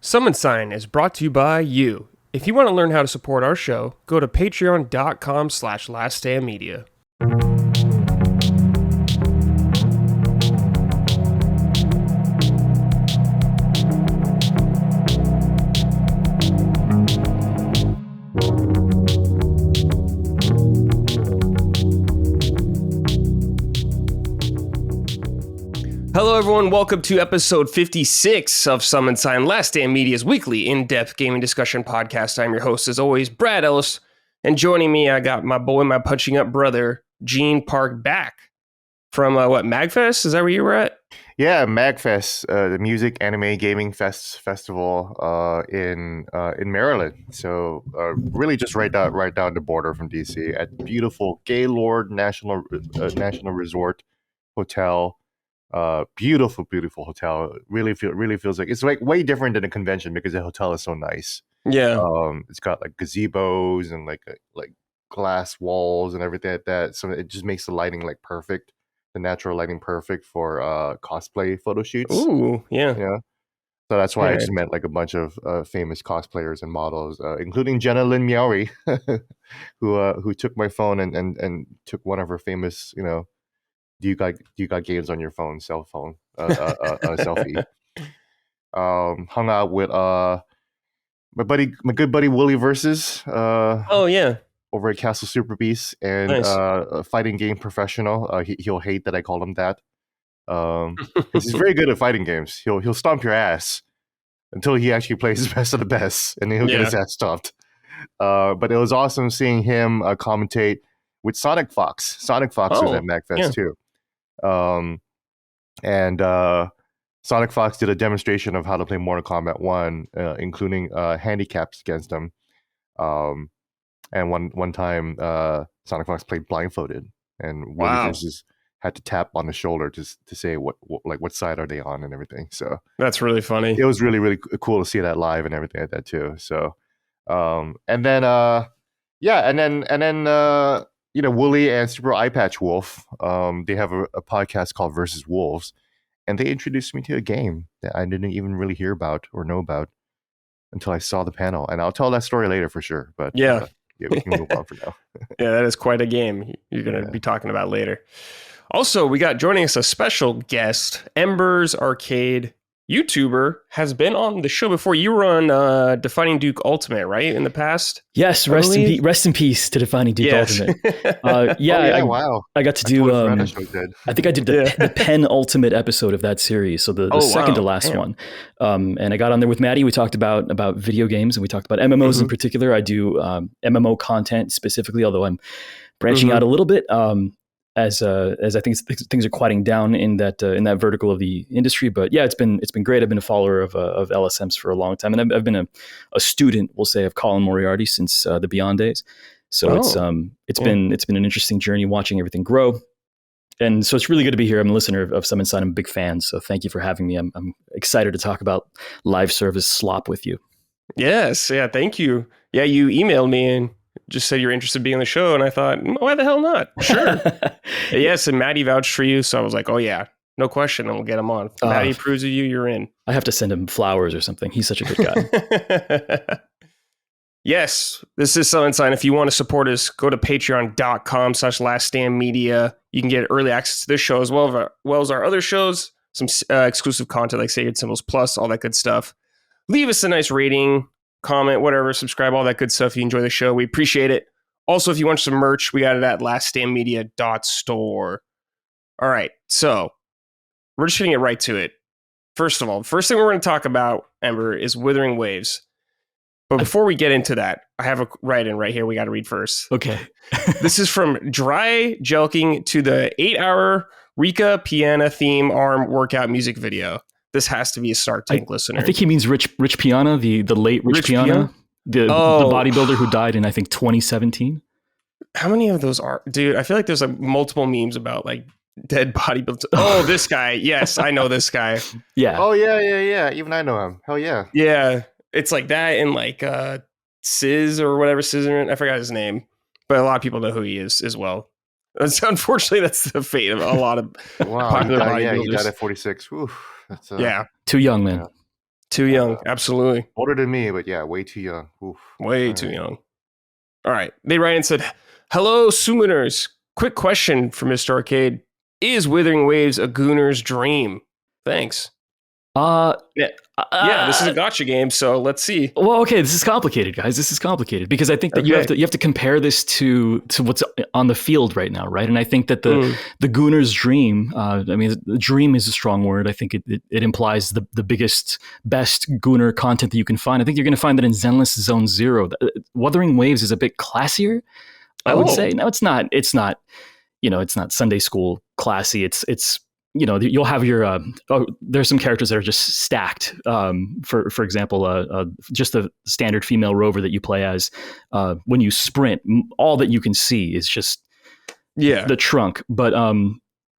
Summon Sign is brought to you by you. If you want to learn how to support our show, go to patreon.com/laststandmedia. Hello everyone, welcome to episode 56 of Summon Sign, Last Stand Media's weekly in-depth gaming discussion podcast. I'm your host, as always, Brad Ellis, and joining me, I got my boy, my punching up brother, Gene Park, back from, MagFest? Is that where you were at? Yeah, MagFest, the Music Anime Gaming Festival in Maryland. So really just right down the border from DC at beautiful Gaylord National Resort Hotel. Beautiful hotel. Really feels like it's like way different than a convention because the hotel is so nice. Yeah. It's got like gazebos and like glass walls and everything like that. So it just makes the lighting like perfect, the natural lighting perfect for cosplay photo shoots. Ooh, yeah. Yeah. So that's why I Right. just met like a bunch of famous cosplayers and models, including Jenna Lynn Meowri, who took my phone and took one of her famous, do you got games on your phone, cell phone, selfie. Hung out with my good buddy Wooly Versus. Oh, yeah. Over at Castle Super Beast and Nice. a fighting game professional. He'll hate that I call him that. He's very good at fighting games. He'll stomp your ass until he actually plays his best of the best, and then he'll get his ass stomped. But it was awesome seeing him commentate with Sonic Fox. Sonic Fox was at MagFest too. And Sonic Fox did a demonstration of how to play Mortal Kombat 1, including handicaps against him. And one time, Sonic Fox played blindfolded, and Willie Versus had to tap on the shoulder to say what side are they on and everything. So that's really funny. It was really cool to see that live and everything like that too. So, and then Wooly and Super Eye Patch Wolf, they have a podcast called Versus Wolves, and they introduced me to a game that I didn't even really hear about or know about until I saw the panel. And I'll tell that story later for sure. But yeah, we can move on for now. Yeah, that is quite a game you're going to be talking about later. Also, we got joining us a special guest, Ember's Arcade YouTuber, has been on the show before. You were on Defining Duke Ultimate, right, in the past? Yes, rest in peace to Defining Duke Ultimate. Wow. I got to do. I think I did the penultimate episode of that series, so the second to last one. And I got on there with Maddie. We talked about video games, and we talked about MMOs in particular. I do MMO content specifically, although I'm branching out a little bit. As I think things are quieting down in that vertical of the industry, but yeah, it's been great. I've been a follower of LSMs for a long time, and I've been a student, we'll say, of Colin Moriarty since the Beyond days. So it's been an interesting journey watching everything grow, and so it's really good to be here. I'm a listener of Summon Sign. I'm a big fan, so thank you for having me. I'm excited to talk about live service slop with you. Yes, yeah, thank you. Yeah, you emailed me and just said you're interested in being on the show, and I thought, why the hell not? Sure. Yes, and Maddie vouched for you, so I was like, oh yeah, no question, and we'll get him on. Maddie approves of you, you're in. I have to send him flowers or something. He's such a good guy. Yes, this is Summon Sign. If you want to support us, go to patreon.com/laststandmedia. You can get early access to this show as well as our other shows, some exclusive content like Sacred Symbols Plus, all that good stuff. Leave us a nice rating, comment, whatever, subscribe, all that good stuff. If you enjoy the show, we appreciate it. Also, if you want some merch, we got it at laststandmedia.store. All right, so we're just getting it right to it. First of all, the first thing we're going to talk about, Ember, is Wuthering Waves. But before we get into that, I have a write-in right here we got to read first. Okay. This is from Dry Jelking to the 8-hour Rika Piana theme arm workout music video. This has to be a Snark Tank listener. I think he means Rich Piana, the late Rich Piana, the bodybuilder who died in, I think, 2017. How many of those are? Dude, I feel like there's like multiple memes about like dead bodybuilders. Oh, this guy. Yes, I know this guy. Yeah. Oh, yeah. Even I know him. Hell yeah. Yeah. It's like that and like Sizz or whatever, Scissorin. I forgot his name. But a lot of people know who he is as well. Unfortunately, that's the fate of a lot of popular bodybuilders. He died at 46. Oof. Too young, man. Too young, absolutely. Older than me, but yeah, way too young. Oof. Way too young. All right. They write and said, "Hello, Summoners. Quick question for Mr. Arcade. Is Wuthering Waves a Gooner's dream?" Thanks. Yeah, this is a gotcha game, so let's see. Well, okay, this is complicated, guys. This is complicated because I think that you have to compare this to what's on the field right now, right? And I think that the Gooner's dream, the dream is a strong word. I think it implies the biggest, best Gooner content that you can find. I think you're going to find that in Zenless Zone Zero. Wuthering Waves is a bit classier, I would say. No, it's not. It's not. It's not Sunday school classy. It's you'll have your there's some characters that are just stacked. For example, just a standard female rover that you play as. When you sprint, all that you can see is just the trunk. But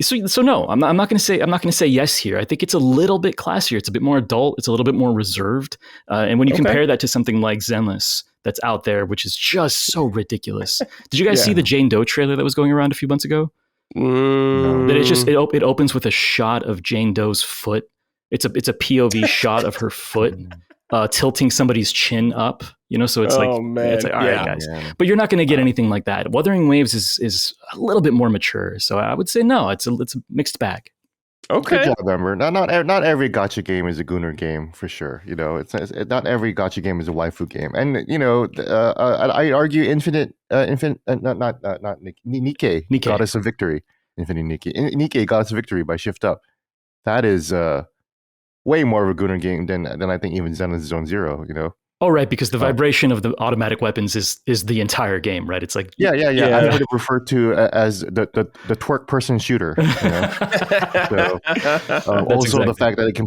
so no, I'm not going to say yes here. I think it's a little bit classier. It's a bit more adult. It's a little bit more reserved. And when you compare that to something like Zenless that's out there, which is just so ridiculous. Did you guys see the Jane Doe trailer that was going around a few months ago? That it opens with a shot of Jane Doe's foot. It's a POV shot of her foot tilting somebody's chin up. So it's all right, guys. Man. But you're not going to get anything like that. Wuthering Waves is a little bit more mature, so I would say no. It's a mixed bag. Okay. Good job, Ember. Not every gacha game is a Gooner game for sure. It's not every gacha game is a waifu game, and I argue Nikke, Goddess of Victory, Infinite Nikke, Goddess of Victory by Shift Up. That is way more of a Gooner game than I think even Zenless Zone Zero. Oh, right, because the vibration of the automatic weapons is the entire game, right? It's like yeah. I would refer to as the twerk person shooter. So, also the fact that it can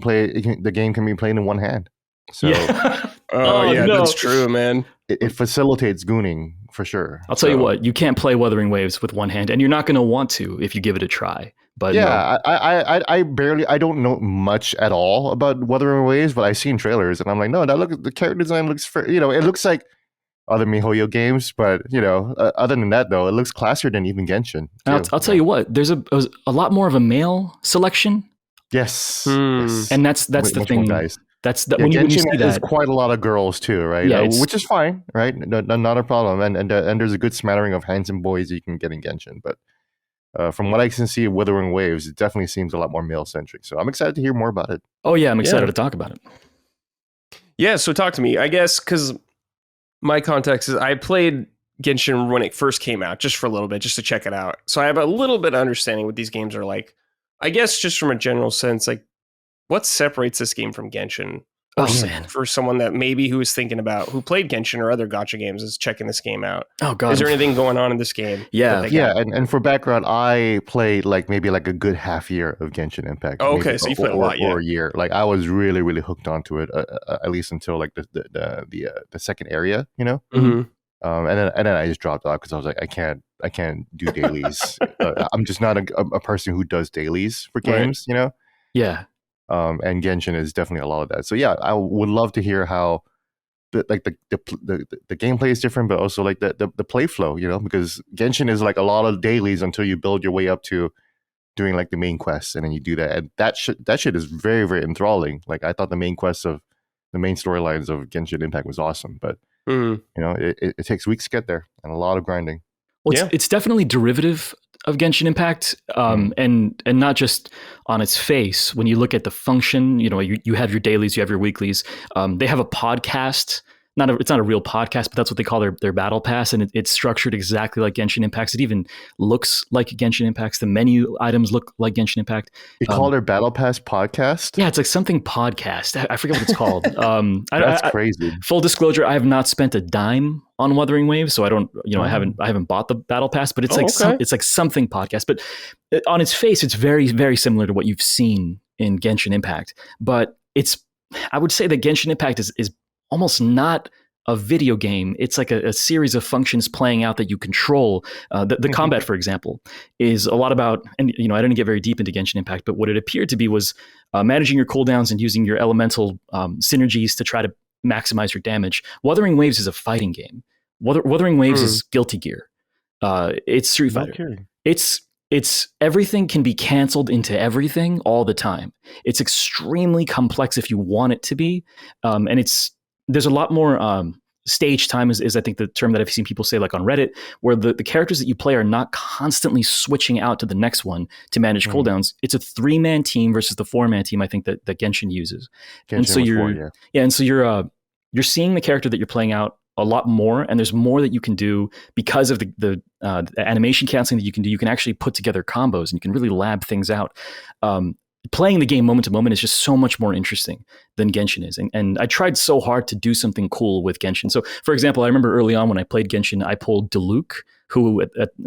the game can be played in one hand. So, that's true, man. It facilitates gooning for sure. I'll tell you what, you can't play Wuthering Waves with one hand, and you're not going to want to if you give it a try. But yeah, no. I don't know much at all about Wuthering Waves, but I've seen trailers and I'm like, no, the character design looks it looks like other MiHoYo games, but other than that though, it looks classier than even Genshin. I'll tell you what, there's a lot more of a male selection. Yes, and that's the thing. Guys. When you see that, there's quite a lot of girls too, right? Yeah, which is fine, right? Not a problem. And there's a good smattering of handsome boys you can get in Genshin, but. From what I can see of Wuthering Waves, it definitely seems a lot more male-centric. So I'm excited to hear more about it. Oh, yeah, I'm excited to talk about it. Yeah, so talk to me. I guess because my context is I played Genshin when it first came out, just for a little bit, just to check it out. So I have a little bit of understanding what these games are like. I guess just from a general sense, like what separates this game from Genshin? For someone that maybe who played Genshin or other gacha games is checking this game out. Oh God. Is there anything going on in this game? Yeah. And for background, I played maybe a good half year of Genshin Impact. Oh, okay. So you played a lot, or a year. I was really, really hooked onto it, at least until the second area, Mm-hmm. And then I just dropped off because I was like, I can't do dailies. I'm just not a person who does dailies for games, Yeah. And Genshin is definitely a lot of that. So yeah, I would love to hear how the gameplay is different, but also the play flow, because Genshin is a lot of dailies until you build your way up to doing the main quests, and then you do that, and that shit is very, very enthralling. I thought the main quests of the main storylines of Genshin Impact was awesome, but it takes weeks to get there and a lot of grinding. Well, it's definitely derivative of Genshin Impact, and not just on its face. When you look at the function, you have your dailies, you have your weeklies. They have a podcast. It's not a real podcast, but that's what they call their battle pass, and it's structured exactly like Genshin Impact's. It even looks like Genshin Impact's. The menu items look like Genshin Impact. You call their battle pass podcast? Yeah, it's something podcast. I forget what it's called. That's crazy. Full disclosure: I have not spent a dime on Wuthering Waves, so I don't. I haven't bought the battle pass, but it's it's something podcast. But on its face, it's very, very similar to what you've seen in Genshin Impact. But I would say that Genshin Impact is almost not a video game. It's like a series of functions playing out that you control. The combat, for example, is a lot about, and I didn't get very deep into Genshin Impact, but what it appeared to be was managing your cooldowns and using your elemental synergies to try to maximize your damage. Wuthering Waves is a fighting game. Wuthering Waves is Guilty Gear. It's Street Fighter. Okay. It's it's everything can be canceled into everything all the time. It's extremely complex if you want it to be, and there's a lot more stage time is I think the term that I've seen people say, like on Reddit, where the characters that you play are not constantly switching out to the next one to manage cooldowns. It's a 3-man team versus the 4-man team, I think that Genshin uses. And so you're seeing the character that you're playing out a lot more, and there's more that you can do because of the animation canceling that you can do. You can actually put together combos and you can really lab things out. Playing the game moment to moment is just so much more interesting than Genshin is. And I tried so hard to do something cool with Genshin. So, for example, I remember early on when I played Genshin, I pulled Diluc, who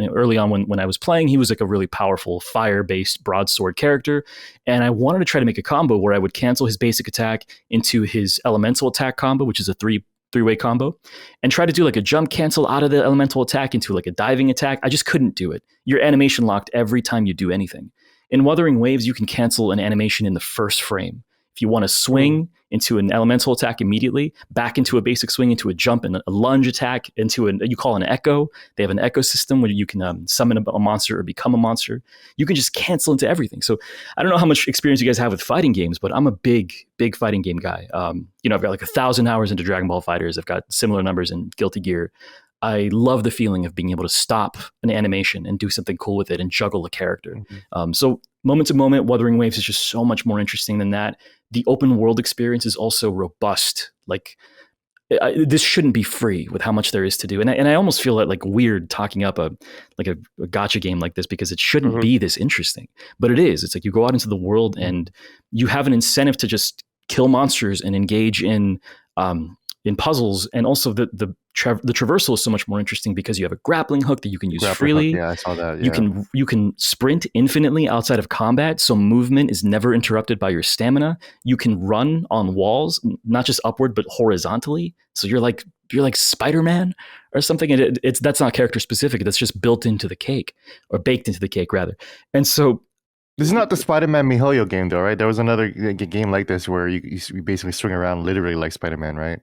early on when I was playing, he was like a really powerful fire-based broadsword character. And I wanted to try to make a combo where I would cancel his basic attack into his elemental attack combo, which is a three-way combo, and try to do like a jump cancel out of the elemental attack into like a diving attack. I just couldn't do it. Your animation locked every time you do anything. In Wuthering Waves, you can cancel an animation in the first frame. If you want to swing into an elemental attack immediately, back into a basic swing, into a jump and a lunge attack, you call an echo. They have an echo system where you can summon a monster or become a monster. You can just cancel into everything. So I don't know how much experience you guys have with fighting games, but I'm a big fighting game guy. I've got like 1,000 hours into Dragon Ball FighterZ. I've got similar numbers in Guilty Gear. I love the feeling of being able to stop an animation and do something cool with it and juggle a character. So moment to moment, Wuthering Waves is just so much more interesting than that. The open world experience is also robust. Like this shouldn't be free with how much there is to do. And I almost feel like weird talking up a gacha game like this because it shouldn't be this interesting, but it is. It's like you go out into the world and you have an incentive to just kill monsters and engage in puzzles, and also the traversal is so much more interesting because you have a grappling hook that you can use freely. Yeah, I saw that. Yeah. You can sprint infinitely outside of combat, so movement is never interrupted by your stamina. You can run on walls, not just upward but horizontally. So you're like Spider-Man or something. And that's not character specific. That's just built into the cake, or baked into the cake rather. And so. This is not the Spider-Man MiHoYo game, though, right? There was another game like this where you basically swing around literally like Spider-Man, right?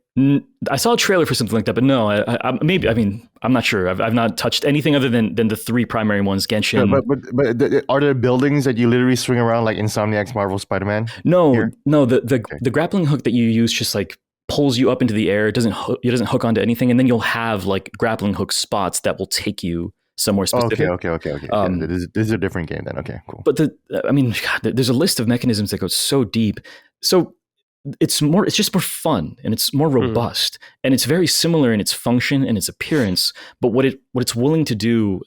I saw a trailer for something like that, but no, I'm not sure. I've not touched anything other than the 3 primary ones, Genshin. But are there buildings that you literally swing around like Insomniac's Marvel Spider-Man? No. The grappling hook that you use just like pulls you up into the air. It doesn't hook onto anything, and then you'll have like grappling hook spots that will take you somewhere specific. Okay. This is a different game then. Okay, cool. But there's a list of mechanisms that go so deep. So it's just more fun and it's more robust and it's very similar in its function and its appearance. But what it's willing to do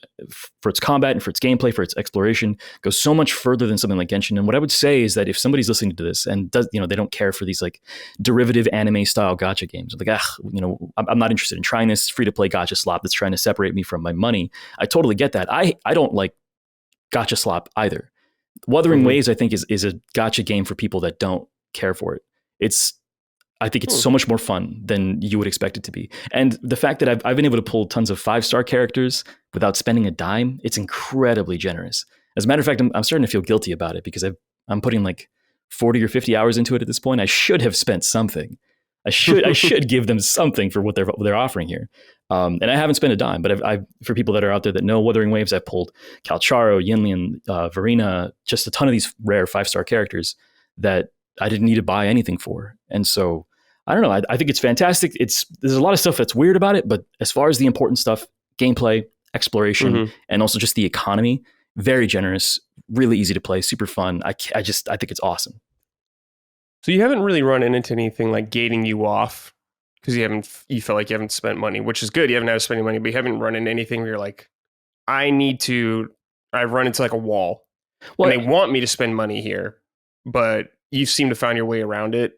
for its combat and for its gameplay, for its exploration, goes so much further than something like Genshin. And what I would say is that if somebody's listening to this and they don't care for these like derivative anime style gacha games, like I'm not interested in trying this free to play gacha slop that's trying to separate me from my money. I totally get that. I don't like gacha slop either. Wuthering Waves, I think, is a gacha game for people that don't care for it. I think it's so much more fun than you would expect it to be. And the fact that I've been able to pull tons of 5-star characters without spending a dime, it's incredibly generous. As a matter of fact, I'm starting to feel guilty about it because I'm putting like 40 or 50 hours into it at this point. I should have spent something. I should give them something for what they're offering here. And I haven't spent a dime, but I've for people that are out there that know Wuthering Waves, I've pulled Calcharo, Yinlian, Varina, just a ton of these rare 5-star characters that I didn't need to buy anything for. And so I don't know. I think it's fantastic. There's a lot of stuff that's weird about it, but as far as the important stuff, gameplay, exploration, and also just the economy, very generous, really easy to play, super fun. I think it's awesome. So you haven't really run into anything like gating you off because you feel like you haven't spent money, which is good. You haven't had to spend any money, but you haven't run into anything where you're like, I've run into like a wall and they want me to spend money here, but you seem to find your way around it.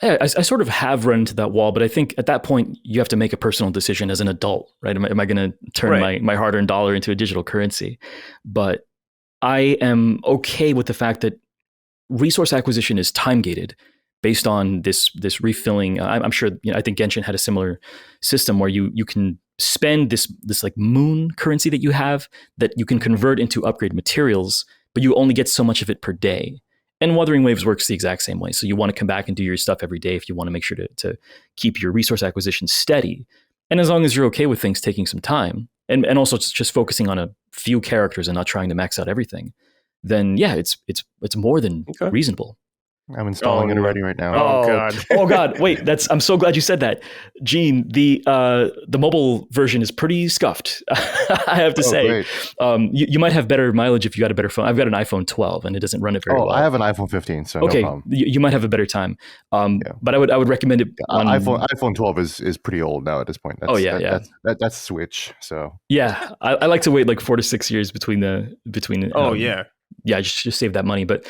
Yeah, I sort of have run into that wall, but I think at that point you have to make a personal decision as an adult, right? Am I going to turn my hard-earned dollar into a digital currency? But I am okay with the fact that resource acquisition is time-gated based on this refilling. I'm sure, I think Genshin had a similar system where you can spend this like moon currency that you have that you can convert into upgrade materials, but you only get so much of it per day. And Wuthering Waves works the exact same way. So you want to come back and do your stuff every day if you want to make sure to keep your resource acquisition steady. And as long as you're okay with things taking some time, and also just focusing on a few characters and not trying to max out everything, then yeah, it's more than reasonable. I'm installing it already right now. Oh God! Oh God! Wait, I'm so glad you said that, Gene. The mobile version is pretty scuffed. I have to say, you might have better mileage if you got a better phone. I've got an iPhone 12 and it doesn't run it very well. I have an iPhone 15, so okay, no problem. You might have a better time. But I would recommend it. On iPhone 12 is pretty old now at this point. That's Switch. So yeah, I like to wait like 4 to 6 years between. Just save that money, but.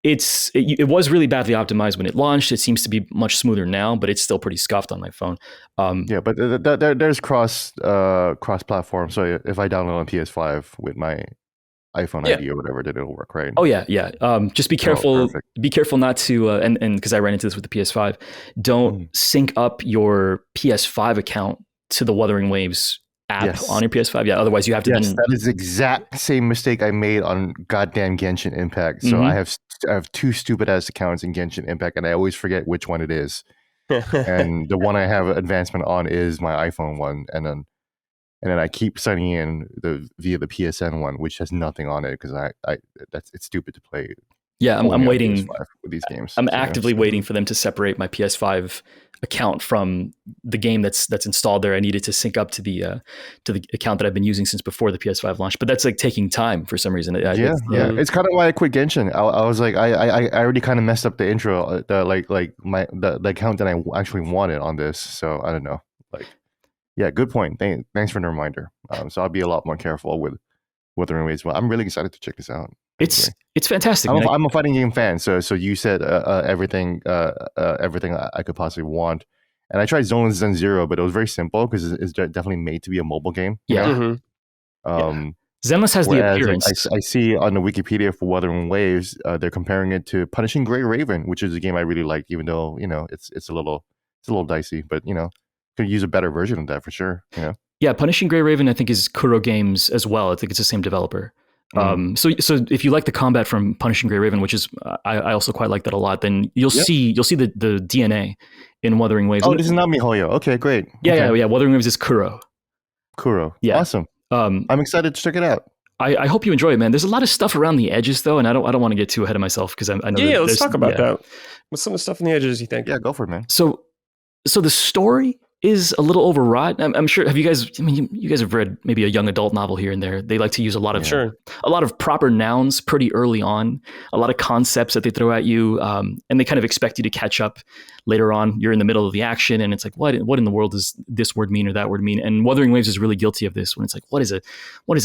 It was really badly optimized when it launched. It seems to be much smoother now, but it's still pretty scuffed on my phone. But there's cross platform. So if I download on PS5 with my iPhone ID or whatever, then it'll work, right? Oh yeah. Just be careful. Be careful not to and because I ran into this with the PS5, don't sync up your PS5 account to the Wuthering Waves app on your PS5. Yeah, otherwise you have to. Yes, that is the exact same mistake I made on goddamn Genshin Impact. So I have two stupid ass accounts in Genshin Impact, and I always forget which one it is. And the one I have advancement on is my iPhone one, and then I keep signing in via the PSN one, which has nothing on it because it's stupid to play. Yeah, I'm waiting with these games. I'm actively waiting for them to separate my PS5 account from the game that's installed there. I needed to sync up to the account that I've been using since before the PS5 launch, but that's like taking time for some reason. It's kind of why I quit Genshin. I was like, I already kind of messed up the intro, the account that I actually wanted on this. So I don't know. Good point. Thanks for the reminder. So I'll be a lot more careful with Wuthering Waves. Well, I'm really excited to check this out. It's fantastic. I'm a fighting game fan, so you said everything I could possibly want, and I tried Zone Zen Zero, but it was very simple because it's definitely made to be a mobile game. Zenless has the appearance. I see on the Wikipedia for Wuthering Waves, they're comparing it to Punishing Gray Raven, which is a game I really like, even though it's a little dicey, but could use a better version of that for sure. Yeah, Punishing Gray Raven I think is Kuro Games as well. I think it's the same developer. So if you like the combat from Punishing Gray Raven, which is I also quite like that a lot, then you'll see the DNA in Wuthering Waves. Oh, this is not MiHoYo. Okay, great. Yeah. Wuthering Waves is Kuro. Yeah, awesome. I'm excited to check it out. I hope you enjoy it, man. There's a lot of stuff around the edges though, and I don't want to get too ahead of myself because I know. Yeah, let's talk about that. What's some of the stuff in the edges you think? Yeah, go for it, man. So the story is a little overwrought. I'm sure. Have you guys? I mean, you guys have read maybe a young adult novel here and there. They like to use a lot of proper nouns pretty early on. A lot of concepts that they throw at you, and they kind of expect you to catch up later on. You're in the middle of the action, and it's like, what in the world does this word mean or that word mean? And Wuthering Waves is really guilty of this. When it's like, what is a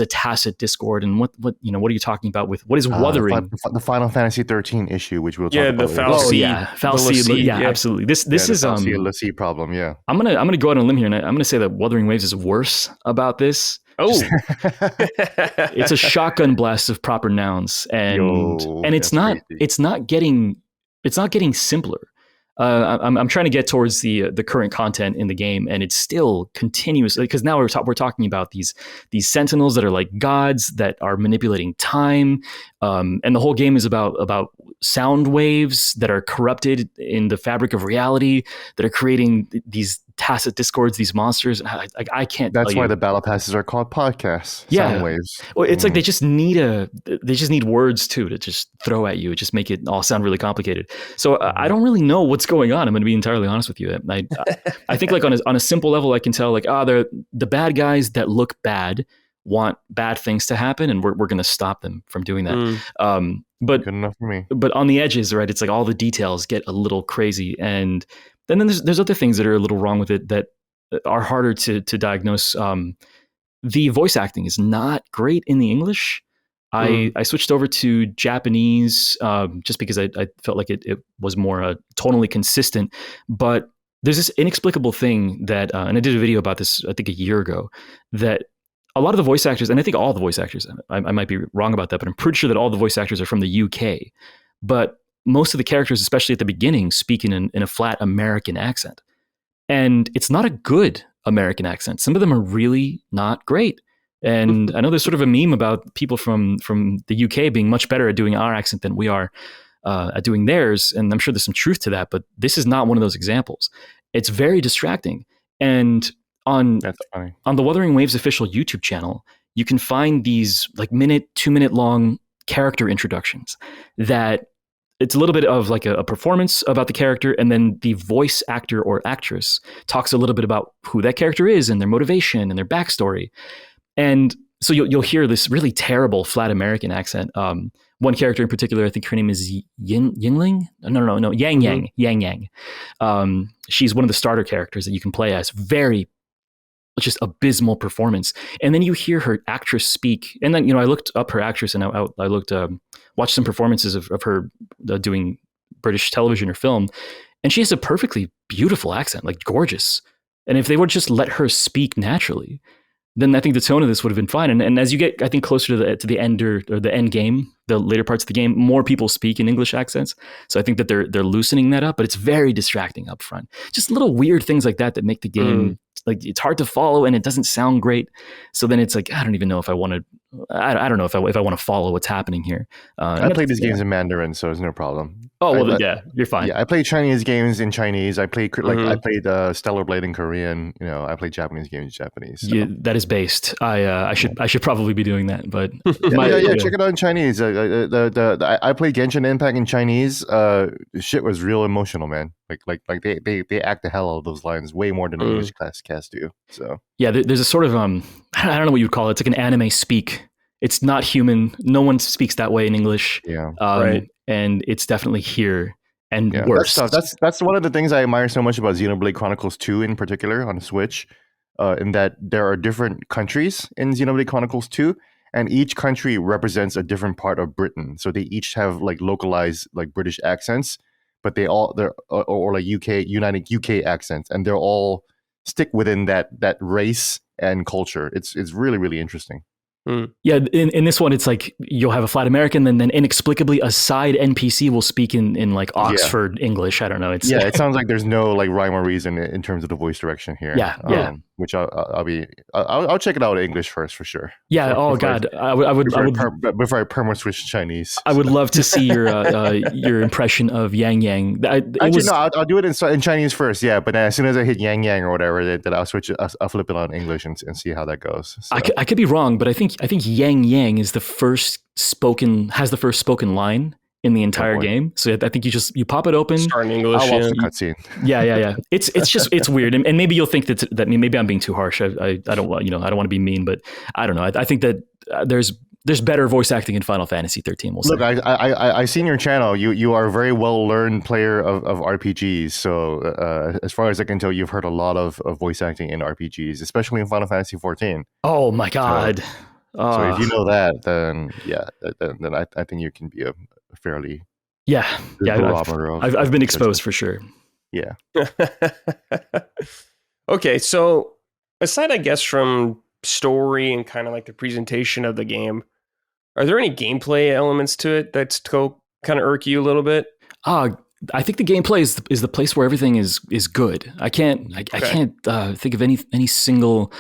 tacit discord, and what are you talking about with what is wuthering? The Final Fantasy 13 issue, which we'll talk about. Fal'Cie, absolutely. This is the problem. Yeah, I'm gonna go out on a limb here, and I'm gonna say that Wuthering Waves is worse about this. It's a shotgun blast of proper nouns, and it's not getting simpler. I'm trying to get towards the current content in the game, and it's still continuous because now we're talking about these sentinels that are like gods that are manipulating time, and the whole game is about sound waves that are corrupted in the fabric of reality that are creating these tacit discords, these monsters. I can't. That's why the battle passes are called podcasts. Yeah. Sound waves. Well, it's like they just need words too to just throw at you. It just make it all sound really complicated. So I don't really know what's going on. I'm going to be entirely honest with you. I think like on a simple level, I can tell like they're the bad guys that look bad want bad things to happen, and we're going to stop them from doing that. But good enough for me. But on the edges, right? It's like all the details get a little crazy, and then there's other things that are a little wrong with it that are harder to diagnose. The voice acting is not great in the English. I switched over to Japanese just because I felt like it was more tonally consistent. But there's this inexplicable thing that, and I did a video about this, I think a year ago, that a lot of the voice actors, and I think all the voice actors, I might be wrong about that, but I'm pretty sure that all the voice actors are from the UK. But most of the characters, especially at the beginning, speak in a flat American accent. And it's not a good American accent. Some of them are really not great. And I know there's sort of a meme about people from the UK being much better at doing our accent than we are at doing theirs. And I'm sure there's some truth to that, but this is not one of those examples. It's very distracting. And That's funny. On the Wuthering Waves official YouTube channel, you can find these like 2-minute long character introductions that it's a little bit of like a performance about the character, and then the voice actor or actress talks a little bit about who that character is and their motivation and their backstory. And so you'll hear this really terrible flat American accent. One character in particular, I think her name is Yingling. No, Yang Yang. Yang Yang. She's one of the starter characters that you can play as. Very just abysmal performance. And then you hear her actress speak. And then, I looked up her actress and I watched some performances of her doing British television or film. And she has a perfectly beautiful accent, like gorgeous. And if they would just let her speak naturally, then I think the tone of this would have been fine. And as you get, I think, closer to the end or the end game, the later parts of the game, more people speak in English accents. So I think that they're loosening that up, but it's very distracting up front. Just little weird things like that make the game like it's hard to follow and it doesn't sound great. So then it's like, I don't even know if I want to. I don't know if I want to follow what's happening here. I played these games in Mandarin, so it's no problem. Oh well, you're fine. Yeah, I played Chinese games in Chinese. I played I played Stellar Blade in Korean. I played Japanese games in Japanese. So. Yeah, that is based. I should probably be doing that, but check it out in Chinese. I played Genshin Impact in Chinese. Shit was real emotional, man. Like they act the hell out of those lines way more than English cast do. So yeah, there's a sort of I don't know what you'd call it. It's like an anime speak. It's not human. No one speaks that way in English. Yeah, right. And it's definitely here and worse. That's one of the things I admire so much about Xenoblade Chronicles 2 in particular on Switch, in that there are different countries in Xenoblade Chronicles 2, and each country represents a different part of Britain. So they each have like localized like British accents, but they're like United UK accents, and they're all stick within that race and culture. It's really, really interesting. Yeah, in this one, it's like you'll have a flat American, then inexplicably a side NPC will speak in like Oxford English. I don't know. It's it sounds like there's no like rhyme or reason in terms of the voice direction here. Yeah. Which I'll check it out in English first for sure. Yeah. God, I would before I perma switch Chinese. I would love to see your impression of Yang Yang. I'll do it in Chinese first. Yeah, but then as soon as I hit Yang Yang or whatever, then I'll switch it. I'll flip it on English and see how that goes. So. I could be wrong, but I think Yang Yang is the first spoken line in the entire game. So I think you pop it open. Start in English. I'll watch the cutscene. Yeah. It's weird, and maybe you'll think that maybe I'm being too harsh. I don't want to be mean, but I don't know. I think that there's better voice acting in Final Fantasy 13. Look, I seen your channel. You are a very well learned player of RPGs. So as far as I can tell, you've heard a lot of voice acting in RPGs, especially in Final Fantasy 14. Oh my god. So if you know that, then I think you can be a fairly barometer. I've been exposed for sure. Yeah. Okay, so aside, I guess, from story and kind of like the presentation of the game, are there any gameplay elements to it that's kind of irk you a little bit? I think the gameplay is the place where everything is good. I can't think of any single.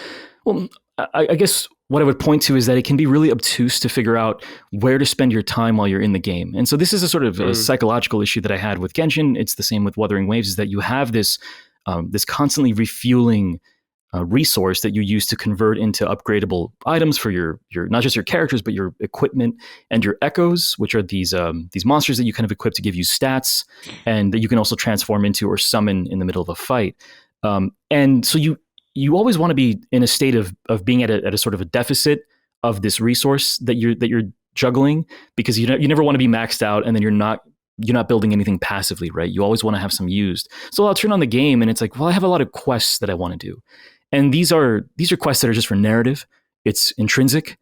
Well, I guess what I would point to is that it can be really obtuse to figure out where to spend your time while you're in the game. And so this is a sort of a psychological issue that I had with Genshin. It's the same with Wuthering Waves, is that you have this constantly refueling resource that you use to convert into upgradable items for your not just your characters, but your equipment and your echoes, which are these monsters that you kind of equip to give you stats and that you can also transform into or summon in the middle of a fight. And so you always want to be in a state of being at a sort of a deficit of this resource that you're juggling, because you never want to be maxed out and then you're not building anything passively, right? You always want to have some used. So I'll turn on the game and it's like, well, I have a lot of quests that I want to do. And these are quests that are just for narrative. It's intrinsic,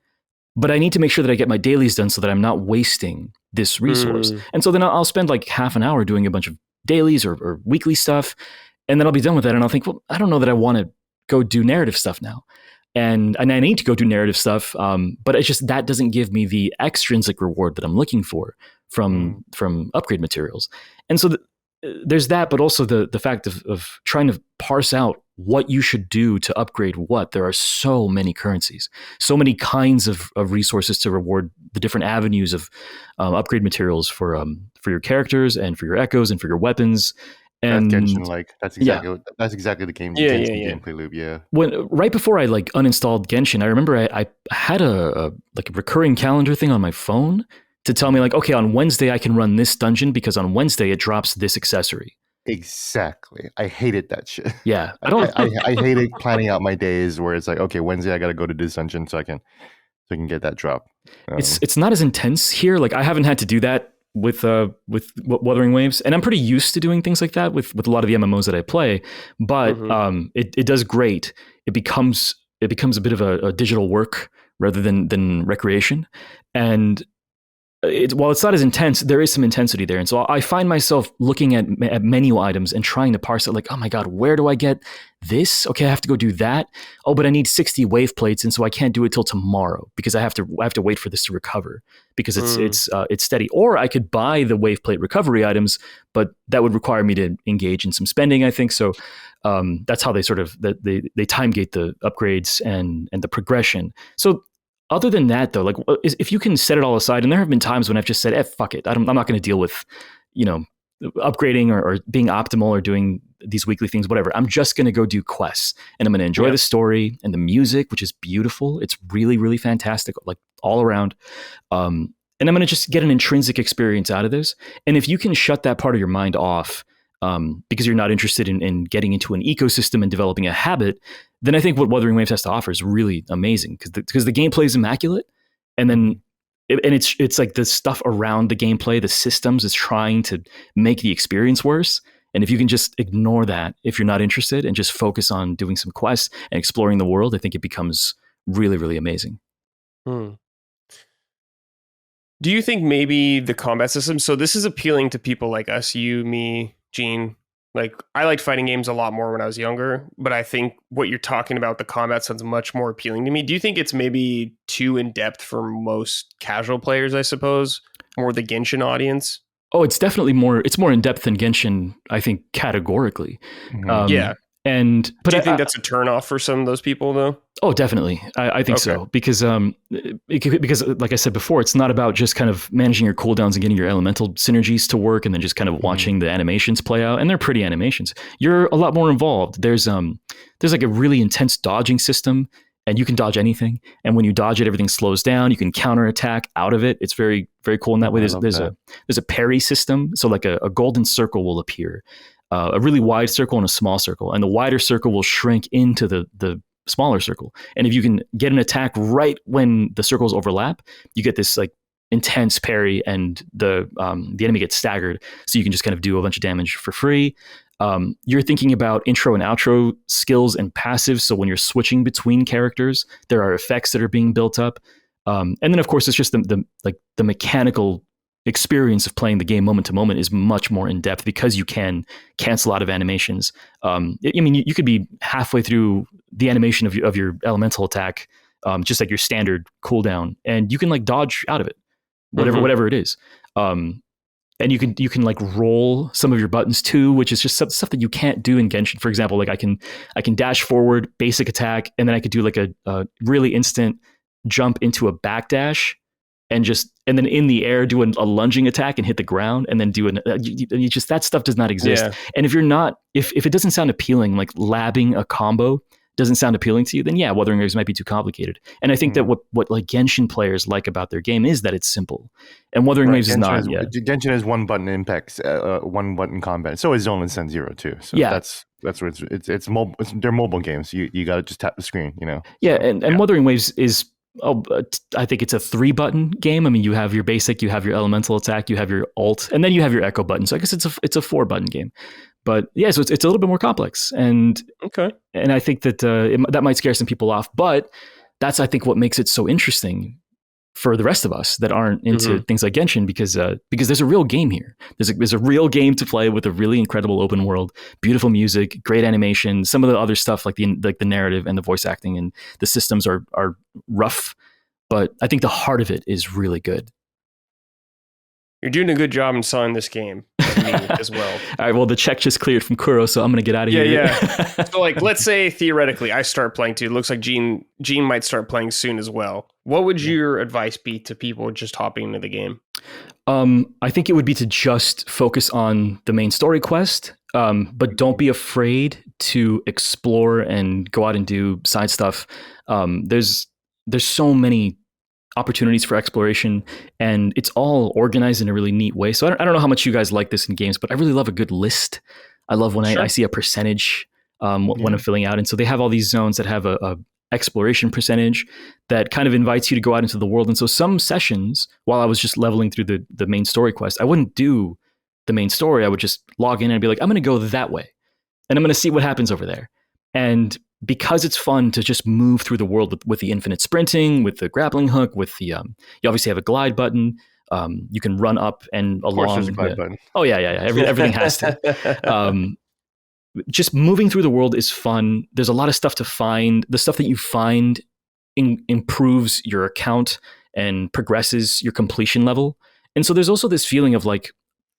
but I need to make sure that I get my dailies done so that I'm not wasting this resource. And so then I'll spend like half an hour doing a bunch of dailies or weekly stuff. And then I'll be done with that. And I'll think, well, I don't know that I want to go do narrative stuff now. And I need to go do narrative stuff. But it's just, that doesn't give me the extrinsic reward that I'm looking for from upgrade materials. And so there's that, but also the fact of trying to parse out what you should do to upgrade what. There are so many currencies, so many kinds of resources to reward the different avenues of upgrade materials for your characters and for your echoes and for your weapons. And that's Genshin like. That's exactly the Genshin gameplay loop. Yeah. When right before I like uninstalled Genshin, I remember I had a recurring calendar thing on my phone to tell me like, okay, on Wednesday I can run this dungeon because on Wednesday it drops this accessory. Exactly. I hated that shit. Yeah, I hated planning out my days where it's like, okay, Wednesday I got to go to this dungeon so I can get that drop. It's not as intense here. Like I haven't had to do that with Wuthering Waves, and I'm pretty used to doing things like that with a lot of the MMOs that I play. But it does great. It becomes a bit of a digital work rather than recreation, and while it's not as intense, there is some intensity there. And so I find myself looking at menu items and trying to parse it like, oh my God, where do I get this? Okay, I have to go do that. Oh, but I need 60 wave plates. And so I can't do it till tomorrow because I have to wait for this to recover because it's steady. Or I could buy the wave plate recovery items, but that would require me to engage in some spending, I think. So that's how they sort of, they time gate the upgrades and the progression. So other than that, though, like if you can set it all aside, and there have been times when I've just said, fuck it. I'm not going to deal with, upgrading or being optimal or doing these weekly things, whatever. I'm just going to go do quests and I'm going to enjoy the story and the music, which is beautiful. It's really, really fantastic, like all around. And I'm going to just get an intrinsic experience out of this. And if you can shut that part of your mind off, because you're not interested in getting into an ecosystem and developing a habit, then I think what Wuthering Waves has to offer is really amazing because the gameplay is immaculate, and then it's like the stuff around the gameplay, the systems is trying to make the experience worse. And if you can just ignore that, if you're not interested, and just focus on doing some quests and exploring the world, I think it becomes really, really amazing. Do you think maybe the combat system? So this is appealing to people like us, you, me, Gene. Like I liked fighting games a lot more when I was younger, but I think what you're talking about, the combat sounds much more appealing to me. Do you think it's maybe too in depth for most casual players, I suppose, or the Genshin audience? Oh, it's definitely more in depth than Genshin, I think, categorically. Yeah. But do you think that's a turnoff for some of those people, though? Oh, definitely. I think so. Because like I said before, it's not about just kind of managing your cooldowns and getting your elemental synergies to work and then just kind of watching the animations play out. And they're pretty animations. You're a lot more involved. There's like a really intense dodging system, and you can dodge anything. And when you dodge it, everything slows down. You can counterattack out of it. It's very, very cool in that way. There's a parry system. So like a golden circle will appear. A really wide circle and a small circle. And the wider circle will shrink into the smaller circle. And if you can get an attack right when the circles overlap, you get this like intense parry, and the enemy gets staggered. So you can just kind of do a bunch of damage for free. You're thinking about intro and outro skills and passives. So when you're switching between characters, there are effects that are being built up. And then of course it's just the mechanical experience of playing the game moment to moment is much more in depth because you can cancel out of animations. You could be halfway through the animation of your elemental attack, just like your standard cooldown, and you can like dodge out of it, whatever it is. And you can like roll some of your buttons too, which is just stuff that you can't do in Genshin. For example, like I can dash forward, basic attack, and then I could do like a really instant jump into a backdash. And then in the air do a lunging attack and hit the ground, and then do that stuff does not exist. Yeah. And if it doesn't sound appealing, like labbing a combo doesn't sound appealing to you, then yeah, Wuthering Waves might be too complicated. And I think that what like Genshin players like about their game is that it's simple, and Wuthering Waves is not. Genshin has one button impacts, one button combat. So is Zolan Sun Zero too. So yeah, that's what it's mobile. They're mobile games. You got to just tap the screen. Yeah, and Wuthering Waves is. I think it's a 3-button game. I mean, you have your basic, you have your elemental attack, you have your ult, and then you have your echo button. So I guess it's a 4-button game. But yeah, so it's a little bit more complex. And I think that that might scare some people off. But that's, I think, what makes it so interesting for the rest of us that aren't into things like Genshin, because there's a real game here. There's a real game to play with a really incredible open world, beautiful music, great animation. Some of the other stuff like the narrative and the voice acting and the systems are rough, but I think the heart of it is really good. You're doing a good job in selling this game to me as well. All right, well, the check just cleared from Kuro, so I'm going to get out of here. Yeah. So, like, let's say theoretically I start playing too. It looks like Gene might start playing soon as well. What would your advice be to people just hopping into the game? I think it would be to just focus on the main story quest. but don't be afraid to explore and go out and do side stuff. There's so many opportunities for exploration, and it's all organized in a really neat way. So I don't know how much you guys like this in games, but I really love a good list. I love when I see a percentage when I'm filling out. And so they have all these zones that have a exploration percentage that kind of invites you to go out into the world. And so some sessions, while I was just leveling through the main story quest, I wouldn't do the main story. I would just log in and be like, I'm going to go that way, and I'm going to see what happens over there. And because it's fun to just move through the world with the infinite sprinting, with the grappling hook, with the you obviously have a glide button. You can run up and along. Of course, there's a glide button. Oh yeah. Everything has to. Just moving through the world is fun. There's a lot of stuff to find. The stuff that you find improves your account and progresses your completion level. And so there's also this feeling of like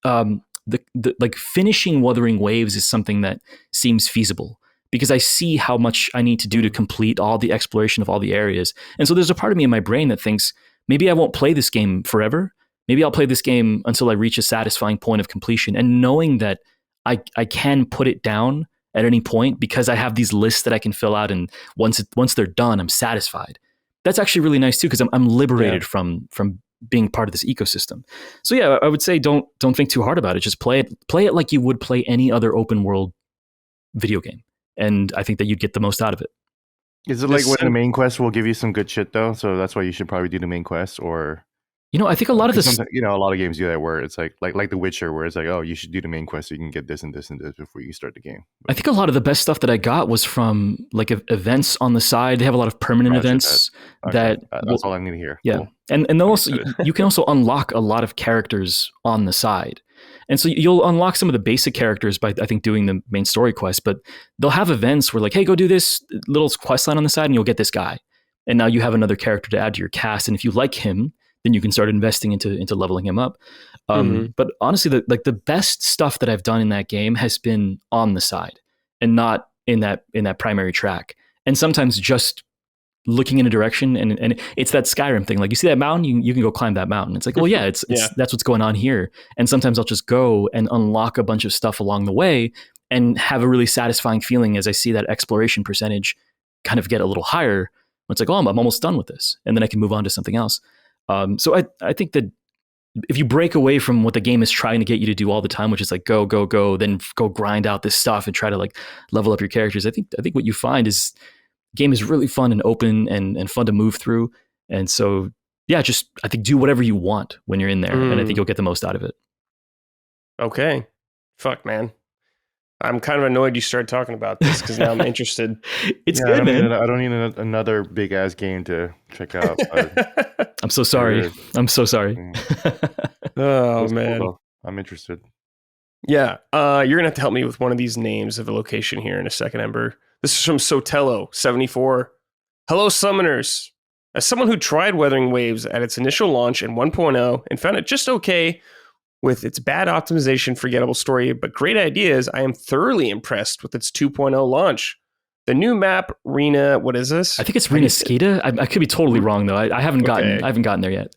like finishing Wuthering Waves is something that seems feasible, because I see how much I need to do to complete all the exploration of all the areas. And so there's a part of me in my brain that thinks, maybe I won't play this game forever. Maybe I'll play this game until I reach a satisfying point of completion. And knowing that I can put it down at any point because I have these lists that I can fill out, and once they're done, I'm satisfied. That's actually really nice too, because I'm liberated from being part of this ecosystem. So yeah, I would say don't think too hard about it. Just play it like you would play any other open world video game. And I think that you'd get the most out of it. Is it like when the main quest will give you some good shit though? So that's why you should probably do the main quest, or I think a lot of this, a lot of games do that where it's like The Witcher, where it's like, oh, you should do the main quest so you can get this and this and this before you start the game. I think a lot of the best stuff that I got was from like events on the side. They have a lot of permanent events that's all I need to hear. Yeah. Cool. And then also you can also unlock a lot of characters on the side. And so you'll unlock some of the basic characters by, I think, doing the main story quest, but they'll have events where like, hey, go do this little quest line on the side and you'll get this guy. And now you have another character to add to your cast. And if you like him, then you can start investing into leveling him up. But honestly, the best stuff that I've done in that game has been on the side and not in that primary track. And sometimes just looking in a direction, and it's that Skyrim thing. Like, you see that mountain, you can go climb that mountain. It's like, well, yeah, it's that's what's going on here. And sometimes I'll just go and unlock a bunch of stuff along the way and have a really satisfying feeling as I see that exploration percentage kind of get a little higher. It's like, oh, I'm almost done with this. And then I can move on to something else. So I think that if you break away from what the game is trying to get you to do all the time, which is like go, then go grind out this stuff and try to like level up your characters, I think what you find is the game is really fun and open and fun to move through. And so, yeah, just I think do whatever you want when you're in there, and I think you'll get the most out of it. Okay. Fuck, man. I'm kind of annoyed you started talking about this because now I'm interested. It's good, man. I don't need another big ass game to check out. I'm so sorry. I'm so sorry. Oh, man. Cool, I'm interested. Yeah. You're going to have to help me with one of these names of a location here in a second, Ember. This is from Sotelo74. Hello, Summoners. As someone who tried Wuthering Waves at its initial launch in 1.0 and found it just okay, with its bad optimization, forgettable story, but great ideas, I am thoroughly impressed with its 2.0 launch. The new map, Rena, what is this? I think it's Rena Skeeta. I could be totally wrong though. I haven't gotten there yet.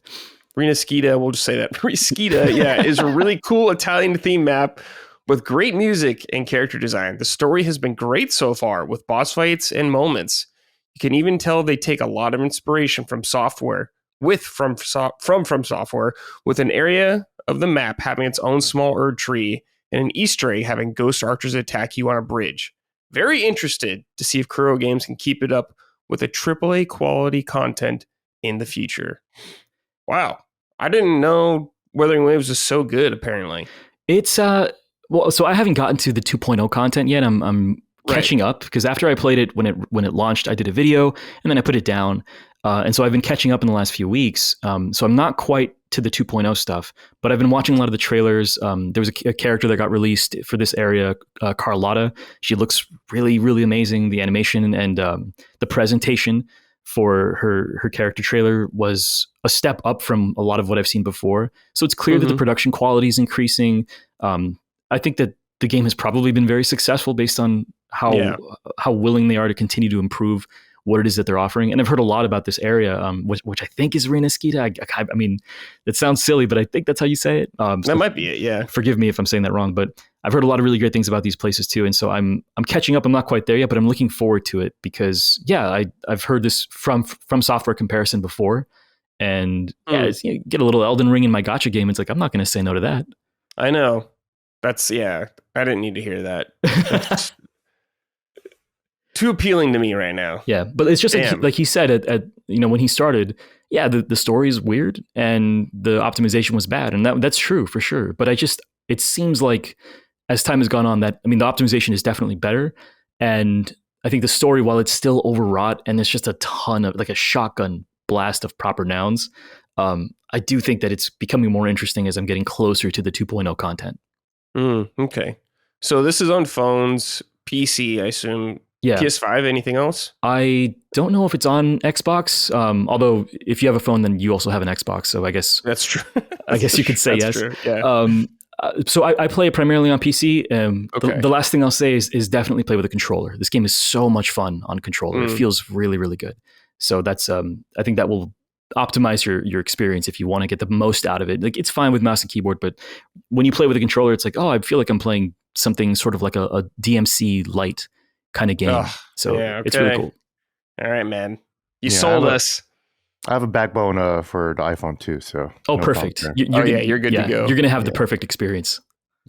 Rena Skeeta, we'll just say that. Skeeta, yeah, is a really cool Italian theme map with great music and character design. The story has been great so far, with boss fights and moments. You can even tell they take a lot of inspiration from software, from software, with an area of the map having its own small Erd tree and an Easter egg having ghost archers attack you on a bridge. Very interested to see if Kuro Games can keep it up with a AAA quality content in the future. Wow. I didn't know Wuthering Waves was so good, apparently. It's, well, so I haven't gotten to the 2.0 content yet. I'm catching up because after I played it when it launched, I did a video and then I put it down. And so I've been catching up in the last few weeks. So I'm not quite to the 2.0 stuff, but I've been watching a lot of the trailers. There was a character that got released for this area, Carlotta. She looks really, really amazing. The animation and the presentation for her character trailer was a step up from a lot of what I've seen before. So it's clear that the production quality is increasing. I think that the game has probably been very successful based on how willing they are to continue to improve what it is that they're offering. And I've heard a lot about this area, which I think is Renasquita. I mean, it sounds silly, but I think that's how you say it. That might be it, yeah. Forgive me if I'm saying that wrong, but I've heard a lot of really great things about these places too. And so I'm catching up. I'm not quite there yet, but I'm looking forward to it because, yeah, I've heard this from software comparison before. And get a little Elden Ring in my gacha game. It's like, I'm not going to say no to that. I know. That's, I didn't need to hear that. That's too appealing to me right now. Yeah, but it's just like he said at when he started, the story is weird and the optimization was bad. And that's true for sure. But it seems like as time has gone on the optimization is definitely better. And I think the story, while it's still overwrought and there's just a ton of like a shotgun blast of proper nouns, I do think that it's becoming more interesting as I'm getting closer to the 2.0 content. Okay. So this is on phones, PC, I assume. Yeah. PS5, anything else? I don't know if it's on Xbox. Although if you have a phone, then you also have an Xbox. So I guess that's true. I guess you could say yes. True. Yeah. So I play it primarily on PC. Okay. The last thing I'll say is definitely play with a controller. This game is so much fun on controller. It feels really, really good. So that's I think that will optimize your experience if you want to get the most out of it. Like it's fine with mouse and keyboard, but when you play with a controller, it's like, oh, I feel like I'm playing something sort of like a DMC light kind of game. It's really cool. All right, man. You sold us. I have a backbone for the iPhone too, so perfect. You're good to go. You're gonna have the perfect experience.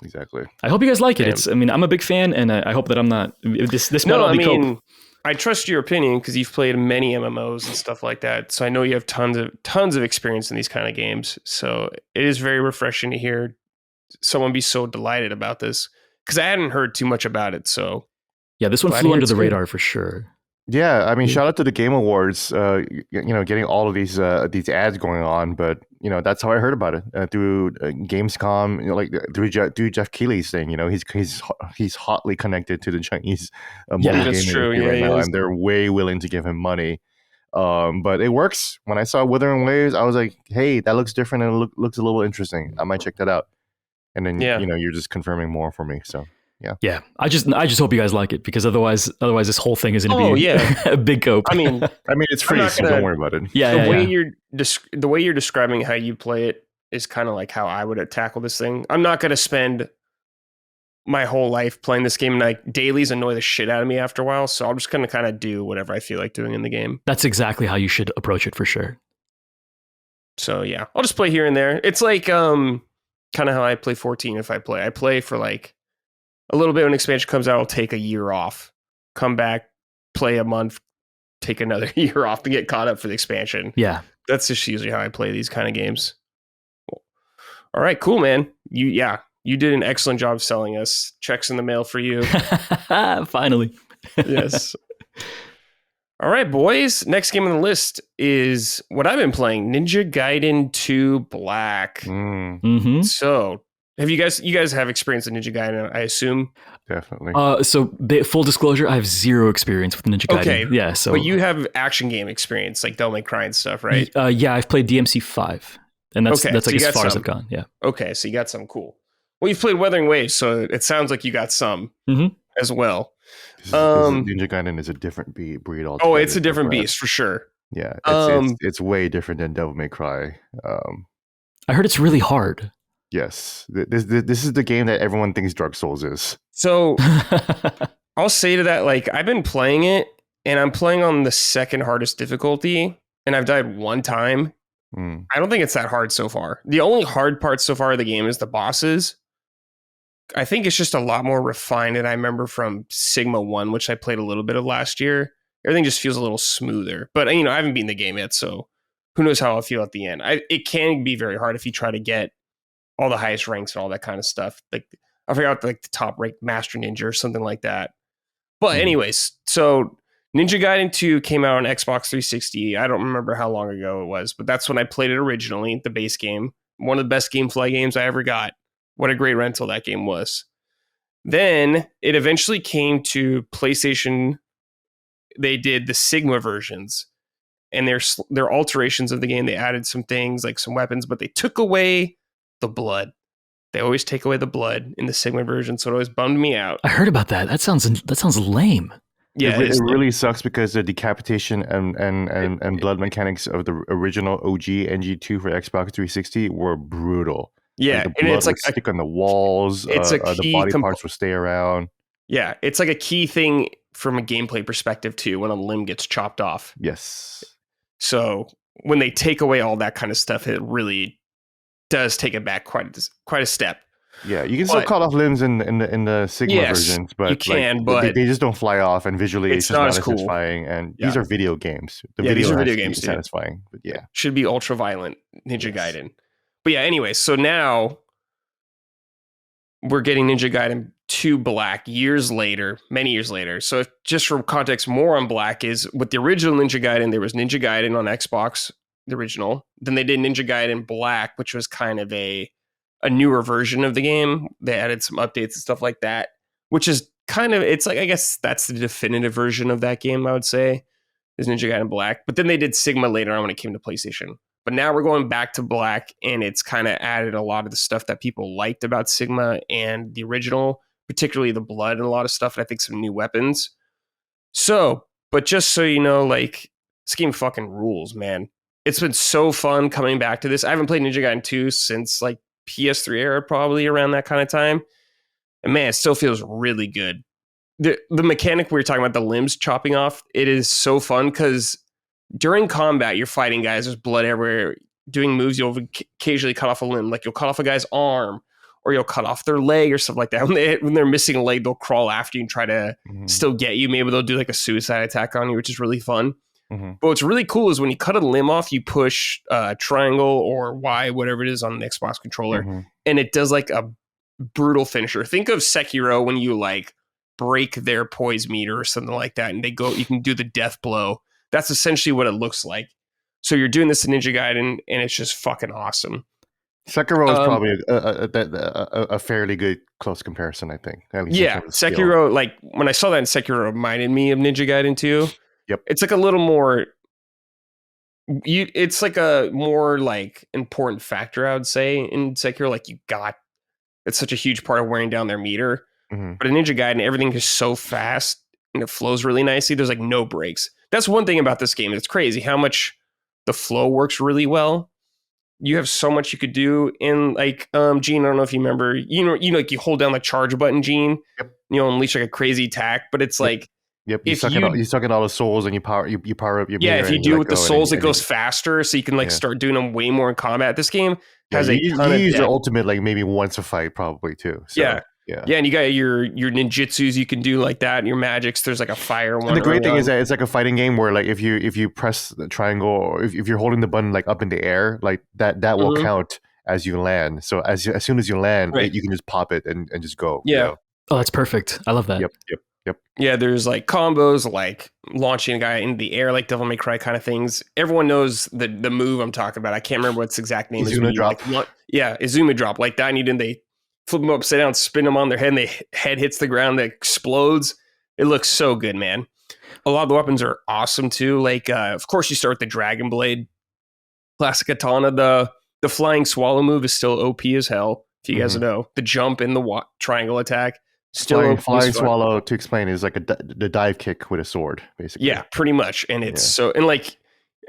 Exactly. I hope you guys like it. I'm a big fan, and I hope that I'm not. This might all be cope. I trust your opinion because you've played many MMOs and stuff like that. So I know you have tons of experience in these kind of games. So it is very refreshing to hear someone be so delighted about this because I hadn't heard too much about it. So yeah, this one flew under the radar for sure. Yeah, I mean, shout out to the Game Awards, getting all of these ads going on. But that's how I heard about it through Gamescom, through Jeff Keighley's thing. He's hotly connected to the Chinese mobile gaming industry right now, and they're way willing to give him money. But it works. When I saw Wuthering Waves, I was like, hey, that looks different and it looks a little interesting. I might check that out. And then you're just confirming more for me. So. Yeah. I just hope you guys like it because otherwise this whole thing is going to be a big cope. I mean, it's free, so don't worry about it. The way you're describing how you play it is kind of like how I would tackle this thing. I'm not going to spend my whole life playing this game, and like dailies annoy the shit out of me after a while. So I'm just going to kind of do whatever I feel like doing in the game. That's exactly how you should approach it for sure. So yeah, I'll just play here and there. It's like kind of how I play 14. If I play for like a little bit when expansion comes out, I'll take a year off, come back, play a month, take another year off to get caught up for the expansion. Yeah. That's just usually how I play these kind of games. All right, cool, man. You did an excellent job selling us. Checks in the mail for you. Finally. Yes. All right, boys. Next game on the list is what I've been playing, Ninja Gaiden 2 Black. Mm-hmm. So, you guys have experience in Ninja Gaiden, I assume? Definitely. So full disclosure, I have zero experience with Ninja Gaiden. Okay. Yeah. So, but you have action game experience, like Devil May Cry and stuff, right? Yeah, I've played DMC 5, and that's like as far as I've gone. Yeah. Okay, so you got some cool. Well, you've played Wuthering Waves, so it sounds like you got some as well. Ninja Gaiden is a different breed altogether. Oh, it's a different beast for sure. Yeah, it's way different than Devil May Cry. I heard it's really hard. Yes, this is the game that everyone thinks Dark Souls is. So I'll say to that, like, I've been playing it, and I'm playing on the second hardest difficulty, and I've died one time. I don't think it's that hard so far. The only hard part so far of the game is the bosses. I think it's just a lot more refined than I remember from Sigma 1, which I played a little bit of last year. Everything just feels a little smoother. But, I haven't beaten the game yet, so who knows how I'll feel at the end. It can be very hard if you try to get all the highest ranks and all that kind of stuff. Like I forgot like the top ranked Master Ninja or something like that. But anyways, so Ninja Gaiden 2 came out on Xbox 360. I don't remember how long ago it was, but that's when I played it originally, the base game. One of the best GameFly games I ever got. What a great rental that game was. Then it eventually came to PlayStation. They did the Sigma versions, and their alterations of the game. They added some things like some weapons, but they took away the blood. They always take away the blood in the Sigma version, so it always bummed me out. I heard about that. That sounds lame. Yeah, it really sucks because the decapitation and blood mechanics of the original OG NG2 for Xbox 360 were brutal. Yeah, like the and blood it's like would stick on the walls. it's a The key body parts would stay around. Yeah, it's like a key thing from a gameplay perspective too when a limb gets chopped off. Yes. So when they take away all that kind of stuff, it really does take it back quite a step. Yeah, you can still cut off limbs in the Sigma versions, but you can, but they just don't fly off, and visually it's just not as cool. Satisfying. And these are video games. These are video games, satisfying. But yeah, should be ultra violent Ninja Gaiden. But yeah, anyway, so now we're getting Ninja Gaiden 2 Black many years later. So just for context, more on Black is with the original Ninja Gaiden, there was Ninja Gaiden on Xbox, the original. Then they did Ninja Gaiden Black, which was kind of a newer version of the game. They added some updates and stuff like that, which is kind of, it's like, I guess that's the definitive version of that game, I would say, is Ninja Gaiden Black. But then they did Sigma later on when it came to PlayStation. But now we're going back to Black, and it's kind of added a lot of the stuff that people liked about Sigma and the original, particularly the blood and a lot of stuff, and I think some new weapons. So, but just so you know, like, this game fucking rules, man. It's been so fun coming back to this. I haven't played Ninja Gaiden 2 since, like, PS3 era, probably around that kind of time. And man, it still feels really good. The mechanic we were talking about, the limbs chopping off, it is so fun because during combat, you're fighting guys, there's blood everywhere. Doing moves, you'll occasionally cut off a limb. Like you'll cut off a guy's arm or you'll cut off their leg or stuff like that. When they're missing a leg, they'll crawl after you and try to still get you. Maybe they'll do like a suicide attack on you, which is really fun. But what's really cool is when you cut a limb off, you push triangle or Y, whatever it is on the Xbox controller, and it does like a brutal finisher. Think of Sekiro when you like break their poise meter or something like that, and you can do the death blow. That's essentially what it looks like. So you're doing this in Ninja Gaiden, and it's just fucking awesome. Sekiro is probably a fairly good close comparison, I think. Yeah, Sekiro, like when I saw that in Sekiro, it reminded me of Ninja Gaiden 2. Yep. It's like a little more, it's like a more like important factor, I would say, in Sekiro. Like it's such a huge part of wearing down their meter. But in Ninja Gaiden, everything is so fast and it flows really nicely. There's like no breaks. That's one thing about this game. It's crazy how much the flow works really well. You have so much you could do in like, Gene, I don't know if you remember, you know, like you hold down the charge button, Gene, unleash like a crazy attack, but it's like, Yep, you suck in all the souls and you power up your meter. If you do it with the souls, it goes faster, so you can like start doing them way more in combat. This game has you use your ultimate like maybe once a fight probably too. So, yeah, and you got your ninjutsus you can do like that, and your magics. There's like a fire one. And the great thing is that it's like a fighting game where like if you press the triangle or if you're holding the button like up in the air, like that will count as you land. So as soon as you land, you can just pop it and just go. Yeah. You know? Oh, that's perfect. I love that. Yep. Yeah, there's like combos like launching a guy into the air, like Devil May Cry kind of things. Everyone knows the move I'm talking about. I can't remember what its exact name is. Izuma drop. Izuma drop. Like that, and then they flip them upside down, spin them on their head, and their head hits the ground, that explodes. It looks so good, man. A lot of the weapons are awesome too. Like, of course, you start with the Dragon Blade, classic katana. The flying swallow move is still OP as hell. If you guys know, the jump in the triangle attack. Still flying swallow, to explain, is like the dive kick with a sword, basically. Yeah, pretty much. And it's and like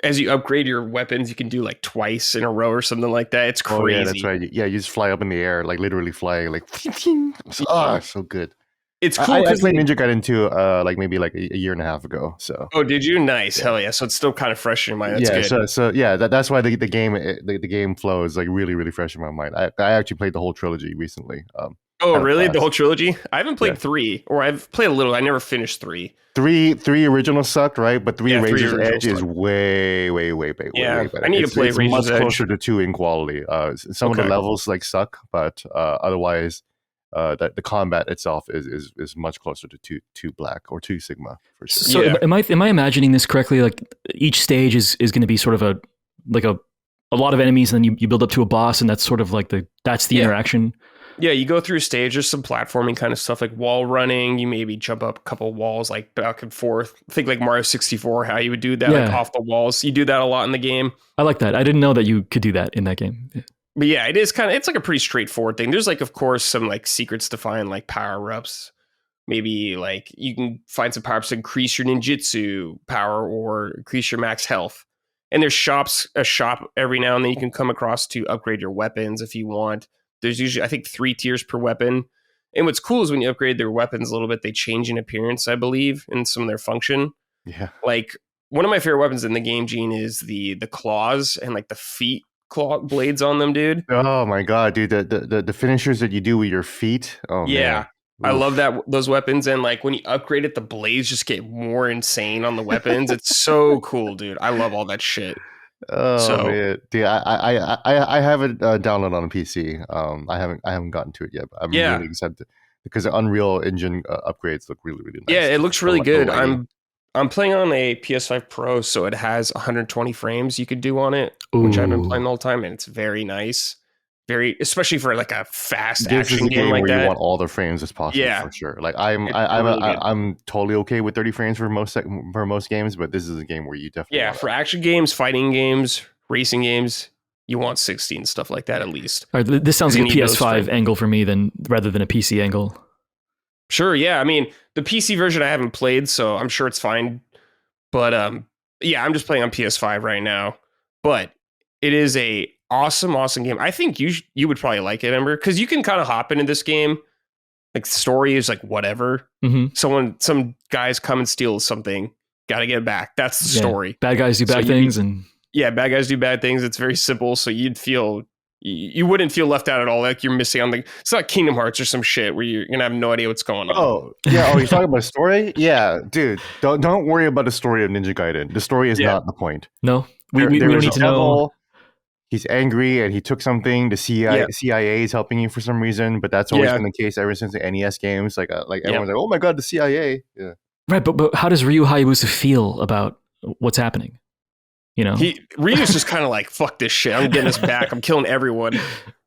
as you upgrade your weapons, you can do like twice in a row or something like that. It's crazy. Oh, yeah, that's right. Yeah, you just fly up in the air, like literally flying, like so good. It's cool. I played Ninja Gaiden 2 like maybe like a year and a half ago. So. Oh, did you? Nice. Yeah. Hell yeah. So it's still kind of fresh in your mind. That's good. So yeah, that's why the game flow is like really, really fresh in my mind. I actually played the whole trilogy recently. Oh, really? The whole trilogy? I haven't played 3, or I've played a little. I never finished 3. 3 original sucked, right? But 3 Razor's Edge is way better. I need to play it's Razor's much Edge. Closer to 2 in quality. Some of the levels like suck, but otherwise, the combat itself is much closer to 2 Black or 2 Sigma for sure. So am I imagining this correctly? Like each stage is going to be sort of a lot of enemies, and then you build up to a boss, and that's sort of like that's the interaction. Yeah, you go through stages, some platforming kind of stuff like wall running. You maybe jump up a couple walls like back and forth. Think like Mario 64, how you would do that like off the walls. You do that a lot in the game. I like that. I didn't know that you could do that in that game. But yeah, it's like a pretty straightforward thing. There's like, of course, some like secrets to find, like power-ups. maybe like you can find some power-ups to increase your ninjutsu power or increase your max health. And there's a shop every now and then you can come across to upgrade your weapons if you want. There's usually, I think, 3 tiers per weapon. And what's cool is when you upgrade their weapons a little bit, they change in appearance, I believe, and some of their function. Yeah. Like one of my favorite weapons in the game, Gene, is the claws and like the feet claw blades on them, dude. Oh my god, dude! The finishers that you do with your feet. Oh yeah. man. I love those weapons, and like when you upgrade it, the blades just get more insane on the weapons. It's so cool, dude. I love all that shit. Oh man, dude, I have it downloaded on a PC. I haven't gotten to it yet, but I'm really excited because the Unreal Engine upgrades look really nice. Yeah, it looks really good. I'm playing on a PS5 Pro, so it has 120 frames you could do on it, which I've been playing the whole time, and it's very nice. Especially for like a fast action game like where that. You want all the frames as possible, for sure. Like I'm totally okay with 30 frames for most games, but this is a game where you definitely for action games, fighting games, racing games, you want 60 and stuff like that at least. All right, this sounds like a PS5 angle for me rather than a PC angle. Sure, yeah. I mean, the PC version I haven't played, so I'm sure it's fine. But yeah, I'm just playing on PS5 right now. But it is a awesome game. I think you would probably like it, Ember, because you can kind of hop into this game. Like the story is like whatever. Mm-hmm. Some guys come and steal something. Got to get it back. That's the story. Bad guys do bad things, bad guys do bad things. It's very simple. So you wouldn't feel left out at all. Like you're missing on it's not Kingdom Hearts or some shit where you're gonna have no idea what's going on. Oh yeah. Oh, you're talking about story? Yeah, dude. Don't worry about the story of Ninja Gaiden. The story is not the point. No, we don't need to know. He's angry and he took something. The CIA is helping you for some reason, but that's always been the case ever since the NES games. Like everyone's like, oh my god, the CIA. Yeah. Right, but how does Ryu Hayabusa feel about what's happening? You know, Ryu's just kind of like, fuck this shit. I'm getting this back. I'm killing everyone.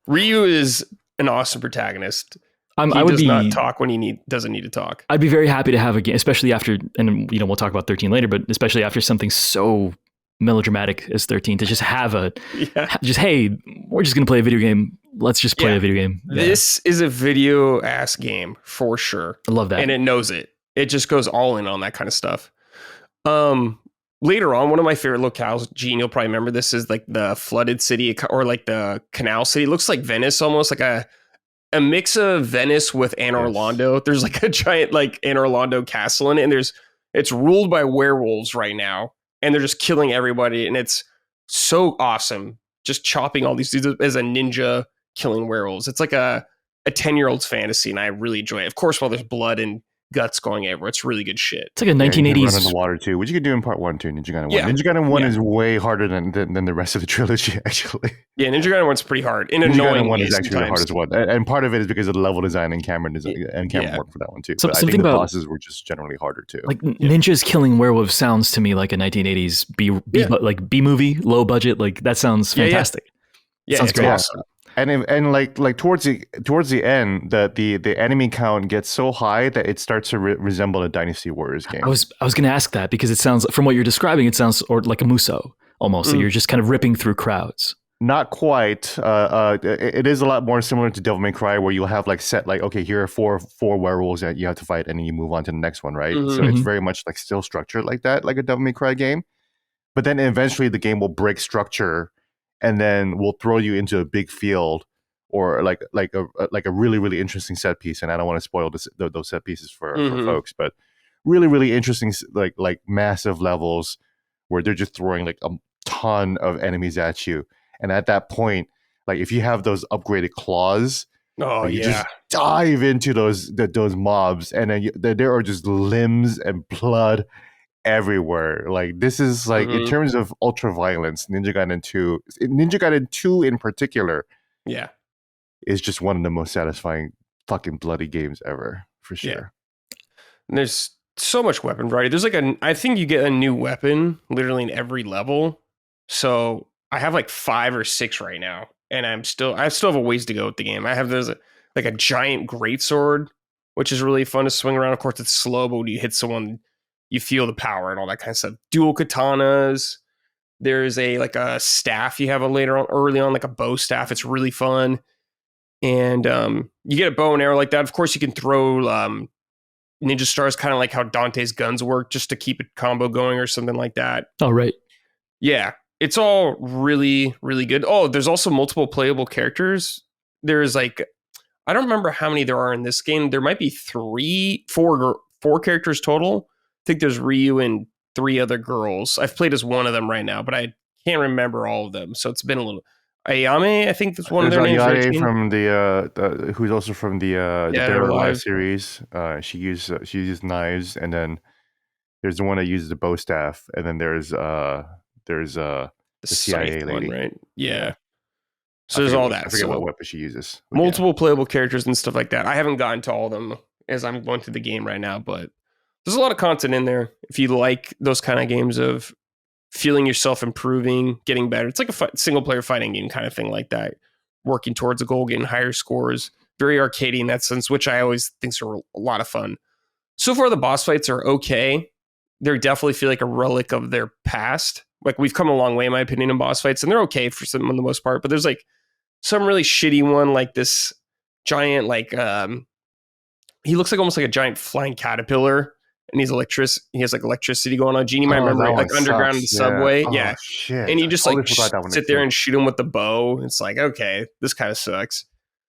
Ryu is an awesome protagonist. He does not talk when he doesn't need to talk. I'd be very happy to have a game, especially after, and we'll talk about 13 later, but especially after something so melodramatic as 13, to just have hey, we're just gonna play a video game. Let's just play a video game. This is a video ass game for sure. I love that, and it knows it. It just goes all in on that kind of stuff. Later on, one of my favorite locales, Gene, you'll probably remember this, is like the flooded city or like the canal city. It looks like Venice, almost like a mix of Venice with Anor Londo. There's like a giant like Anor Londo castle in it, and it's ruled by werewolves right now, and they're just killing everybody, and it's so awesome. Just chopping all these dudes as a ninja killing werewolves. It's like a 10-year-old's fantasy, and I really enjoy it. Of course, while there's blood and guts going everywhere, it's really good shit. It's like a 1980s run in the water too, which you could do in part 1 too. Ninja Gaiden 1. Ninja Gaiden 1 is way harder than the rest of the trilogy, actually. Yeah, Ninja Gaiden 1's pretty hard. Ninja Gaiden 1 is actually the hardest one, and part of it is because of the level design and camera design and camera work for that one too. But I think the bosses were just generally harder too. Like ninjas killing werewolves sounds to me like a 1980s B movie, low budget. Like that sounds fantastic. Yeah, sounds it's great. awesome. And like towards the end, the enemy count gets so high that it starts to resemble a Dynasty Warriors game. I was going to ask that because it sounds, from what you're describing, it sounds like a Muso almost. That you're just kind of ripping through crowds. Not quite. It is a lot more similar to Devil May Cry, where you'll have like set like, okay, here are four werewolves that you have to fight, and then you move on to the next one, right? So it's very much like still structured like that, like a Devil May Cry game. But then eventually the game will break structure, and then we'll throw you into a big field or like a really, really interesting set piece. And I don't want to spoil those set pieces for folks, but really, really interesting, like massive levels where they're just throwing like a ton of enemies at you. And at that point, like if you have those upgraded claws, you just dive into those mobs, and then there are just limbs and blood everywhere. Like this is like in terms of ultra violence, Ninja Gaiden 2 in particular, is just one of the most satisfying fucking bloody games ever, for sure. And there's so much weapon variety. There's like I think you get a new weapon literally in every level. So I have like 5 or 6 right now, and I still have a ways to go with the game. I have like a giant greatsword, which is really fun to swing around. Of course, it's slow, but when you hit someone, you feel the power and all that kind of stuff. Dual katanas. There's a staff you have early on, like a bow staff. It's really fun. And you get a bow and arrow like that. Of course, you can throw ninja stars, kind of like how Dante's guns work, just to keep a combo going or something like that. Oh, right. Yeah, it's all really, really good. Oh, there's also multiple playable characters. There's like, I don't remember how many there are in this game. There might be four characters total. I think there's Ryu and 3 other girls. I've played as one of them right now, but I can't remember all of them. So it's been a little. Ayame, I think that's one of their names. Ayame from the who's also from the Dead or Alive series. She uses knives, and then there's the one that uses the bow staff, and then there's the CIA lady, one, right? Yeah. So there's all that. I forget what weapon she uses. Multiple playable characters and stuff like that. I haven't gotten to all of them as I'm going through the game right now, but there's a lot of content in there. If you like those kind of games of feeling yourself improving, getting better. It's like a single player fighting game kind of thing like that. Working towards a goal, getting higher scores. Very arcadey in that sense, which I always think are a lot of fun. So far, the boss fights are okay. They definitely feel like a relic of their past. Like, we've come a long way, in my opinion, in boss fights, and they're okay for some, on the most part. But there's like some really shitty one, like this giant, like he looks like almost like a giant flying caterpillar. And he has like electricity going on. Genie might remember it, like underground in the subway. Yeah. Shit. And you just like sit there and shoot him with the bow. It's like, okay, this kind of sucks.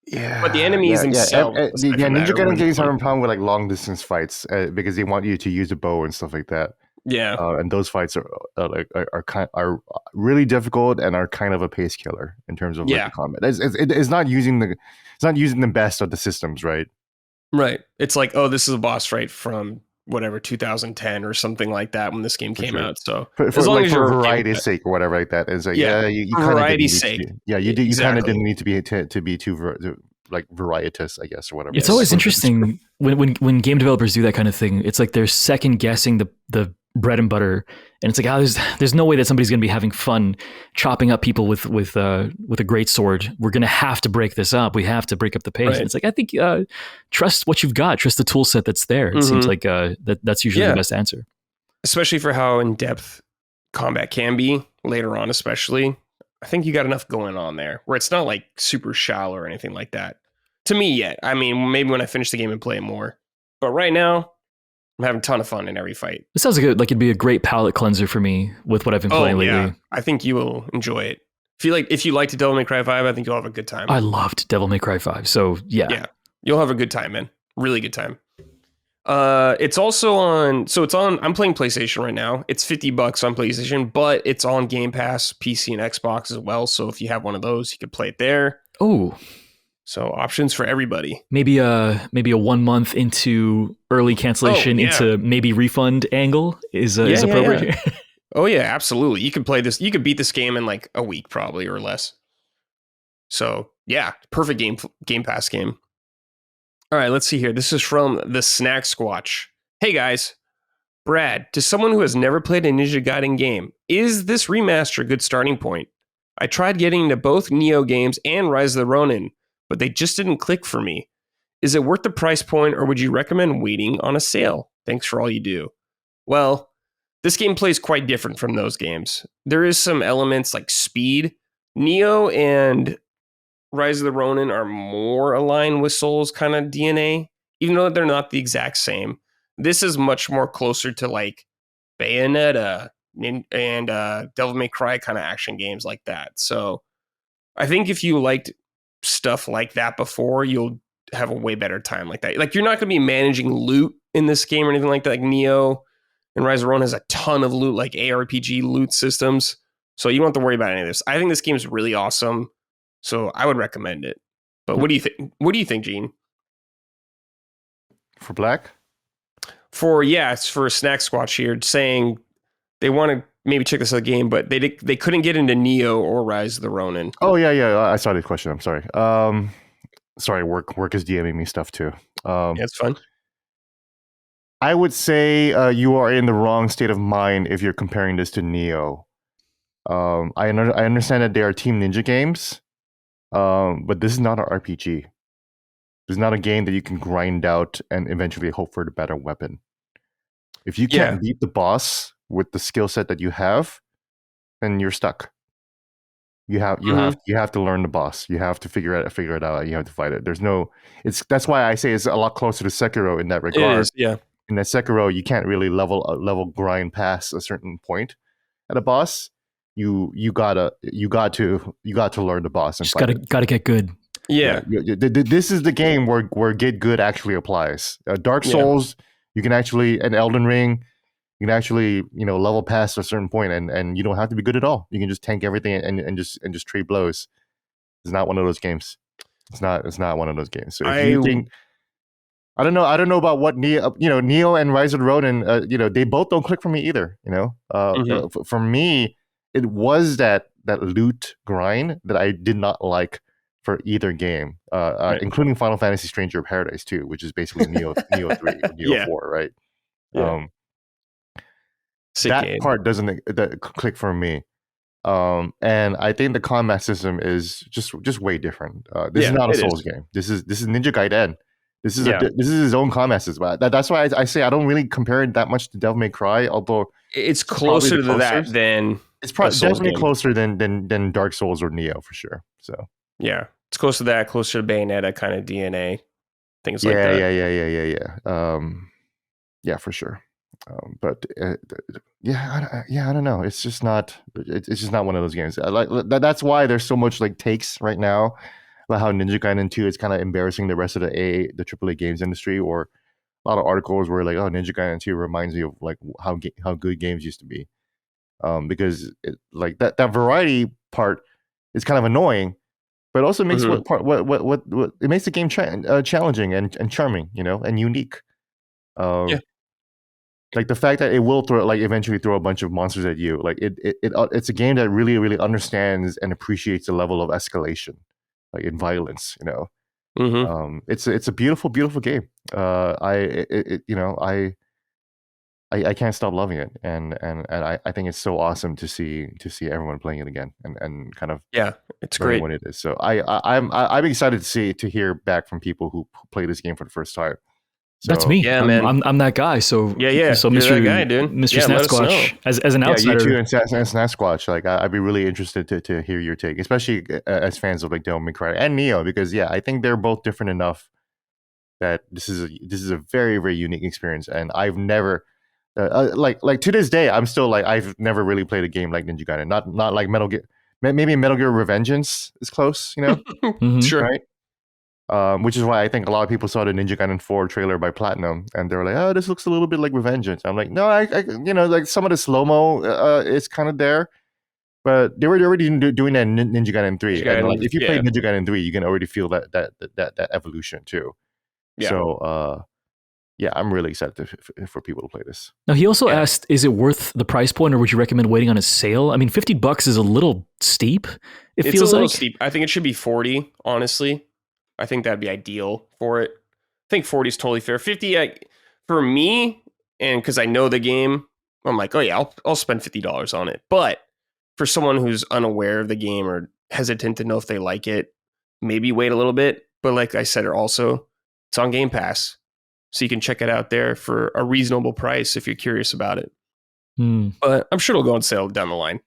Yeah. But the enemies themselves. Ninja Gaiden games have a problem with like long distance fights because they want you to use a bow and stuff like that. Yeah. And those fights are really difficult and are kind of a pace killer in terms of like, the combat. It's not using the best of the systems, right? Right. It's like, oh, this is a boss fight from whatever 2010 or something like that when this game came out. So as long as you're variety's sake or whatever like that, is like you variety's sake. You kind of didn't need to be too like varietous, I guess, or whatever. It's always interesting when game developers do that kind of thing. It's like they're second guessing the bread and butter, and it's like, there's no way that somebody's going to be having fun chopping up people with a great sword. We're going to have to break this up. We have to break up the pace. Right. And it's like, I think trust what you've got, trust the tool set that's there. It seems like that's usually the best answer, especially for how in depth combat can be later on. Especially, I think you got enough going on there where it's not like super shallow or anything like that. To me, yet. I mean, maybe when I finish the game and play it more, but right now, I'm having a ton of fun in every fight. It sounds like it'd be a great palate cleanser for me with what I've been playing lately. Yeah. I think you will enjoy it. If you liked Devil May Cry 5, I think you'll have a good time. I loved Devil May Cry 5, so yeah. Yeah, you'll have a good time, man. Really good time. It's also on. So it's on. I'm playing PlayStation right now. It's $50 on PlayStation, but it's on Game Pass, PC, and Xbox as well. So if you have one of those, you could play it there. Oh. So options for everybody. Maybe a 1 month into early cancellation into maybe refund angle is appropriate here. Oh yeah, absolutely. You can play this. You could beat this game in like a week probably or less. So yeah, perfect Game Pass game. All right, let's see here. This is from the Snack Squatch. Hey guys, Brad, to someone who has never played a Ninja Gaiden game, is this remaster a good starting point? I tried getting into both Neo games and Rise of the Ronin, but they just didn't click for me. Is it worth the price point, or would you recommend waiting on a sale? Thanks for all you do. Well, this game plays quite different from those games. There is some elements like speed. Neo and Rise of the Ronin are more aligned with Soul's kind of DNA, even though they're not the exact same. This is much more closer to like Bayonetta and Devil May Cry kind of action games like that. So I think if you liked stuff like that before, you'll have a way better time like that. Like, you're not going to be managing loot in this game or anything like that. Like Neo and Rise of Ronin has a ton of loot, like ARPG loot systems. So you don't have to worry about any of this. I think this game is really awesome. So I would recommend it. But what do you think? What do you think, Gene? For Black? It's for Snack Squatch here saying they want to maybe check this out game, but they couldn't get into Neo or Rise of the Ronin. Oh yeah. I saw the question. I'm sorry. Sorry, work is DMing me stuff too. It's fun. I would say you are in the wrong state of mind if you're comparing this to Neo. I understand that they are Team Ninja games, but this is not an RPG. This is not a game that you can grind out and eventually hope for the better weapon. If you can't beat the boss with the skill set that you have, then you're stuck. You have to learn the boss. You have to figure it out. You have to fight it. That's why I say it's a lot closer to Sekiro in that regard. It is, yeah. In that Sekiro, you can't really level grind past a certain point at a boss. You got to learn the boss and gotta get good. Yeah. This is the game where get good actually applies. Dark Souls, you can actually, and Elden Ring, you can actually level past a certain point and you don't have to be good at all. You can just tank everything and just trade blows. It's not one of those games. It's not one of those games. So if you think, I don't know about what Neo and Rise of the Ronin, they both don't click for me either. For me, it was that loot grind that I did not like for either game, including Final Fantasy Stranger of Paradise 2, which is basically Neo 3 or Neo 4, right? Yeah. That part doesn't click for me. And I think the combat system is just way different. This is not a Souls game. This is Ninja Gaiden. This is his own combat system. That's why I say I don't really compare it that much to Devil May Cry, although it's closer to that than it's definitely closer than Dark Souls or Neo for sure. So yeah, it's close to that, closer to Bayonetta kind of DNA, things like that. Yeah, for sure. But I don't know. It's just not. It's just not one of those games. That's why there's so much takes right now about how Ninja Gaiden 2 is kind of embarrassing the rest of the AAA games industry, or a lot of articles where Ninja Gaiden 2 reminds me of how good games used to be, because that variety part is kind of annoying, but it also makes what it makes the game challenging and charming, and unique. The fact that it will eventually throw a bunch of monsters at you, it's a game that really, really understands and appreciates the level of escalation, in violence. It's a beautiful, beautiful game. I can't stop loving it, and I think it's so awesome to see everyone playing it again and kind of it's great what it is. So I'm excited to hear back from people who play this game for the first time. So, that's me. Yeah, man. I'm that guy. So So Mr. You're that guy, dude. Mr. Snapsquatch, as an outsider. You too, and Snapsquatch. I'd be really interested to hear your take, especially as fans of Devil May Cry and Neo, because I think they're both different enough that this is a very, very unique experience, and I've never to this day I'm still I've never really played a game like Ninja Gaiden. Not like Metal Gear. Maybe Metal Gear Revengeance is close, Sure. Right? Which is why I think a lot of people saw the Ninja Gaiden 4 trailer by Platinum and they were like, "Oh, this looks a little bit like Revengeance." I'm like, "No, I some of the slow mo is kind of there, but they were already doing that in Ninja Gaiden 3. And if you play Ninja Gaiden 3, you can already feel that evolution too. Yeah. So I'm really excited for people to play this. Now he also asked, "Is it worth the price point, or would you recommend waiting on a sale?" I mean, $50 is a little steep. It's feels a little steep. I think it should be 40. Honestly. I think that'd be ideal for it. I think 40 is totally fair. 50 for me, and because I know the game, I'm like, oh yeah, I'll spend $50 on it. But for someone who's unaware of the game or hesitant to know if they like it, maybe wait a little bit. But like I said, also, it's on Game Pass, so you can check it out there for a reasonable price if you're curious about it. But I'm sure it'll go on sale down the line.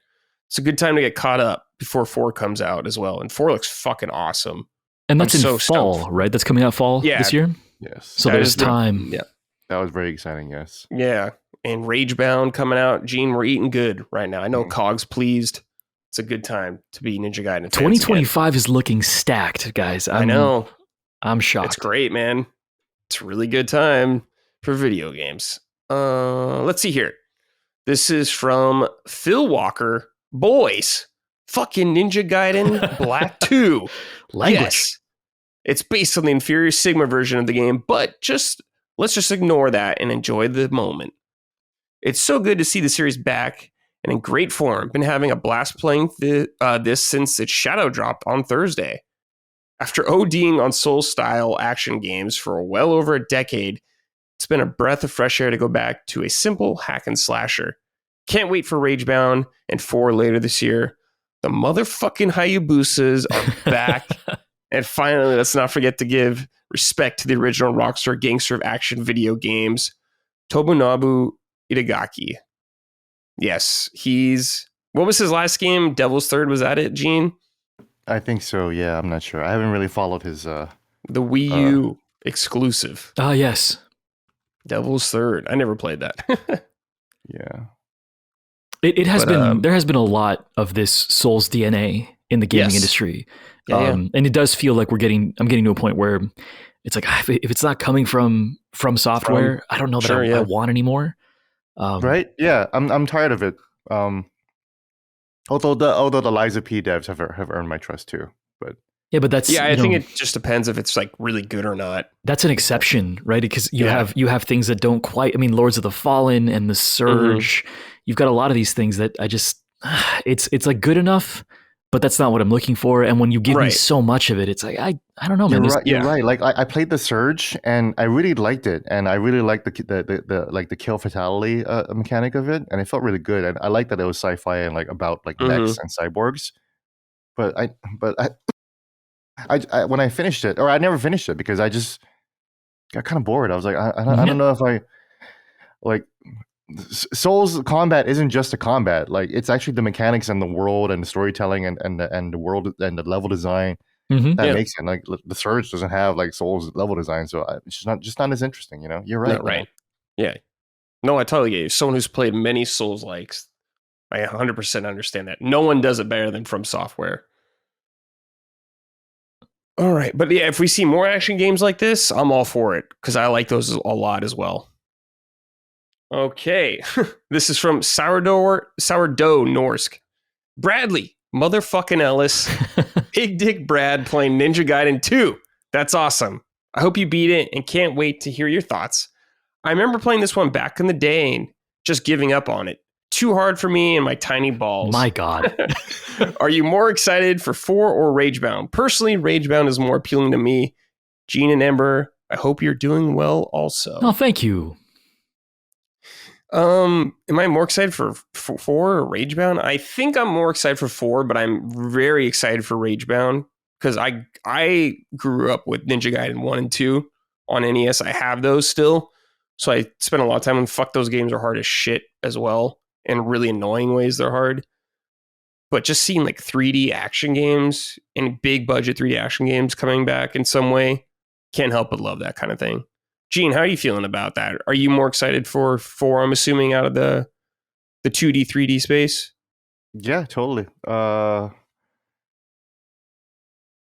It's a good time to get caught up before 4 comes out as well. And 4 looks fucking awesome. And that's in fall, right? That's coming out fall this year? Yes. So there's time. Yeah. That was very exciting, yes. Yeah. And Ragebound coming out. Gene, we're eating good right now. I know Cog's pleased. It's a good time to be Ninja Gaiden. 2025 is looking stacked, guys. I know. I'm shocked. It's great, man. It's a really good time for video games. Let's see here. This is from Phil Walker. Boys, fucking Ninja Gaiden Black 2. Language. Yes. It's based on the inferior Sigma version of the game, but let's just ignore that and enjoy the moment. It's so good to see the series back and in great form. Been having a blast playing this since its shadow dropped on Thursday. After ODing on Soul-style action games for well over a decade, it's been a breath of fresh air to go back to a simple hack and slasher. Can't wait for Ragebound and 4 later this year. The motherfucking Hayabusas are back. And finally, let's not forget to give respect to the original Rockstar gangster of action video games, Tobunobu Itagaki. Yes, he's What was his last game? Devil's Third, was that it, Gene? I think so. Yeah, I'm not sure. I haven't really followed his. The Wii U exclusive. Yes. Devil's Third. I never played that. Yeah. It has been. There has been a lot of this Souls DNA in the gaming industry, and it does feel like I'm getting to a point where it's like if it's not coming from software, I don't know that I want anymore. Right? Yeah, I'm tired of it. Although the Liza P devs have earned my trust too, but that's I think it just depends if it's like really good or not. That's an exception, right? Because you have things that don't quite. I mean, Lords of the Fallen and the Surge. Mm-hmm. You've got a lot of these things that I just it's like good enough, but that's not what I'm looking for. And when you give me so much of it, it's like I don't know, man. You're right. Like I played the Surge and I really liked it, and I really liked the kill fatality mechanic of it, and it felt really good. And I liked that it was sci-fi and like about like mechs and cyborgs. But I when I finished it, or I never finished it because I just got kind of bored. I was like, I don't know if I like. Souls combat isn't just a combat. Like it's actually the mechanics and the world and the storytelling and the world and the level design that makes it. Like the Surge doesn't have like Souls level design, so it's just not as interesting. You know, you're right. No, right? Yeah. No, I totally get you. Someone who's played many Souls likes, I 100% understand that. No one does it better than From Software. All right, but yeah, if we see more action games like this, I'm all for it because I like those a lot as well. Okay, this is from Sourdough Norsk. Bradley, motherfucking Ellis, Big Dick Brad playing Ninja Gaiden 2. That's awesome. I hope you beat it and can't wait to hear your thoughts. I remember playing this one back in the day and just giving up on it. Too hard for me and my tiny balls. My God. Are you more excited for 4 or Ragebound? Personally, Ragebound is more appealing to me. Gene and Ember, I hope you're doing well also. Oh, thank you. Am I more excited for 4 or Ragebound? I think I'm more excited for 4, but I'm very excited for Ragebound because I grew up with Ninja Gaiden 1 and 2 on NES. I have those still. So I spent a lot of time and fuck, those games are hard as shit as well. In really annoying ways they're hard. But just seeing like 3D action games and big budget 3D action games coming back in some way, can't help but love that kind of thing. Gene, how are you feeling about that? Are you more excited for 4, I'm assuming, out of the 2D, 3D space? Yeah, totally.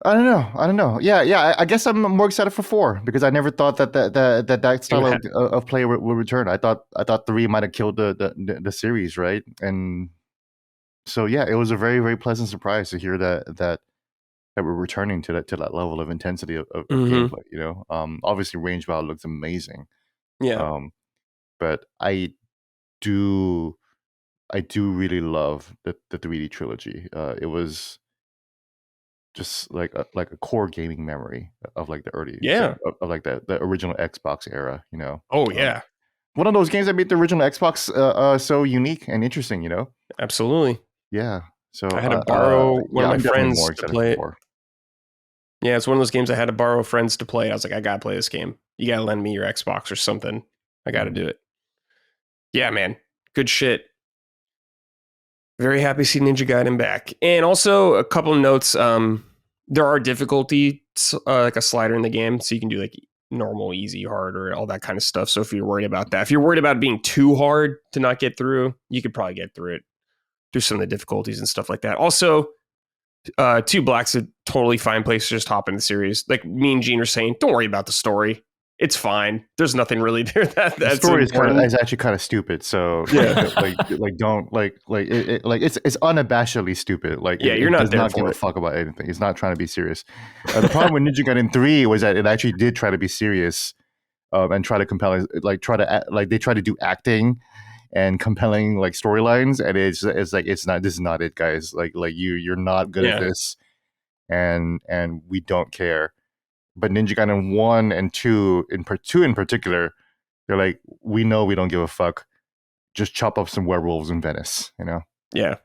I don't know. Yeah. I guess I'm more excited for 4 because I never thought that style of play would return. I thought 3 might have killed the series, right? And so yeah, it was a very, very pleasant surprise to hear that we're returning to that level of intensity of gameplay. You know, obviously Ragebound looks amazing. Yeah. But I do really love the 3D trilogy. It was just like a core gaming memory of like the early of like the original Xbox era, you know. Oh yeah. One of those games that made the original Xbox so unique and interesting, you know. Absolutely. Yeah. So I had to borrow one of my friends to play it. Yeah, it's one of those games I had to borrow friends to play. I was like, I gotta play this game. You gotta lend me your Xbox or something. I gotta do it. Yeah, man. Good shit. Very happy to see Ninja Gaiden back. And also a couple of notes. There are difficulties, like a slider in the game, so you can do like normal, easy, hard, or all that kind of stuff. So if you're worried about that, if you're worried about being too hard to not get through, you could probably get through it through some of the difficulties and stuff like that. Also, 2 Black's a totally fine place to just hop in the series. Like me and Gene are saying, don't worry about the story. It's fine. There's nothing really there that's the story is actually kind of stupid. So yeah, it's unabashedly stupid. Like you're not there not for give it. A fuck about anything. It's not trying to be serious. The problem with Ninja Gaiden 3 was that it actually did try to be serious, and try to compel, they try to do acting and compelling like storylines, and it's like this is not it, guys. Like you're not good at this, and we don't care. But Ninja Gaiden 1 and 2 in particular, they're like, we know we don't give a fuck. Just chop up some werewolves in Venice, you know? Yeah.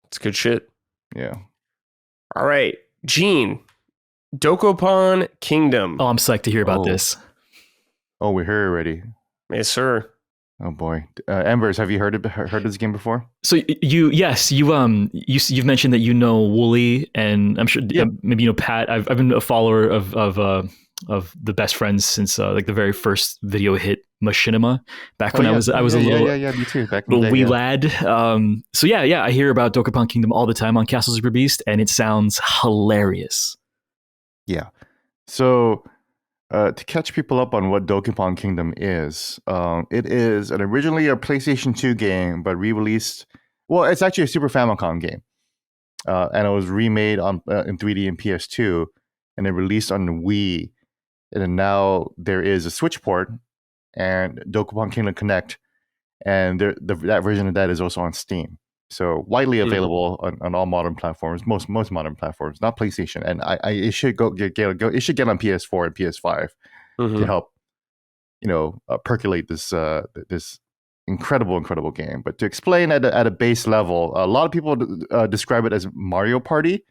It's good shit. Yeah. All right. Gene, Dokapon Kingdom. Oh, I'm psyched to hear about this. Oh, we're here already. Yes, sir. Oh boy, Embers, have you heard this game before? So you've mentioned that you know Wooly, and I'm sure maybe you know Pat. I've been a follower of the best friends since like the very first video hit Machinima back when I was a little me too, back in little the day, wee lad. So I hear about Dokapon Kingdom all the time on Castle Super Beast, and it sounds hilarious. Yeah. So to catch people up on what Dokapon Kingdom is, it is originally a PlayStation 2 game, but re-released. Well, it's actually a Super Famicom game, and it was remade on in 3D and PS2, and then released on the Wii. And then now there is a Switch port and Dokapon Kingdom Connect, and that version of that is also on Steam. So widely available on all modern platforms, most modern platforms, not PlayStation. And it should it should get on PS4 and PS5 to help, percolate this this incredible game. But to explain at a base level, a lot of people describe it as Mario Party,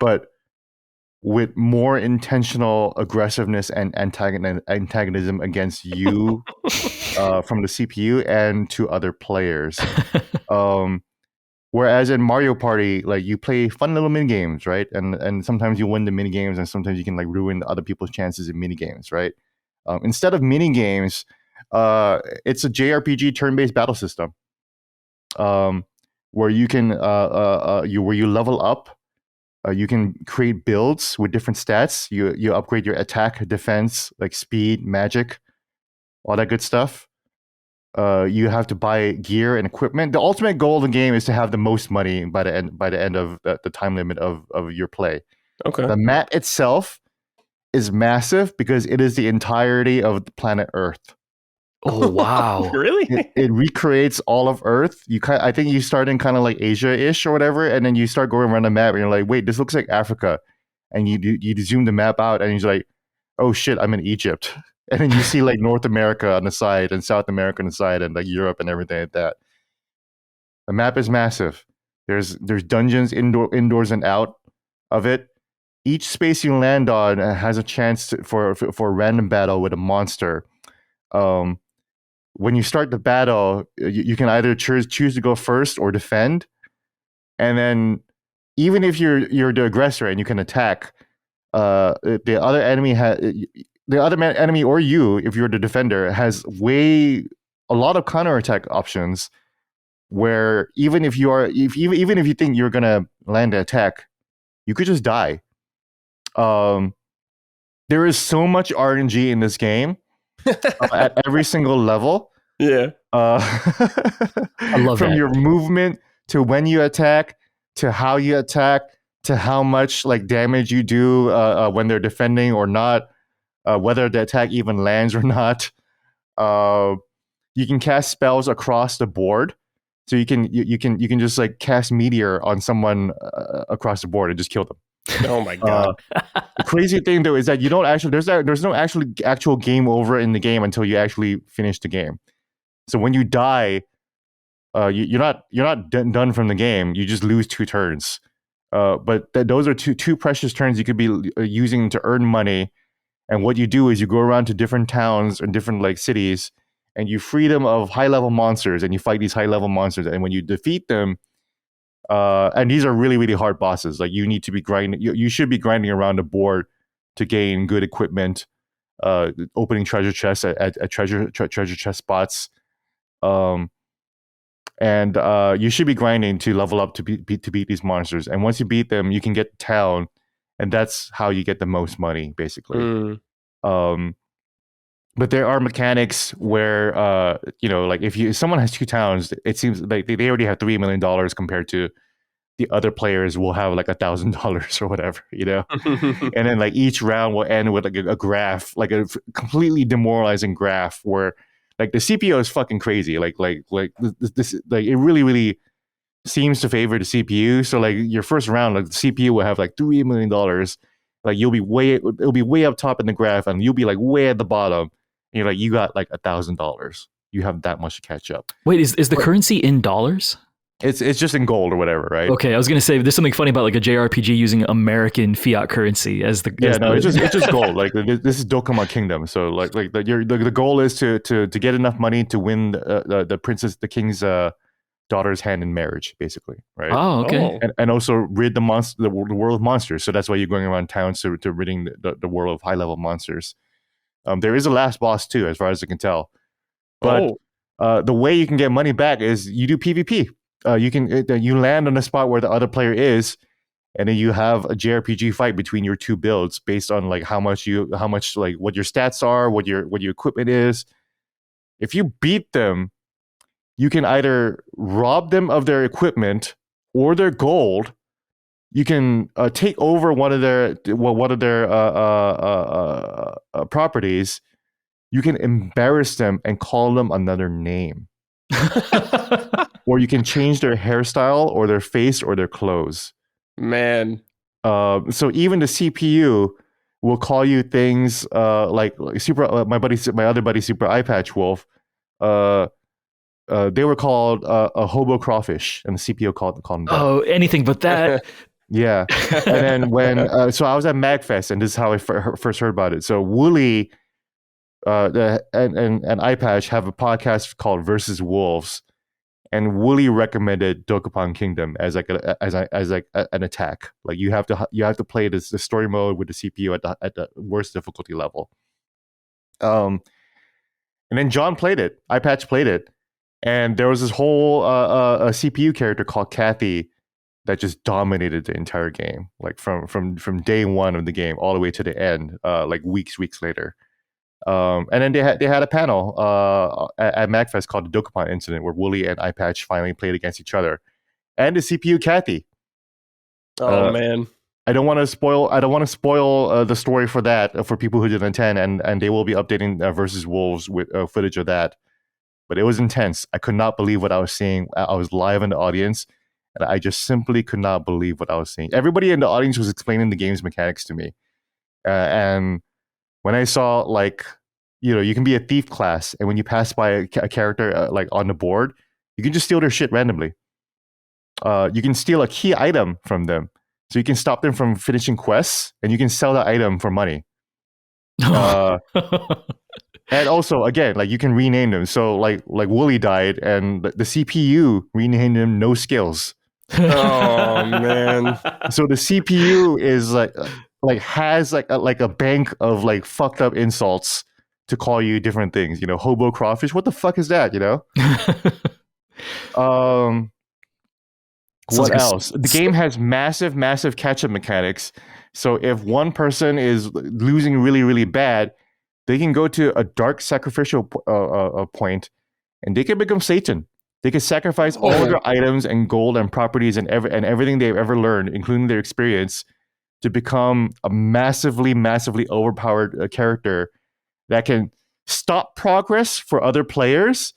but with more intentional aggressiveness and antagonism against you from the CPU and to other players. Whereas in Mario Party, like you play fun little mini games, right? And sometimes you win the mini games, and sometimes you can like ruin other people's chances in mini games, right? Instead of mini games, it's a JRPG turn-based battle system, where you can where you level up. You can create builds with different stats. You upgrade your attack, defense, like speed, magic, all that good stuff. You have to buy gear and equipment. The ultimate goal of the game is to have the most money by the end of the time limit of your play. Okay. The map itself is massive because it is the entirety of the planet Earth. Oh wow! Really? It recreates all of Earth. I think you start in kind of like Asia-ish or whatever, and then you start going around the map, and you're like, wait, this looks like Africa, and you zoom the map out, and you're like, oh shit, I'm in Egypt, and then you see like North America on the side and South America on the side, and like Europe and everything like that. The map is massive. There's dungeons indoors and out of it. Each space you land on has a chance for a random battle with a monster. When you start the battle, you can either choose to go first or defend. And then even if you're the aggressor and you can attack, the other enemy enemy or you, if you're the defender, has a lot of counterattack options, where even if you think you're gonna land the attack, you could just die. There is so much RNG in this game. At every single level. Yeah. I love from that. your movement to when you attack to how you attack to how much like damage you do when they're defending or not, whether the attack even lands or not. You can cast spells across the board, so you can just like cast meteor on someone across the board and just kill them. Oh my god! The crazy thing though is that you don't actually there's no actual game over in the game until you actually finish the game. So when you die, you're not done from the game. You just lose 2 turns. But those are two precious turns you could be using to earn money. And what you do is you go around to different towns and different like cities, and you free them of high level monsters, and you fight these high level monsters. And when you defeat them. And these are really, really hard bosses. Like you need to be grinding. You should be grinding around the board to gain good equipment, opening treasure chests at treasure chest spots, and you should be grinding to level up to beat these monsters. And once you beat them, you can get town, and that's how you get the most money, basically. But there are mechanics where, like if someone has 2 towns, it seems like they already have $3 million compared to the other players will have like $1,000 or whatever, and then like each round will end with like a graph, like a completely demoralizing graph where like the CPU is fucking crazy. Like this like it really, really seems to favor the CPU. So like your first round, like the CPU will have like $3 million. Like it'll be way up top in the graph, and you'll be like way at the bottom. And you're like, you got like $1,000. You have that much to catch up. Wait, is the currency in dollars? It's just in gold or whatever, right? Okay, I was gonna say there's something funny about like a JRPG using American fiat currency as the it's just gold. Like this is Dokapon Kingdom, so the goal is to get enough money to win the king's daughter's hand in marriage, basically, right? Oh, okay. And also rid the world of monsters. So that's why you're going around town to ridding the world of high level monsters. There is a last boss too, as far as I can tell. But the way you can get money back is you do PvP. You land on a spot where the other player is, and then you have a JRPG fight between your two builds based on like how much like what your stats are, what your equipment is. If you beat them, you can either rob them of their equipment or their gold. You can take over one of their properties. You can embarrass them and call them another name. Or you can change their hairstyle or their face or their clothes. Man. So even the CPU will call you things like Super. My other buddy, Super Eye Patch Wolf. They were called a hobo crawfish, and the CPU called them that. Oh, anything but that. Yeah. And then when so I was at MagFest, and this is how I first heard about it. So Wooly and iPatch have a podcast called Versus Wolves, and Wooly recommended Dokapon Kingdom as like an attack. Like you have to play the story mode with the CPU at the worst difficulty level. And then John played it. iPatch played it, and there was this whole a CPU character called Kathy that just dominated the entire game, like from day one of the game all the way to the end, like weeks later. And then they had a panel at MagFest called the Dokapon Incident, where Wooly and iPatch finally played against each other, and the CPU Kathy. Oh man, I don't want to spoil the story for that for people who didn't attend, and they will be updating Versus Wolves with footage of that. But it was intense. I could not believe what I was seeing. I was live in the audience, and I just simply could not believe what I was seeing. Everybody in the audience was explaining the game's mechanics to me, and when I saw, like, you can be a thief class, and when you pass by a character like on the board, you can just steal their shit randomly. You can steal a key item from them, so you can stop them from finishing quests, and you can sell that item for money. And also, again, like you can rename them. So like Wooly died, and the CPU renamed him No Skills. Oh man! So the CPU is has a bank of like fucked up insults to call you different things. Hobo crawfish. What the fuck is that? What else? The game has massive catch-up mechanics. So if one person is losing really, really bad, they can go to a dark sacrificial point, and they can become Satan. They can sacrifice all of their items and gold and properties and everything they've ever learned, including their experience, to become a massively overpowered character that can stop progress for other players,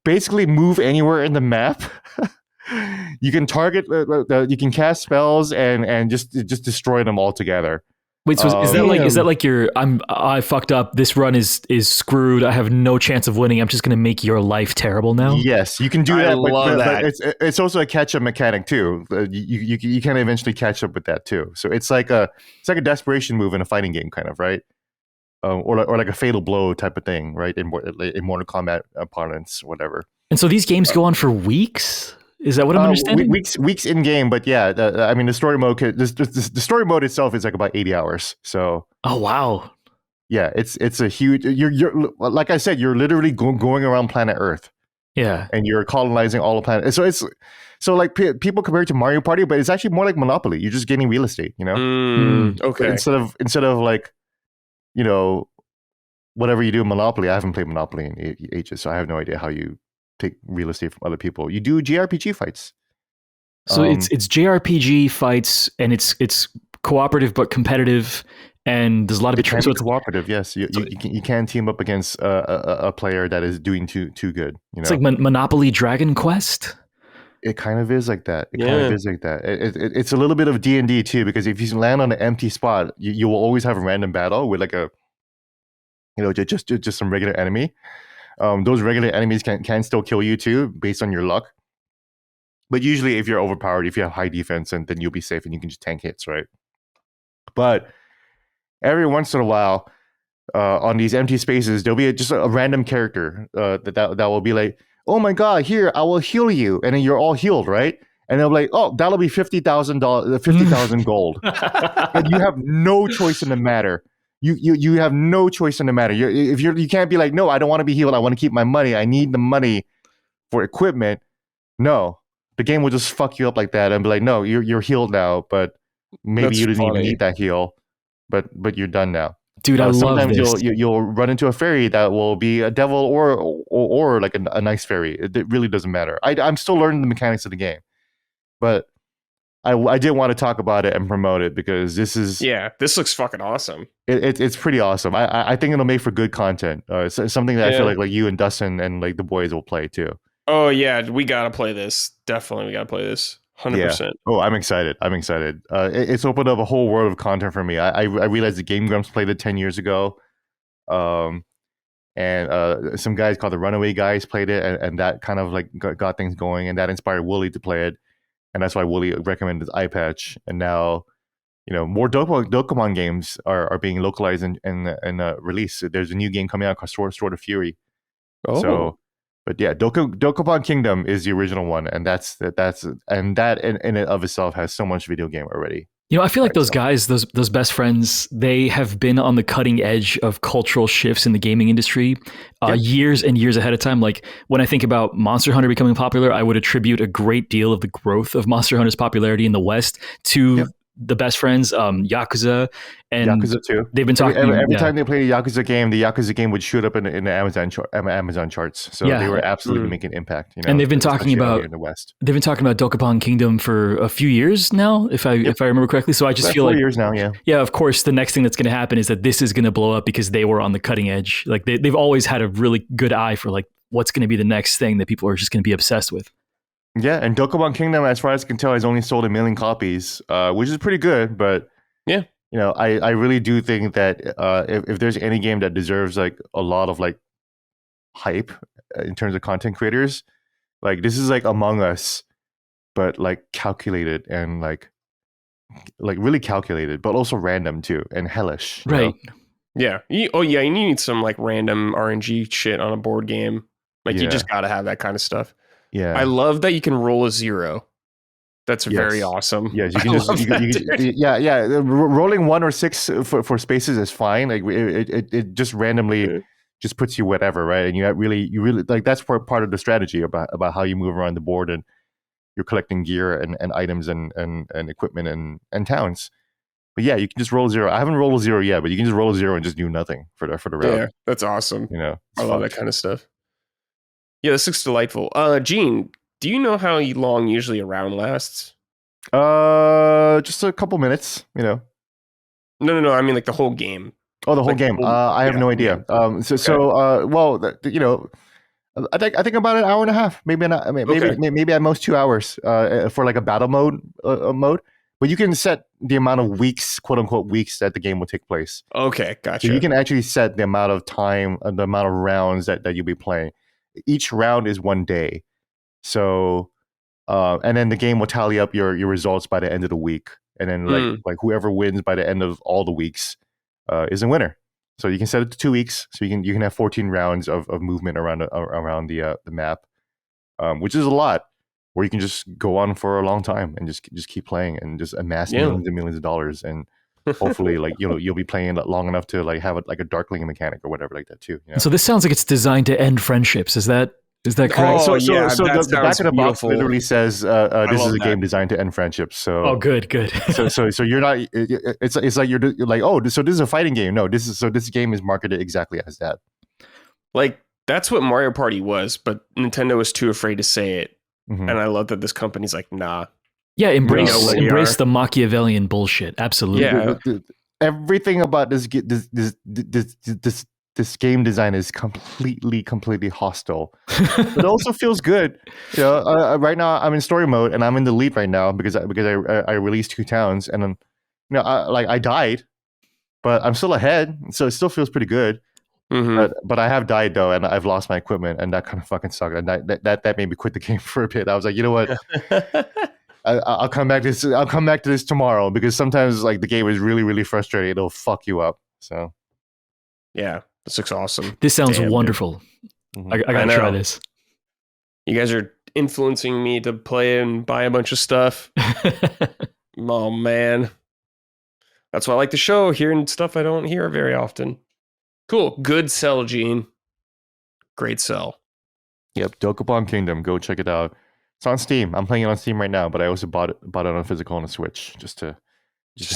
basically move anywhere in the map. You can target, you can cast spells and just destroy them altogether. Wait, so is that like I fucked up, this run is screwed, I have no chance of winning, I'm just going to make your life terrible now? Yes, you can do that. I love that. But it's also a catch-up mechanic too. You can eventually catch up with that too. So it's like a desperation move in a fighting game, kind of, right? Or like a fatal blow type of thing, right? In Mortal Kombat opponents, whatever. And so these games go on for weeks? Is that what I'm understanding? Weeks in game, but yeah, I mean the story mode. The story mode itself is like about 80 hours. So. Oh wow. Yeah, it's a huge. You're like I said, you're literally going around planet Earth. Yeah, and you're colonizing all the planet. So like people compare it to Mario Party, but it's actually more like Monopoly. You're just getting real estate. Okay. Instead of like, whatever you do in Monopoly. I haven't played Monopoly in ages, so I have no idea how you take real estate from other people. You do JRPG fights. So it's JRPG fights, and it's cooperative but competitive, and there's a lot of it's cooperative. Yes, you can team up against a player that is doing too good. It's like Monopoly Dragon Quest. It kind of is like that. It's a little bit of D&D too, because if you land on an empty spot, you will always have a random battle with like a, just some regular enemy. Those regular enemies can still kill you too, based on your luck. But usually, if you're overpowered, if you have high defense, and then you'll be safe and you can just tank hits, right? But every once in a while, on these empty spaces, there'll be just a random character that will be like, "Oh my god, here I will heal you," and then you're all healed, right? And they'll be like, "Oh, that'll be $50,000, 50,000 gold," and you have no choice in the matter. You have no choice in the matter. You can't be like, "No, I don't want to be healed. I want to keep my money. I need the money for equipment." No, the game will just fuck you up like that and be like, "No, you're healed now, but maybe That's you didn't even funny. need that heal, but you're done now." Dude, I love sometimes this. you'll run into a fairy that will be a devil or like a nice fairy. It really doesn't matter. I'm still learning the mechanics of the game, but I did want to talk about it and promote it because this looks fucking awesome. It's pretty awesome. I think it'll make for good content. It's something that I feel like you and Dustin and like the boys will play too. Oh yeah, we gotta play this. Definitely, we gotta play this. 100%. Oh, I'm excited. It's opened up a whole world of content for me. I realized the Game Grumps played it 10 years ago. And some guys called the Runaway Guys played it, and that kind of like got things going, and that inspired Wooly to play it. And that's why Wooly recommended his eye patch. And now, more Dokapon games are being localized and released. There's a new game coming out called Sword of Fury. Oh. So, but yeah, Dokapon Kingdom is the original one, and that in and of itself has so much video game already. I feel like those guys, those best friends, they have been on the cutting edge of cultural shifts in the gaming industry years and years ahead of time. Like when I think about Monster Hunter becoming popular, I would attribute a great deal of the growth of Monster Hunter's popularity in the West to the best friends, Yakuza, and Yakuza 2. They've been talking every time they play a Yakuza game, the Yakuza game would shoot up in the Amazon charts. So they were absolutely making an impact. And they've been talking about in the West. They've been talking about Dokapon Kingdom for a few years now, if I remember correctly. So I just feel 4 like years now, yeah. Of course, the next thing that's going to happen is that this is going to blow up because they were on the cutting edge. Like they've always had a really good eye for like what's going to be the next thing that people are just going to be obsessed with. Yeah, and Dokapon Kingdom, as far as I can tell, has only sold 1 million copies, which is pretty good. But yeah, I really do think that if there's any game that deserves like a lot of like hype in terms of content creators, like this is like Among Us, but like calculated and like really calculated, but also random too and hellish. Right. Yeah. You need some like random RNG shit on a board game. Like you just got to have that kind of stuff. Yeah, I love that you can roll a 0. That's very awesome. Yes, you can rolling 1 or 6 for spaces is fine. Like it just randomly just puts you whatever, right? And you really like that's part of the strategy about how you move around the board and you're collecting gear and items and equipment and towns. But yeah, you can just roll 0. I haven't rolled a 0 yet, but you can just roll a 0 and just do nothing for the round. Yeah, that's awesome. I love that kind of stuff. Yeah, this looks delightful. Gene, do you know how long usually a round lasts? Just a couple minutes, No. I mean like the whole game. Oh, the whole game. I have no idea. I think about an hour and a half, maybe at most 2 hours for like a battle mode. But you can set the amount of weeks, quote unquote, weeks that the game will take place. Okay, gotcha. So you can actually set the amount of time, the amount of rounds that you'll be playing. Each round is 1 day. So, and then the game will tally up your results by the end of the week. And then like whoever wins by the end of all the weeks is a winner. So you can set it to 2 weeks. So you can have 14 rounds of movement around the map, which is a lot. Where you can just go on for a long time and just keep playing and just amass millions and millions of dollars, and hopefully like you'll be playing long enough to like have a darkling mechanic or whatever like that too. So this sounds like it's designed to end friendships. Is that correct? So the back of the box literally says this is a game designed to end friendships. So good. so you're not. It's like you're like, oh, so this is a fighting game. No, this game is marketed exactly as that. Like that's what Mario Party was, but Nintendo was too afraid to say it. Mm-hmm. And I love that this company's like, nah. Yeah, embrace the Machiavellian bullshit. Absolutely. Yeah. Everything about this game design is completely hostile. But it also feels good. Right now I'm in story mode and I'm in the lead right now because I released 2 towns and then I died, but I'm still ahead, so it still feels pretty good. But I have died though, and I've lost my equipment, and that kind of fucking sucked. And that made me quit the game for a bit. I was like, you know what? I'll come back to this. I'll come back to this tomorrow, because sometimes like the game is really, really frustrating. It'll fuck you up. So yeah, this looks awesome. This sounds wonderful. I gotta try this. You guys are influencing me to play and buy a bunch of stuff. Oh man, that's why I like the show. Hearing stuff I don't hear very often. Cool, good sell, Gene. Great sell. Yep, Dokapon Kingdom. Go check it out. It's on Steam. I'm playing it on Steam right now, but I also bought it on physical on a Switch just to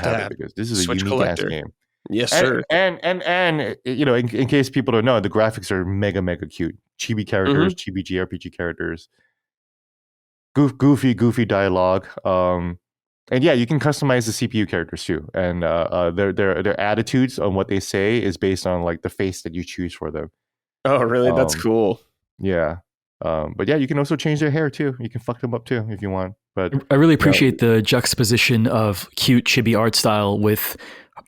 have it, because this is Switch a unique collector. ass game. Yes, sir. And you know, in case people don't know, the graphics are mega cute. Chibi characters, chibi JRPG characters. Goofy dialogue. And yeah, you can customize the CPU characters too, and their attitudes on what they say is based on like the face that you choose for them. Oh, really? That's cool. Yeah. But yeah, you can also change their hair too. You can fuck them up too if you want. But I really appreciate the juxtaposition of cute chibi art style with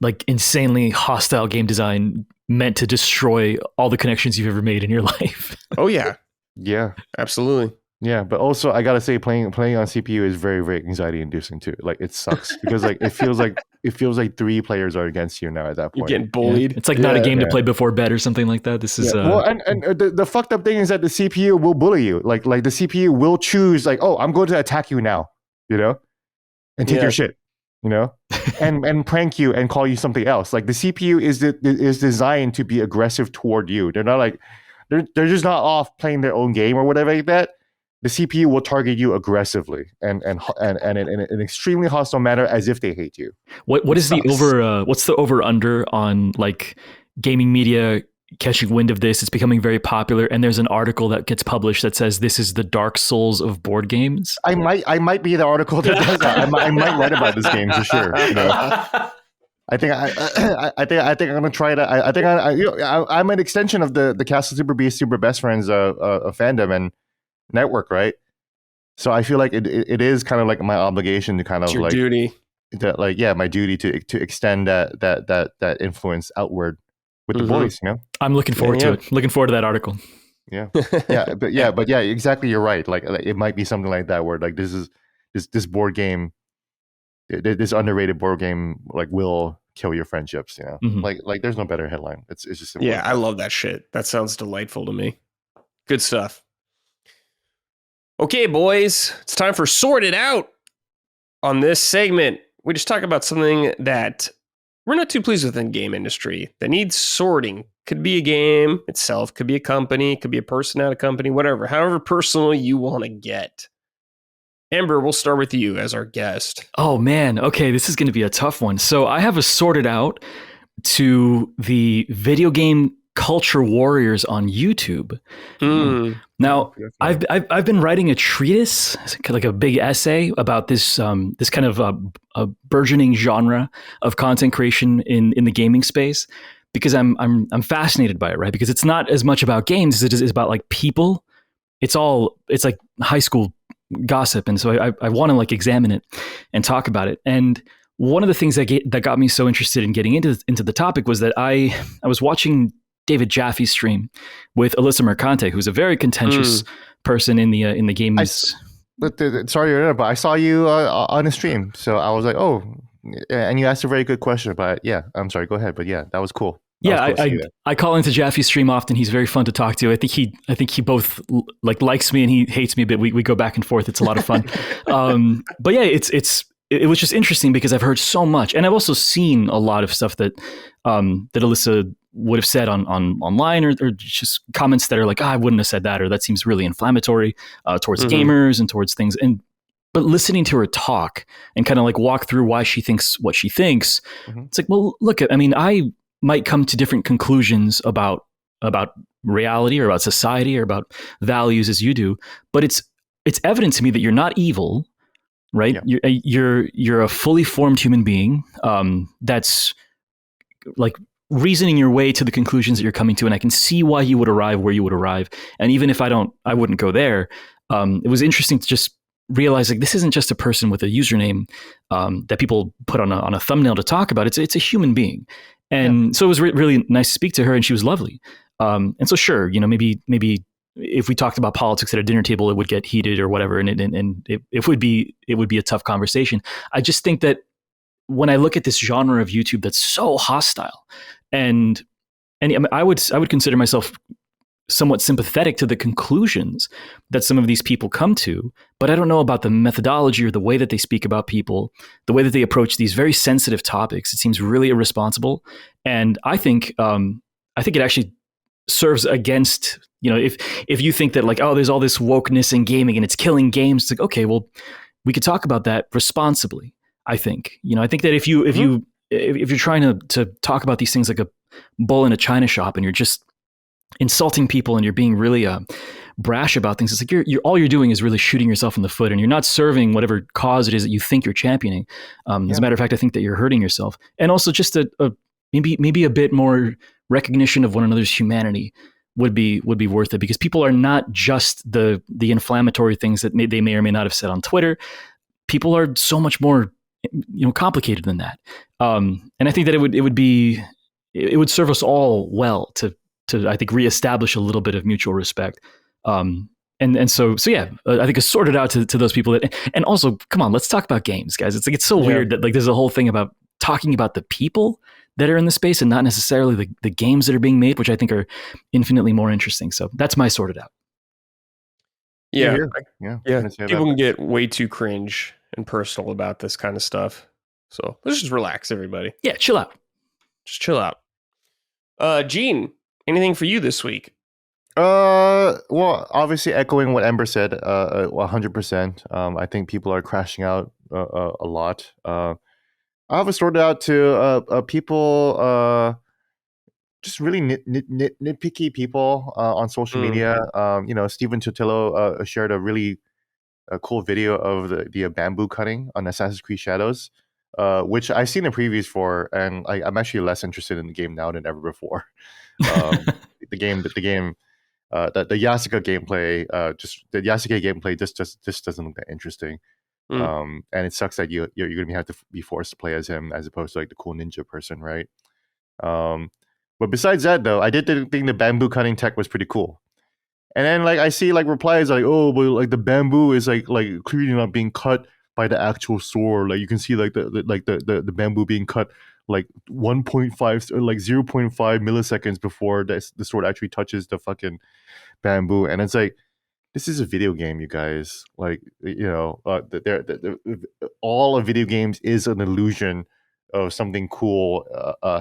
like insanely hostile game design meant to destroy all the connections you've ever made in your life. Oh yeah. Yeah. Absolutely. Yeah, but also I gotta say, playing on CPU is very, very anxiety inducing too. Like it sucks because like it feels like 3 players are against you now at that point. You're getting bullied. Yeah. It's like not a game to play before bed or something like that. This is well, and the fucked up thing is that the CPU will bully you. Like the CPU will choose like, oh, I'm going to attack you now, you know, and take your shit, you know, and prank you and call you something else. Like the CPU is designed to be aggressive toward you. They're not like they're just not off playing their own game or whatever like that. The CPU will target you aggressively and in an extremely hostile manner, as if they hate you. What is what's the over under on like gaming media catching wind of this? It's becoming very popular, and there's an article that gets published that says this is the Dark Souls of board games. I might be the article that does that. I might write about this game for sure. You know? I think I'm gonna try that. I think I'm an extension of the Castle Super Beast Super Best Friends fandom and network, right? So I feel like it is kind of like my obligation to kind of your duty. My duty to extend that influence outward with the boys, you know. I'm looking forward to it. Looking forward to that article. Yeah, but exactly. You're right. Like it might be something like that where like this board game, this underrated board game, like will kill your friendships. You know, like there's no better headline. It's just simple. Yeah, I love that shit. That sounds delightful to me. Good stuff. Okay, boys, it's time for Sort It Out. On this segment, we just talk about something that we're not too pleased with in the game industry that needs sorting. Could be a game itself, could be a company, could be a person at a company, whatever. However personal you want to get. Ember, we'll start with you as our guest. Oh, man. Okay, this is going to be a tough one. So I have a Sorted Out to the video game culture warriors on YouTube. Now, I've been writing a treatise, like a big essay about this this kind of a burgeoning genre of content creation in the gaming space, because I'm fascinated by it, right? Because it's not as much about games as it is about like people. It's like high school gossip, and so I want to like examine it and talk about it. And one of the things that got me so interested in getting into the topic was that I was watching David Jaffe's stream with Alyssa Mercante, who's a very contentious person in the games. Sorry to interrupt, but I saw you on a stream, so I was like, oh, and you asked a very good question. But yeah, I'm sorry, go ahead. But yeah, that was cool. I call into Jaffe's stream often. He's very fun to talk to. I think he both likes me and he hates me, but we go back and forth. It's a lot of fun. But yeah, it was just interesting because I've heard so much, and I've also seen a lot of stuff that Alyssa would have said online or just comments that are like, I wouldn't have said that, or that seems really inflammatory towards gamers and towards things. But listening to her talk and kind of like walk through why she thinks what she thinks, it's like, well, look, I might come to different conclusions about reality or about society or about values as you do, but it's evident to me that you're not evil, right? Yeah. You're a fully formed human being that's like reasoning your way to the conclusions that you're coming to, and I can see why you would arrive where you would arrive. And even if I wouldn't go there. It was interesting to just realize like this isn't just a person with a username that people put on a thumbnail to talk about. It's a human being, And so it was really nice to speak to her, and she was lovely. And so sure, maybe if we talked about politics at a dinner table, it would get heated or whatever, and it would be a tough conversation. I just think that when I look at this genre of YouTube that's so hostile, and I would consider myself somewhat sympathetic to the conclusions that some of these people come to, but I don't know about the methodology or the way that they speak about people, the way that they approach these very sensitive topics. It seems really irresponsible, and I think it actually serves against, if you think that like, oh, there's all this wokeness in gaming and it's killing games, it's like, okay, well, we could talk about that responsibly. I think that if you're trying to talk about these things like a bull in a china shop and you're just insulting people and you're being really brash about things, it's like you're all you're doing is really shooting yourself in the foot, and you're not serving whatever cause it is that you think you're championing. As a matter of fact, I think that you're hurting yourself, and also just maybe a bit more recognition of one another's humanity would be worth it, because people are not just the inflammatory things that they may or may not have said on Twitter. People are so much more complicated than that. And I think that it would serve us all well to I think reestablish a little bit of mutual respect. And so yeah, I think it's sorted out to those people and also, come on, let's talk about games, guys. It's like, it's so weird that like there's a whole thing about talking about the people that are in the space and not necessarily the games that are being made, which I think are infinitely more interesting. So that's my sorted out. Yeah. People can get way too cringe and personal about this kind of stuff. So let's just relax, everybody. Yeah, chill out. Just chill out. Gene, anything for you this week? Well, obviously echoing what Ember said, 100%. I think people are crashing out a lot. I have sorted out to people, just really nitpicky people on social media. Steven Totillo shared a really cool video of the bamboo cutting on Assassin's Creed Shadows, which I've seen the previews for, and I'm actually less interested in the game now than ever before. The Yasuke gameplay just doesn't look that interesting. And it sucks that you're gonna have to be forced to play as him as opposed to like the cool ninja person, right? But besides that, though, I did think the bamboo cutting tech was pretty cool. And then like I see like replies like, oh, but like the bamboo is like clearly not being cut by the actual sword. Like you can see like the bamboo being cut like 1.5 or like 0.5 milliseconds before the sword actually touches the fucking bamboo. And it's like, this is a video game, you guys. Like, all of video games is an illusion of something cool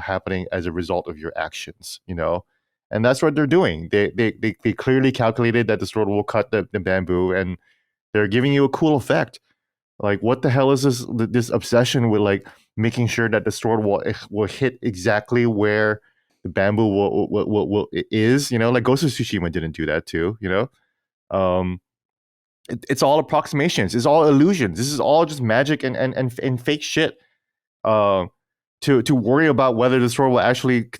happening as a result of your actions, and that's what they're doing. They clearly calculated that the sword will cut the bamboo, and they're giving you a cool effect. Like, what the hell is this obsession with like making sure that the sword will hit exactly where the bamboo will is? Like Ghost of Tsushima didn't do that too. It's all approximations. It's all illusions. This is all just magic and fake shit. To worry about whether the sword will actually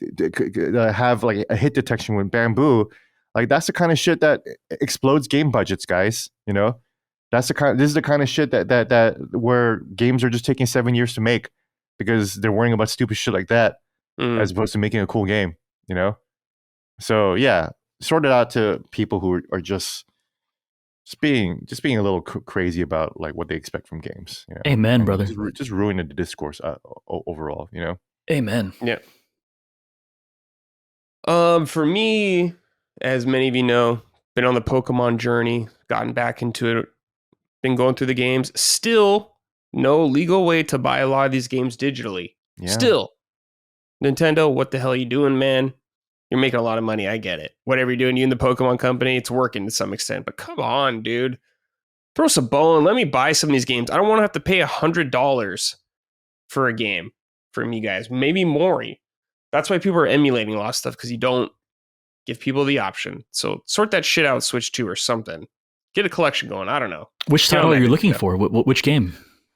have like a hit detection with bamboo, like that's the kind of shit that explodes game budgets, guys. This is the kind of shit that where games are just taking 7 years to make because they're worrying about stupid shit like that as opposed to making a cool game. So yeah, sort it out to people who are just being a little crazy about like what they expect from games. Amen, brother. Just ruining the discourse overall. Amen. Yeah. For me, as many of you know, been on the Pokemon journey, gotten back into it, been going through the games. Still, no legal way to buy a lot of these games digitally. Yeah. Still, Nintendo, what the hell are you doing, man? You're making a lot of money. I get it. Whatever you're doing, you and the Pokemon company, it's working to some extent. But come on, dude. Throw us a bone. Let me buy some of these games. I don't want to have to pay $100 for a game from you guys. Maybe more. That's why people are emulating a lot of stuff, because you don't give people the option. So sort that shit out, Switch 2 or something. Get a collection going. I don't know. Which title are you looking for? Which game?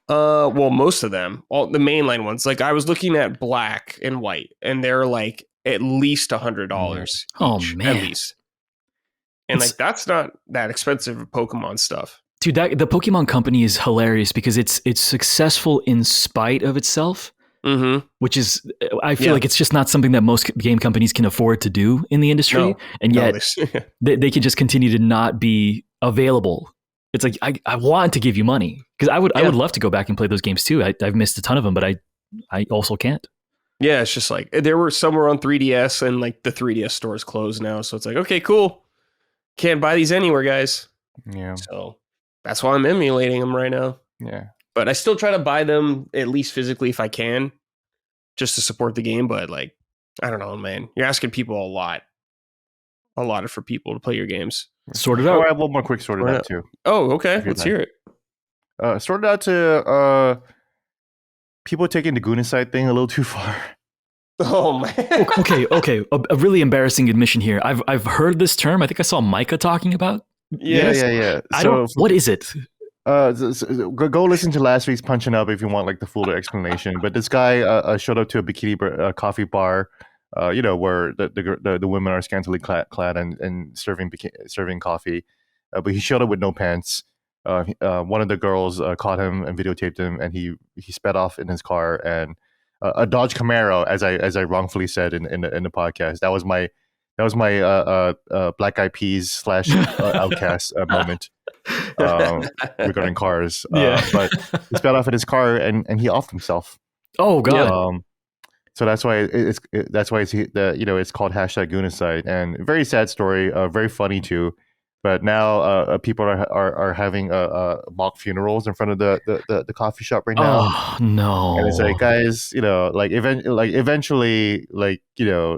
Well, most of them. All the mainline ones. Like I was looking at Black and White, and they're like at least $100 oh each, man, at least. And like that's not that expensive Pokemon stuff, dude. The Pokemon company is hilarious because it's successful in spite of itself. which is, I feel like it's just not something that most game companies can afford to do in the industry. And yet they can just continue to not be available. It's like, I want to give you money because I would love to go back and play those games too. I've missed a ton of them, but I also can't. Yeah, it's just like there were somewhere on 3DS and like the 3DS store is closed now. So it's like, okay, cool. Can't buy these anywhere, guys. Yeah. So that's why I'm emulating them right now. Yeah. But I still try to buy them at least physically if I can, just to support the game. But like, I don't know, man. You're asking people a lot for people to play your games. Sort it out. I have one more quick sort it out too. Oh, okay. Let's hear it. Sort it out to people taking the Gunaside thing a little too far. Oh man. Okay. A really embarrassing admission here. I've heard this term. I think I saw Micah talking about. Yeah. What is it? Go listen to last week's Punching Up if you want like the fuller explanation. But this guy showed up to a bikini coffee bar, where the women are scantily clad and serving coffee. But he showed up with no pants. One of the girls caught him and videotaped him, and he sped off in his car, and a Dodge Camaro, as I wrongfully said in the podcast. That was my Black Eyed Peas / Outcast moment regarding cars. But he sped off in his car and he offed himself. Oh God. So that's why it's called #Gunaside, and very sad story, very funny too. But now people are having mock funerals in front of the coffee shop right now. Oh no! And it's like, guys, eventually,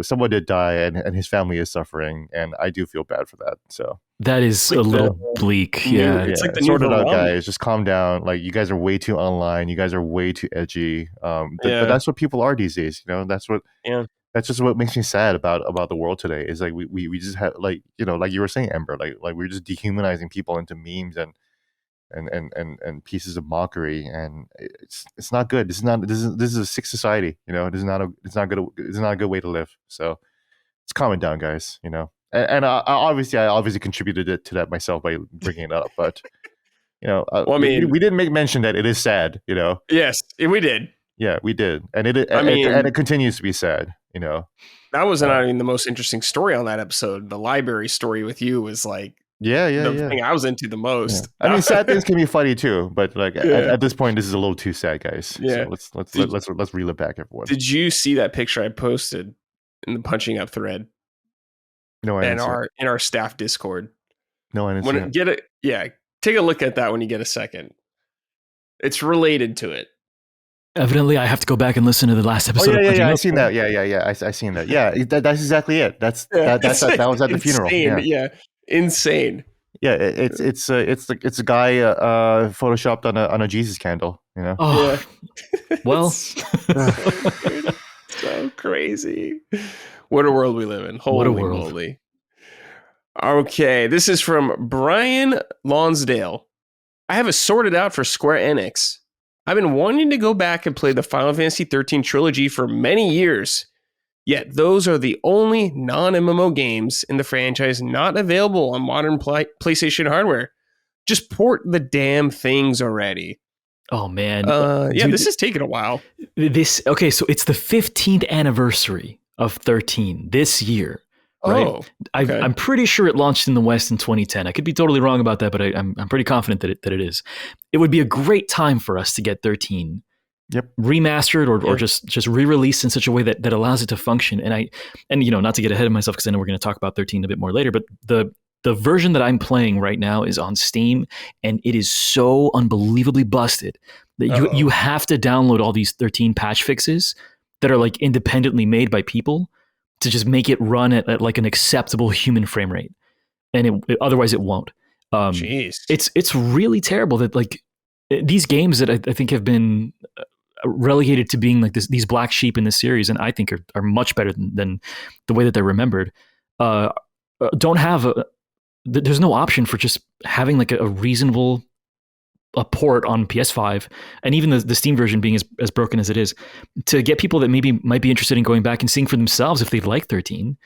someone did die, and his family is suffering, and I do feel bad for that. So that is a little bleak. Yeah, it's like the sort it out, guys. Just calm down. Like, you guys are way too online. You guys are way too edgy. But that's what people are these days. That's what. Yeah. That's just what makes me sad about the world today. Is like we just have like you were saying, Ember, like we're just dehumanizing people into memes and pieces of mockery, and it's not good. This is a sick society. It's not a good way to live. So let's calm it down, guys. And I obviously contributed to that myself by bringing it up, but we didn't make mention that it is sad. Yes, we did. Yeah, we did, and it continues to be sad. That was not even the most interesting story on that episode. The library story with you was like the thing I was into the most. Yeah. I mean, sad things can be funny too, but like at this point, this is a little too sad, guys. Yeah, so let's reel it back, everyone. Did you see that picture I posted in the Punching Up thread? No, I didn't. In our staff Discord. No, I didn't see it. Take a look at that when you get a second. It's related to it. Evidently, I have to go back and listen to the last episode. I've seen that. I seen that. Yeah, that's exactly it. That was at the funeral. Yeah, insane. Yeah, it's a guy photoshopped on a Jesus candle. Oh, yeah. Well, so crazy. What a world we live in. Holy moly. Okay, this is from Brian Lonsdale. I have it sorted out for Square Enix. I've been wanting to go back and play the Final Fantasy XIII trilogy for many years, yet those are the only non-MMO games in the franchise not available on modern PlayStation hardware. Just port the damn things already. Oh, man. Dude, this has taken a while. So it's the 15th anniversary of 13 this year. Right. Oh, okay. I'm pretty sure it launched in the West in 2010. I could be totally wrong about that, but I'm pretty confident that it is. It would be a great time for us to get 13 remastered or just re-released in such a way that allows it to function. And not to get ahead of myself, because I know we're going to talk about 13 a bit more later, but the version that I'm playing right now is on Steam, and it is so unbelievably busted that you have to download all these 13 patch fixes that are like independently made by people to just make it run at like an acceptable human frame rate, and otherwise it won't. Jeez, it's really terrible that like these games that I think have been relegated to being like these black sheep in this series, and I think are much better than the way that they're remembered. Don't have there's no option for just having like a reasonable port on PS5, and even the Steam version being as broken as it is, to get people that maybe might be interested in going back and seeing for themselves if they like 13,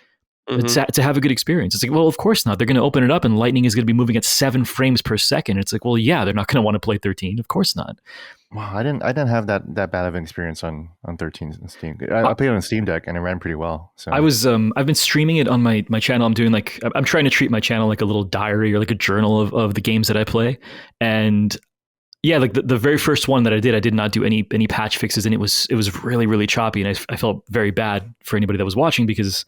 to have a good experience. It's like, well, of course not. They're going to open it up and Lightning is going to be moving at 7 frames per second. It's like, well, yeah, they're not going to want to play 13. Of course not. Wow, I didn't have that bad of an experience on 13 in Steam. I played it on Steam Deck and it ran pretty well. So I've been streaming it on my channel. I'm doing I'm trying to treat my channel like a little diary or like a journal of the games that I play. And yeah, like the very first one that I did not do any patch fixes, and it was really, really choppy, and I felt very bad for anybody that was watching, because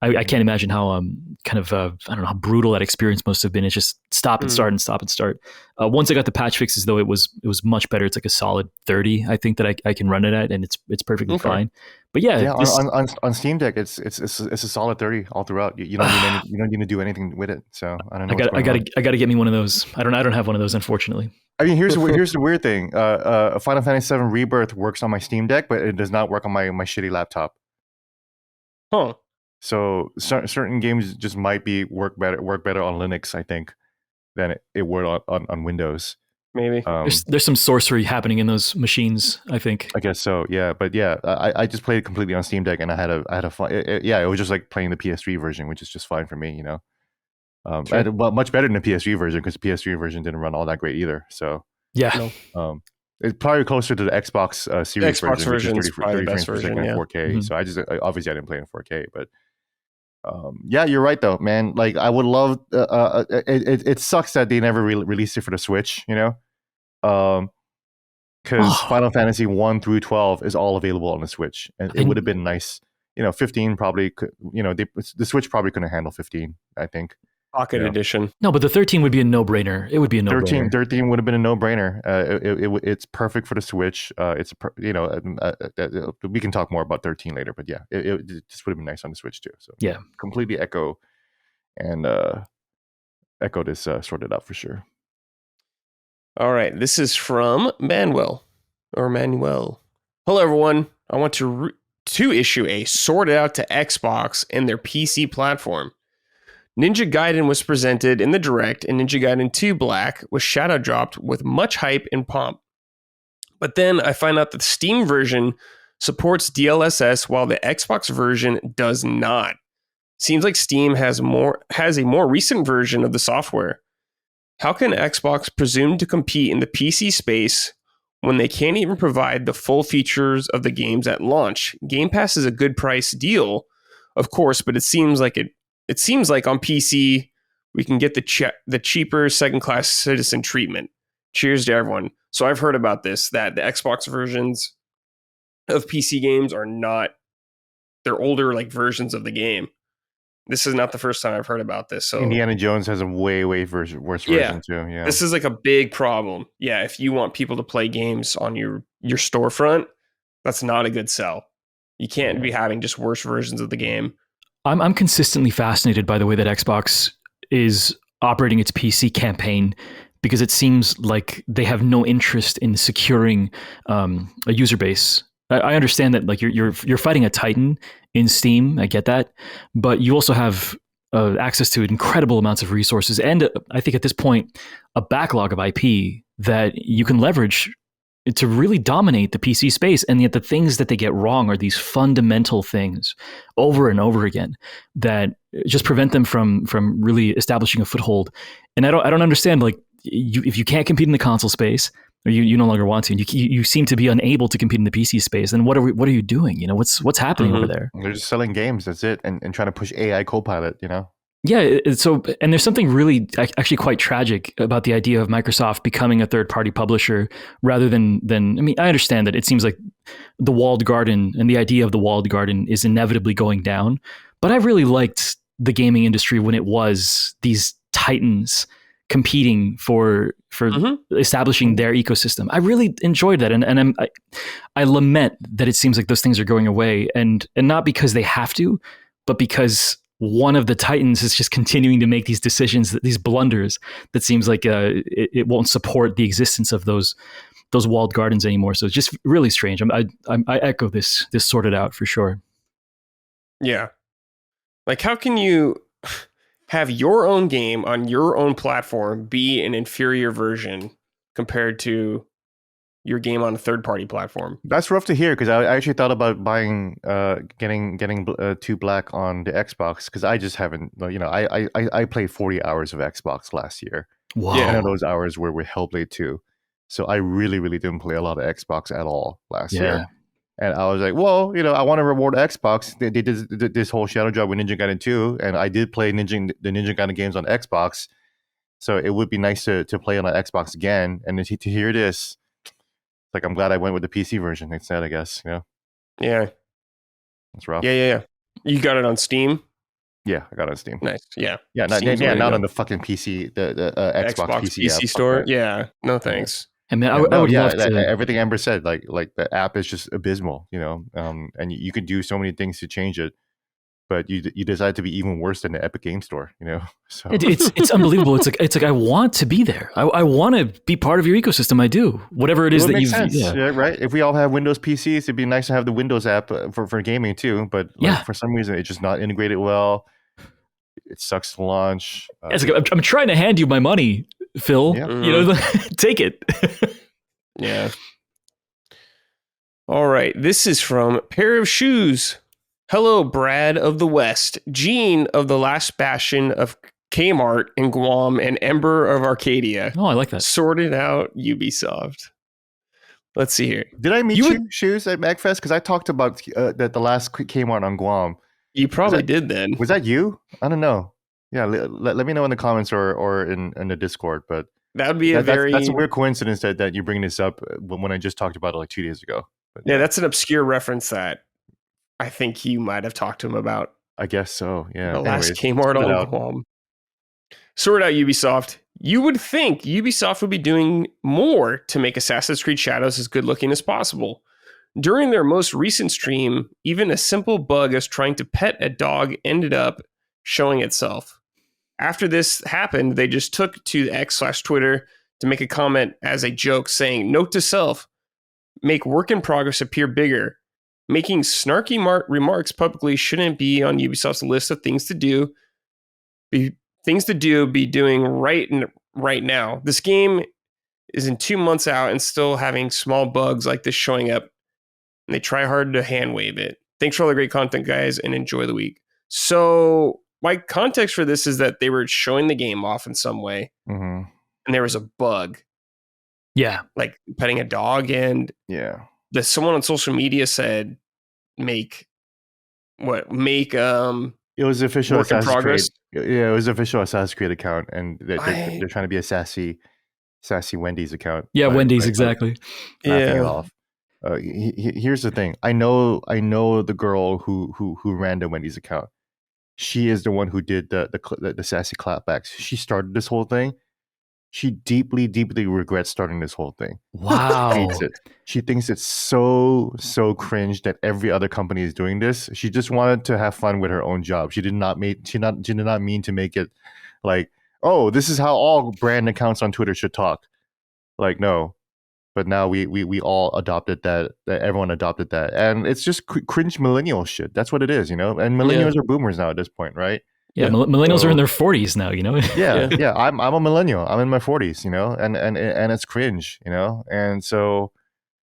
I can't imagine how kind of I don't know how brutal that experience must have been. It's just stop and start and stop and start. Once I got the patch fixes, though, it was much better. It's like a solid 30, I think, that I can run it at, and it's perfectly fine. But yeah, on Steam Deck, it's a solid 30 all throughout. You don't need to do anything with it. So I don't know. I got to get me one of those. I don't have one of those, unfortunately. I mean, here's the weird thing. Final Fantasy VII Rebirth works on my Steam Deck, but it does not work on my shitty laptop. Huh. So certain games just might work better on Linux, I think, than it would on Windows. Maybe there's some sorcery happening in those machines, I think. I guess so, yeah. But yeah, I just played it completely on Steam Deck, and I had a fun. It was just like playing the PS3 version, which is just fine for me, you know. Well, much better than the PS3 version, because the PS3 version didn't run all that great either. So yeah, it's probably closer to the Xbox Series Xbox version, which is 30 frames per second in 4K. Mm-hmm. So obviously I didn't play in 4K, but yeah, you're right though, man. Like I would love. It sucks that they never released it for the Switch, you know. Because Final Fantasy 1 through 12 is all available on the Switch, and it would have been nice. You know, 15 probably could. You know, the Switch probably couldn't handle 15. I think. Pocket Edition. No, but the 13 would be a no-brainer. It would be a no-brainer. 13 would have been a no-brainer. It's perfect for the Switch. We can talk more about 13 later, but yeah, it just would have been nice on the Switch too. So yeah, completely echo this sorted out for sure. All right, this is from Manuel. Hello, everyone. I want to issue a sorted out to Xbox and their PC platform. Ninja Gaiden was presented in the Direct, and Ninja Gaiden 2 Black was shadow dropped with much hype and pomp. But then I find out that the Steam version supports DLSS while the Xbox version does not. Seems like Steam has a more recent version of the software. How can Xbox presume to compete in the PC space when they can't even provide the full features of the games at launch? Game Pass is a good price deal, of course, but it seems like on PC we can get the cheaper second-class citizen treatment. Cheers to everyone. So I've heard about this, that the Xbox versions of PC games are not, they're older like versions of the game. This is not the first time I've heard about this. So Indiana Jones has a way worse version too. Yeah, this is like a big problem. Yeah, if you want people to play games on your storefront, that's not a good sell. You can't be having just worse versions of the game. I'm consistently fascinated by the way that Xbox is operating its PC campaign, because it seems like they have no interest in securing a user base. I understand that, like, you're fighting a titan in Steam. I get that, but you also have access to incredible amounts of resources, and I think at this point a backlog of IP that you can leverage to really dominate the PC space. And yet the things that they get wrong are these fundamental things over and over again that just prevent them from really establishing a foothold. And I don't understand, like, if you can't compete in the console space, or you no longer want to, and you seem to be unable to compete in the PC space, then what are you doing? You know, what's happening over there? They're just selling games. That's it. And trying to push AI Copilot, you know? Yeah. So, and there's something really actually quite tragic about the idea of Microsoft becoming a third-party publisher rather than, I mean, I understand that it seems like the walled garden and the idea of the walled garden is inevitably going down, but I really liked the gaming industry when it was these titans competing for establishing their ecosystem. I really enjoyed that, and I lament that it seems like those things are going away, and not because they have to, but because one of the titans is just continuing to make these decisions, these blunders that seems like it won't support the existence of those walled gardens anymore. So it's just really strange. I echo this sorted out for sure. Yeah, like, how can you have your own game on your own platform be an inferior version compared to your game on a third-party platform? That's rough to hear, because I actually thought about getting 2 Black on the Xbox, because I just haven't. You know, I played 40 hours of Xbox last year. Wow. One of those hours were with Hellblade 2. So I really, really didn't play a lot of Xbox at all last year. And I was like, well, I want to reward Xbox. They did this whole shadow drop with Ninja Gaiden 2, and I did play the Ninja Gaiden games on Xbox. So it would be nice to play on an Xbox again. And to hear this, like, I'm glad I went with the PC version instead, I guess. Yeah. It's rough. Yeah. You got it on Steam? Yeah, I got it on Steam. Nice. Yeah. Not on the fucking PC, the Xbox PC store. app. Yeah. No thanks. And man, I would love to. Everything Ember said, like the app is just abysmal, and you could do so many things to change it, but you decide to be even worse than the Epic Game Store, So it's unbelievable. It's like I want to be there. I want to be part of your ecosystem. I do. Whatever it is that you've. Yeah, right. If we all have Windows PCs, it'd be nice to have the Windows app for gaming too. But for some reason, it's just not integrated well. It sucks to launch. I'm trying to hand you my money, Phil. Yeah. Take it. Yeah. All right. This is from Pair of Shoes. Hello, Brad of the West, Gene of the Last Bastion of Kmart in Guam, and Ember of Arcadia. Oh, I like that. Sorted out Ubisoft. Let's see here. Did I meet you, Shoes, at MagFest? Because I talked about the last Kmart on Guam. You probably did then. Was that you? I don't know. Yeah, let me know in the comments or in the Discord. But that would be that's a weird coincidence that you bring this up when I just talked about it like 2 days ago. But, yeah, that's an obscure reference that I think you might have talked to him about. I guess so. Yeah. The last Kmart on Guam. Sort out Ubisoft. You would think Ubisoft would be doing more to make Assassin's Creed Shadows as good looking as possible. During their most recent stream, even a simple bug as trying to pet a dog ended up showing itself. After this happened, they just took to X/Twitter to make a comment as a joke saying, note to self, make work in progress appear bigger. Making snarky remarks publicly shouldn't be on Ubisoft's list of things to do. Be doing right now. This game is in 2 months out and still having small bugs like this showing up. And they try hard to hand wave it. Thanks for all the great content, guys, and enjoy the week. So my context for this is that they were showing the game off in some way, and there was a bug. Yeah, like petting a dog, and someone on social media said, "Make." It was official Assassin's Creed. Yeah, it was official Assassin's Creed account, and they're trying to be a sassy Wendy's account. Yeah, Wendy's exactly. Laughing it off. Here's the thing. I know the girl who ran the Wendy's account. She is the one who did the sassy clapbacks. She started this whole thing. She deeply, deeply regrets starting this whole thing. Wow. She hates it. She thinks it's so cringe that every other company is doing this. She just wanted to have fun with her own job. She did not mean to make it like, oh, this is how all brand accounts on Twitter should talk. Like, no. But now we all adopted that. Everyone adopted that, and it's just cringe millennial shit. That's what it is, And millennials are boomers now at this point, right? Yeah, millennials are in their 40s now, Yeah. I'm a millennial. I'm in my 40s, and it's cringe, And so,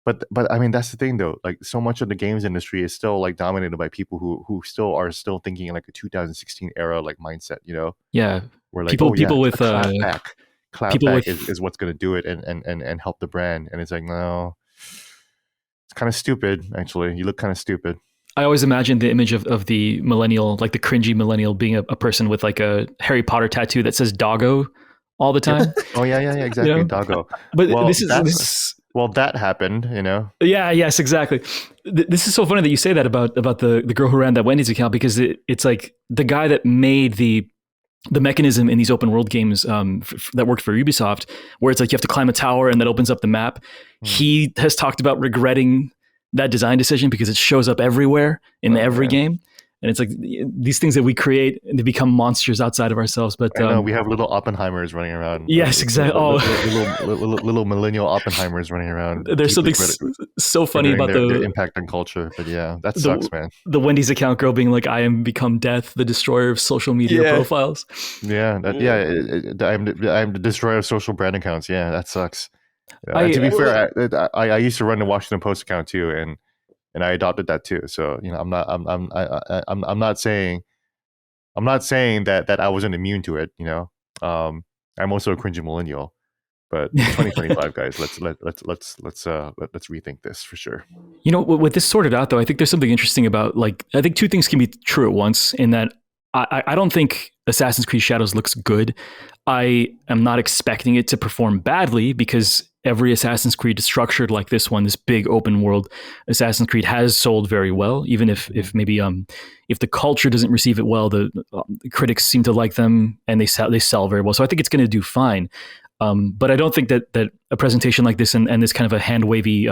but I mean, that's the thing though. Like, so much of the games industry is still like dominated by people who still are thinking in like a 2016 era like mindset, Yeah, where like people with clapback is what's going to do it and help the brand, and it's like, no, it's kind of stupid. Actually, you look kind of stupid. I always imagine the image of the millennial, like the cringy millennial, being a person with like a Harry Potter tattoo that says doggo all the time. Oh yeah, exactly, doggo. But that happened, Yeah, yes, exactly. This is so funny that you say that about the girl who ran that Wendy's account, because it's like the guy that made the mechanism in these open world games that worked for Ubisoft, where it's like you have to climb a tower and that opens up the map. He has talked about regretting that design decision because it shows up everywhere in every game. And it's like these things that we create, they become monsters outside of ourselves. But I know, we have little Oppenheimers running around. Yes, exactly. Little millennial Oppenheimers running around. There's something so funny about their impact on culture. But yeah, that sucks, man. The Wendy's account girl being like, "I am become death, the destroyer of social media profiles." Yeah, I'm the destroyer of social brand accounts. Yeah, that sucks. To be fair, I used to run the Washington Post account too, and I adopted that too. So I'm not saying that I wasn't immune to it. I'm also a cringy millennial, But 2025, guys, let's rethink this for sure. You know, with this sorted out, though, I think there's something interesting about, like, I think two things can be true at once. In that, I don't think Assassin's Creed Shadows looks good. I am not expecting it to perform badly, because every Assassin's Creed structured like this one, this big open world Assassin's Creed, has sold very well. Even if maybe if the culture doesn't receive it well, the critics seem to like them, and they sell very well. So I think it's going to do fine. But I don't think that a presentation like this and this kind of a hand wavy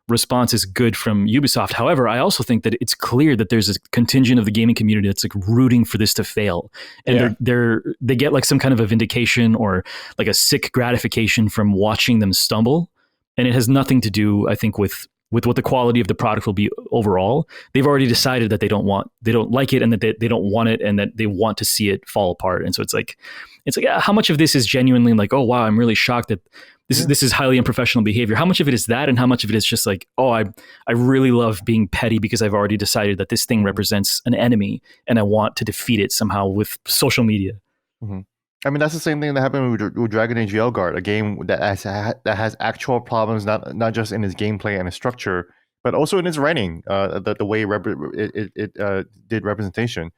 response is good from Ubisoft. However, I also think that it's clear that there's a contingent of the gaming community that's like rooting for this to fail, and they get like some kind of a vindication or like a sick gratification from watching them stumble, and it has nothing to do, I think, with what the quality of the product will be overall. They've already decided that they don't like it, and that they don't want it, and that they want to see it fall apart. And so it's like, how much of this is genuinely like, oh wow, I'm really shocked that this is highly unprofessional behavior. How much of it is that, and how much of it is just like, oh, I really love being petty because I've already decided that this thing represents an enemy and I want to defeat it somehow with social media. Mm-hmm. I mean, that's the same thing that happened with Dragon Age Veilguard, a game that has actual problems, not just in its gameplay and its structure, but also in its writing, the way it did representation.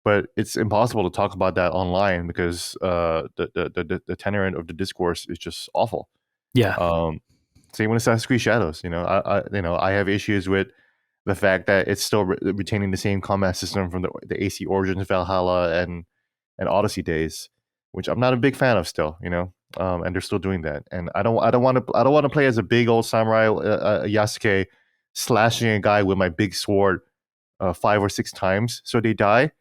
But it's impossible to talk about that online because the tenor of the discourse is just awful. Yeah. Same with Assassin's Creed Shadows. I have issues with the fact that it's still retaining the same combat system from the AC Origins, Valhalla, and Odyssey days, which I'm not a big fan of still. And they're still doing that. And I don't want to play as a big old samurai Yasuke slashing a guy with my big sword 5 or 6 times so they die.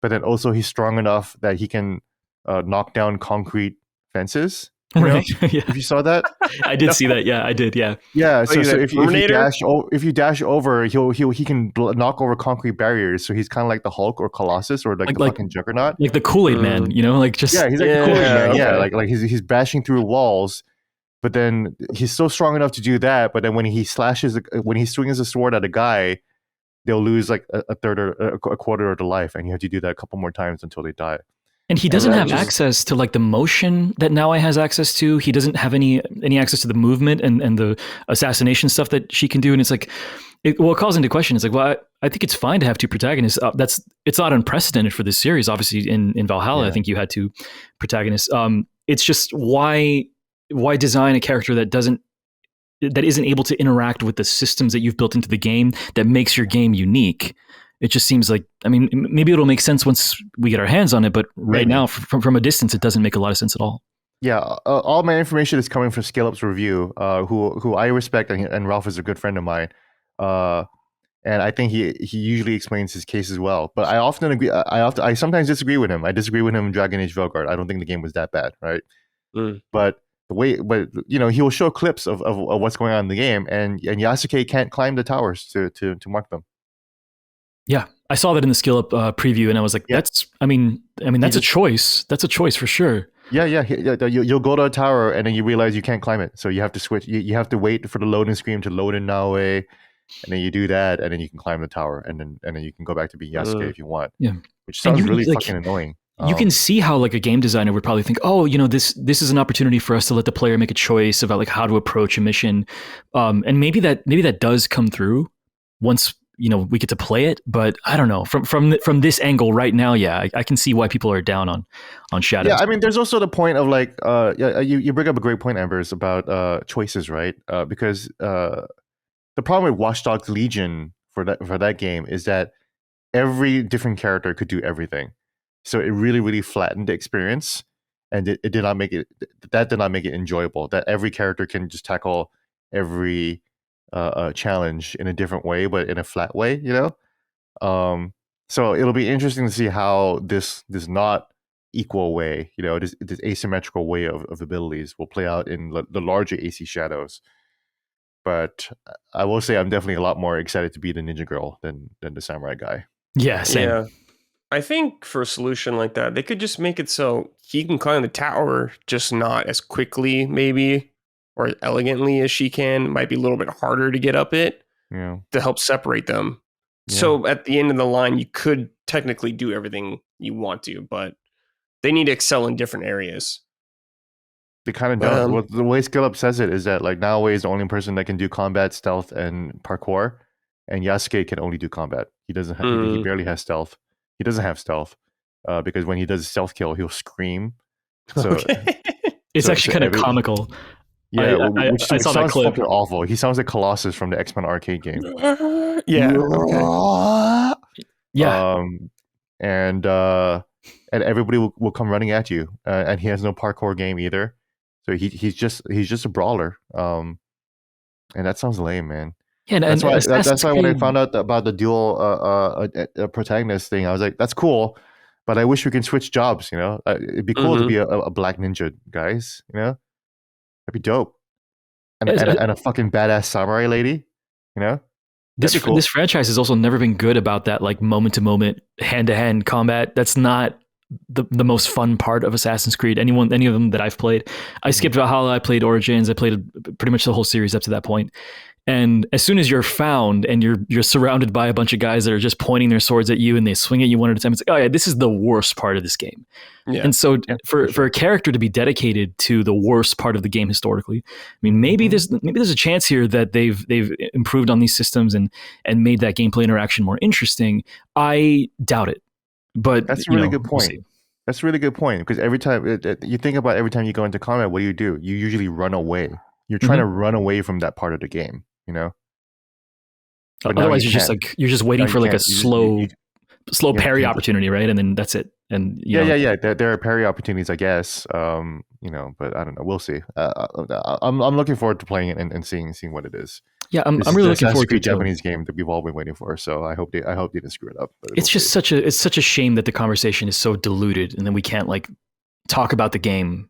But then also he's strong enough that he can knock down concrete fences. Right. Yeah. If you saw that, I did see that. Yeah, I did. Yeah. Yeah. So if you dash over, he can knock over concrete barriers. So he's kind of like the Hulk or Colossus or like the fucking Juggernaut, like the Kool-Aid Man. Like just he's like the Kool-Aid Man. Okay. Yeah, like he's bashing through walls. But then he's still strong enough to do that. But then when he swings a sword at a guy, they'll lose like a third or a quarter of their life, and you have to do that a couple more times until they die. And he doesn't have access to like the motion that Naoi has access to. He doesn't have any access to the movement and the assassination stuff that she can do. And it's like, it calls into question. It's like, well, I think it's fine to have 2 protagonists. It's not unprecedented for this series. Obviously, in Valhalla, I think you had 2 protagonists. It's just why design a character that isn't able to interact with the systems that you've built into the game that makes your game unique. It just seems like, I mean, maybe it'll make sense once we get our hands on it, but right now, from a distance, it doesn't make a lot of sense at all. Yeah, all my information is coming from Scale Up's review, who I respect, and Ralph is a good friend of mine, and I think he usually explains his case as well. But I often agree. I sometimes disagree with him. I disagree with him in Dragon Age Veilguard. I don't think the game was that bad, right? But he will show clips of what's going on in the game, and Yasuke can't climb the towers to mark them. Yeah, I saw that in the Skill Up preview, and I was like, that's a choice. That's a choice for sure. Yeah. You'll go to a tower, and then you realize you can't climb it, so you have to switch. You have to wait for the loading screen to load in Naoi, and then you do that, and then you can climb the tower, and then you can go back to being Yasuke if you want. Yeah, which sounds really fucking annoying. You can see how like a game designer would probably think, oh, this is an opportunity for us to let the player make a choice about like how to approach a mission, and maybe that does come through once we get to play it. But I don't know, from this angle right now, I can see why people are down on Shadows. Yeah, I mean, there's also the point of like, you bring up a great point, Embers, about choices, right? Because the problem with Watch Dogs Legion for that game is that every different character could do everything. So it really, really flattened the experience, and it did not make it enjoyable. That every character can just tackle every challenge in a different way, but in a flat way, So it'll be interesting to see how this not equal way, this asymmetrical way of abilities will play out in the larger AC Shadows. But I will say I'm definitely a lot more excited to be the ninja girl than the samurai guy. Yeah, same. Yeah. I think for a solution like that, they could just make it so he can climb the tower, just not as quickly, maybe, or as elegantly as she can. It might be a little bit harder to get up it to help separate them. Yeah. So at the end of the line, you could technically do everything you want to, but they need to excel in different areas. They kind of don't. Well, the way Skill Up says it is that like Naoe is the only person that can do combat, stealth, and parkour, and Yasuke can only do combat. He doesn't. He barely has stealth. He doesn't have stealth because when he does a stealth kill, he'll scream. So it's actually kind of comical. Yeah, which I saw that clip. Fucking awful. He sounds like Colossus from the X-Men arcade game. Yeah. Okay. Yeah. And everybody will come running at you, and he has no parkour game either. So he's just a brawler. And that sounds lame, man. Yeah, that's why when I found out about the dual protagonist thing, I was like, that's cool, but I wish we can switch jobs. You know, it'd be cool to be a black ninja, guys. You know, that'd be dope. And a fucking badass samurai lady. You know. This franchise has also never been good about that, like moment to moment, hand to hand combat. That's not the most fun part of Assassin's Creed. Any of them that I've played. I skipped Valhalla. I played Origins. I played pretty much the whole series up to that point. And as soon as you're found and you're surrounded by a bunch of guys that are just pointing their swords at you and they swing at you one at a time, it's like, oh yeah, this is the worst part of this game. Yeah. And so for a character to be dedicated to the worst part of the game historically, I mean, maybe there's a chance here that they've improved on these systems and made that gameplay interaction more interesting. I doubt it. But that's a really good point. That's a really good point because every time you think about every time you go into combat, what do? You usually run away. You're trying to run away from that part of the game, you know. But otherwise, you're just waiting for like a slow parry opportunity, right? And then that's it. And yeah. There are parry opportunities, I guess. You know, but I don't know. We'll see. I'm looking forward to playing it and seeing what it is. Yeah, I'm really looking forward to the Japanese game that we've all been waiting for. So I hope they didn't screw it up. It's just such a shame that the conversation is so diluted, and then we can't like talk about the game.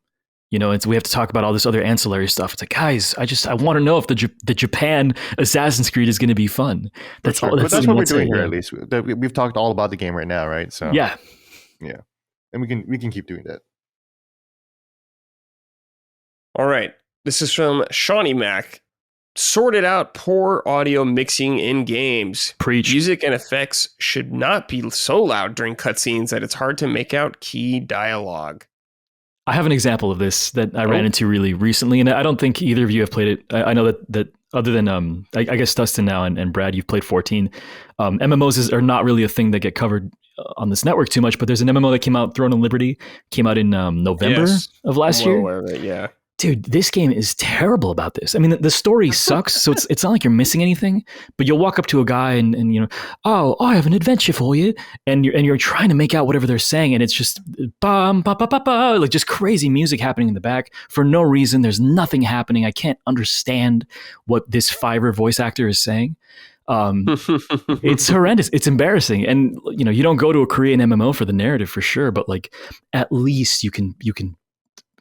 You know, we have to talk about all this other ancillary stuff. It's like, guys, I want to know if the Japan Assassin's Creed is going to be fun. That's all. That's what we're doing here. At least we've talked all about the game right now, right? So yeah, and we can keep doing that. All right, this is from Shawnee Mac. Sorted out poor audio mixing in games. Preach. Music and effects should not be so loud during cutscenes that it's hard to make out key dialogue. I have an example of this that I ran into really recently, and I don't think either of you have played it. I know that other than I guess Dustin now and Brad, you've played 14. MMOs are not really a thing that get covered on this network too much, but there's an MMO that came out, Throne of Liberty, came out in November of last year. Aware of it, yeah. Dude, this game is terrible about this. I mean, the story sucks, so it's not like you're missing anything. But you'll walk up to a guy and you know, oh, I have an adventure for you, and you're trying to make out whatever they're saying, and it's just bum ba ba ba ba, like just crazy music happening in the back for no reason. There's nothing happening. I can't understand what this Fiverr voice actor is saying. It's horrendous. It's embarrassing, and you know, you don't go to a Korean MMO for the narrative for sure, but like at least you can.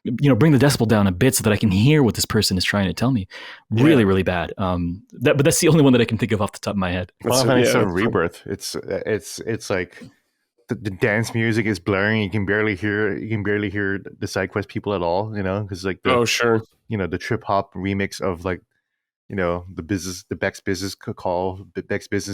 You know, bring the decibel down a bit so that I can hear what this person is trying to tell me. Really, really bad. But that's the only one that I can think of off the top of my head. Final Fantasy VII Rebirth. It's like the dance music is blaring. You can barely hear the side quest people at all. You know, because like you know, the trip hop remix of like, you know, the Beck's business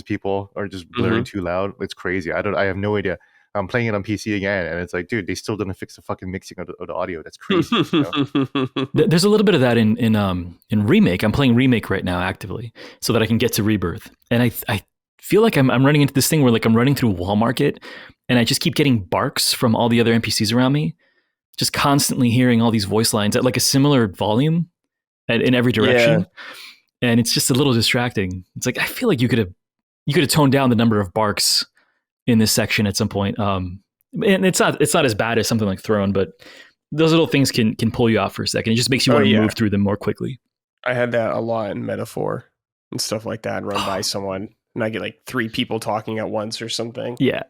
people are just blaring too loud. It's crazy. I have no idea. I'm playing it on PC again, and it's like, dude, they still didn't fix the fucking mixing of the audio. That's crazy. You know? There's a little bit of that in Remake. I'm playing Remake right now actively so that I can get to Rebirth, and I feel like I'm running into this thing where like I'm running through Wall Market, and I just keep getting barks from all the other NPCs around me, just constantly hearing all these voice lines at like a similar volume in every direction, and it's just a little distracting. It's like I feel like you could have toned down the number of barks in this section at some point. And it's not as bad as something like Throne, but those little things can pull you out for a second. It just makes you want to move through them more quickly. I had that a lot in Metaphor and stuff like that. Run by someone and I get like 3 people talking at once or something. Yeah.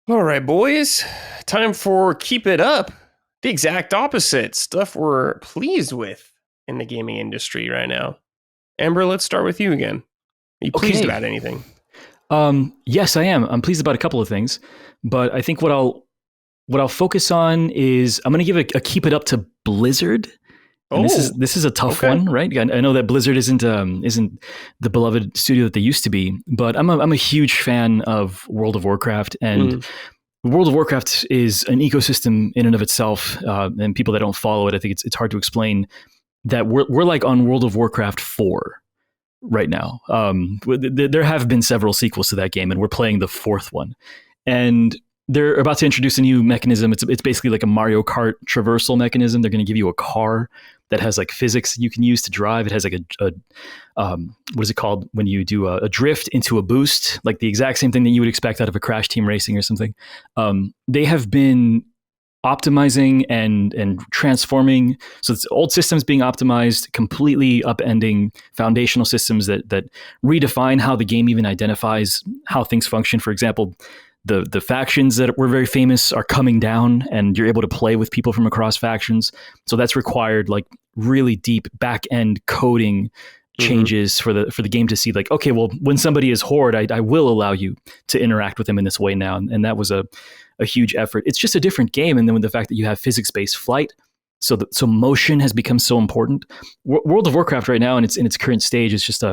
All right, boys. Time for Keep It Up. The exact opposite. Stuff we're pleased with in the gaming industry right now. Ember, let's start with you again. Are you pleased about anything? Yes, I am. I'm pleased about a couple of things, but I think what I'll focus on is I'm going to give a keep it up to Blizzard. And this is a tough one, right? I know that Blizzard isn't the beloved studio that they used to be, but I'm a huge fan of World of Warcraft, and World of Warcraft is an ecosystem in and of itself, and people that don't follow it, I think it's hard to explain that we're like on World of Warcraft 4 right now. There have been several sequels to that game, and we're playing the fourth one. And they're about to introduce a new mechanism. It's basically like a Mario Kart traversal mechanism. They're going to give you a car that has like physics you can use to drive. It has like a what is it called when you do a drift into a boost, like the exact same thing that you would expect out of a Crash Team Racing or something. They have been optimizing and transforming. So it's old systems being optimized, completely upending foundational systems that redefine how the game even identifies how things function. For example, the factions that were very famous are coming down, and you're able to play with people from across factions. So that's required like really deep back end coding changes for the game to see like, okay, well, when somebody is Horde, I will allow you to interact with them in this way now. And that was a huge effort. It's just a different game. And then with the fact that you have physics-based flight, so motion has become so important. World of Warcraft right now in its current stage is just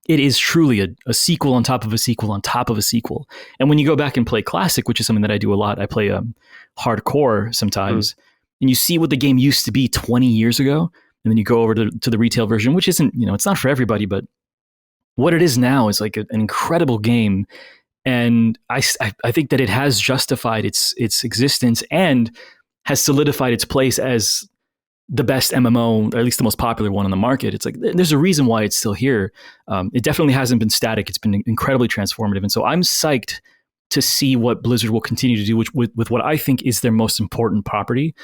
it is truly a sequel on top of a sequel on top of a sequel. And when you go back and play Classic, which is something that I do a lot, I play hardcore sometimes, and you see what the game used to be 20 years ago, and then you go over to the retail version, which isn't, it's not for everybody, but what it is now is like an incredible game. And I think that it has justified its existence and has solidified its place as the best MMO, or at least the most popular one on the market. It's like, there's a reason why it's still here. It definitely hasn't been static. It's been incredibly transformative. And so I'm psyched to see what Blizzard will continue to do with what I think is their most important property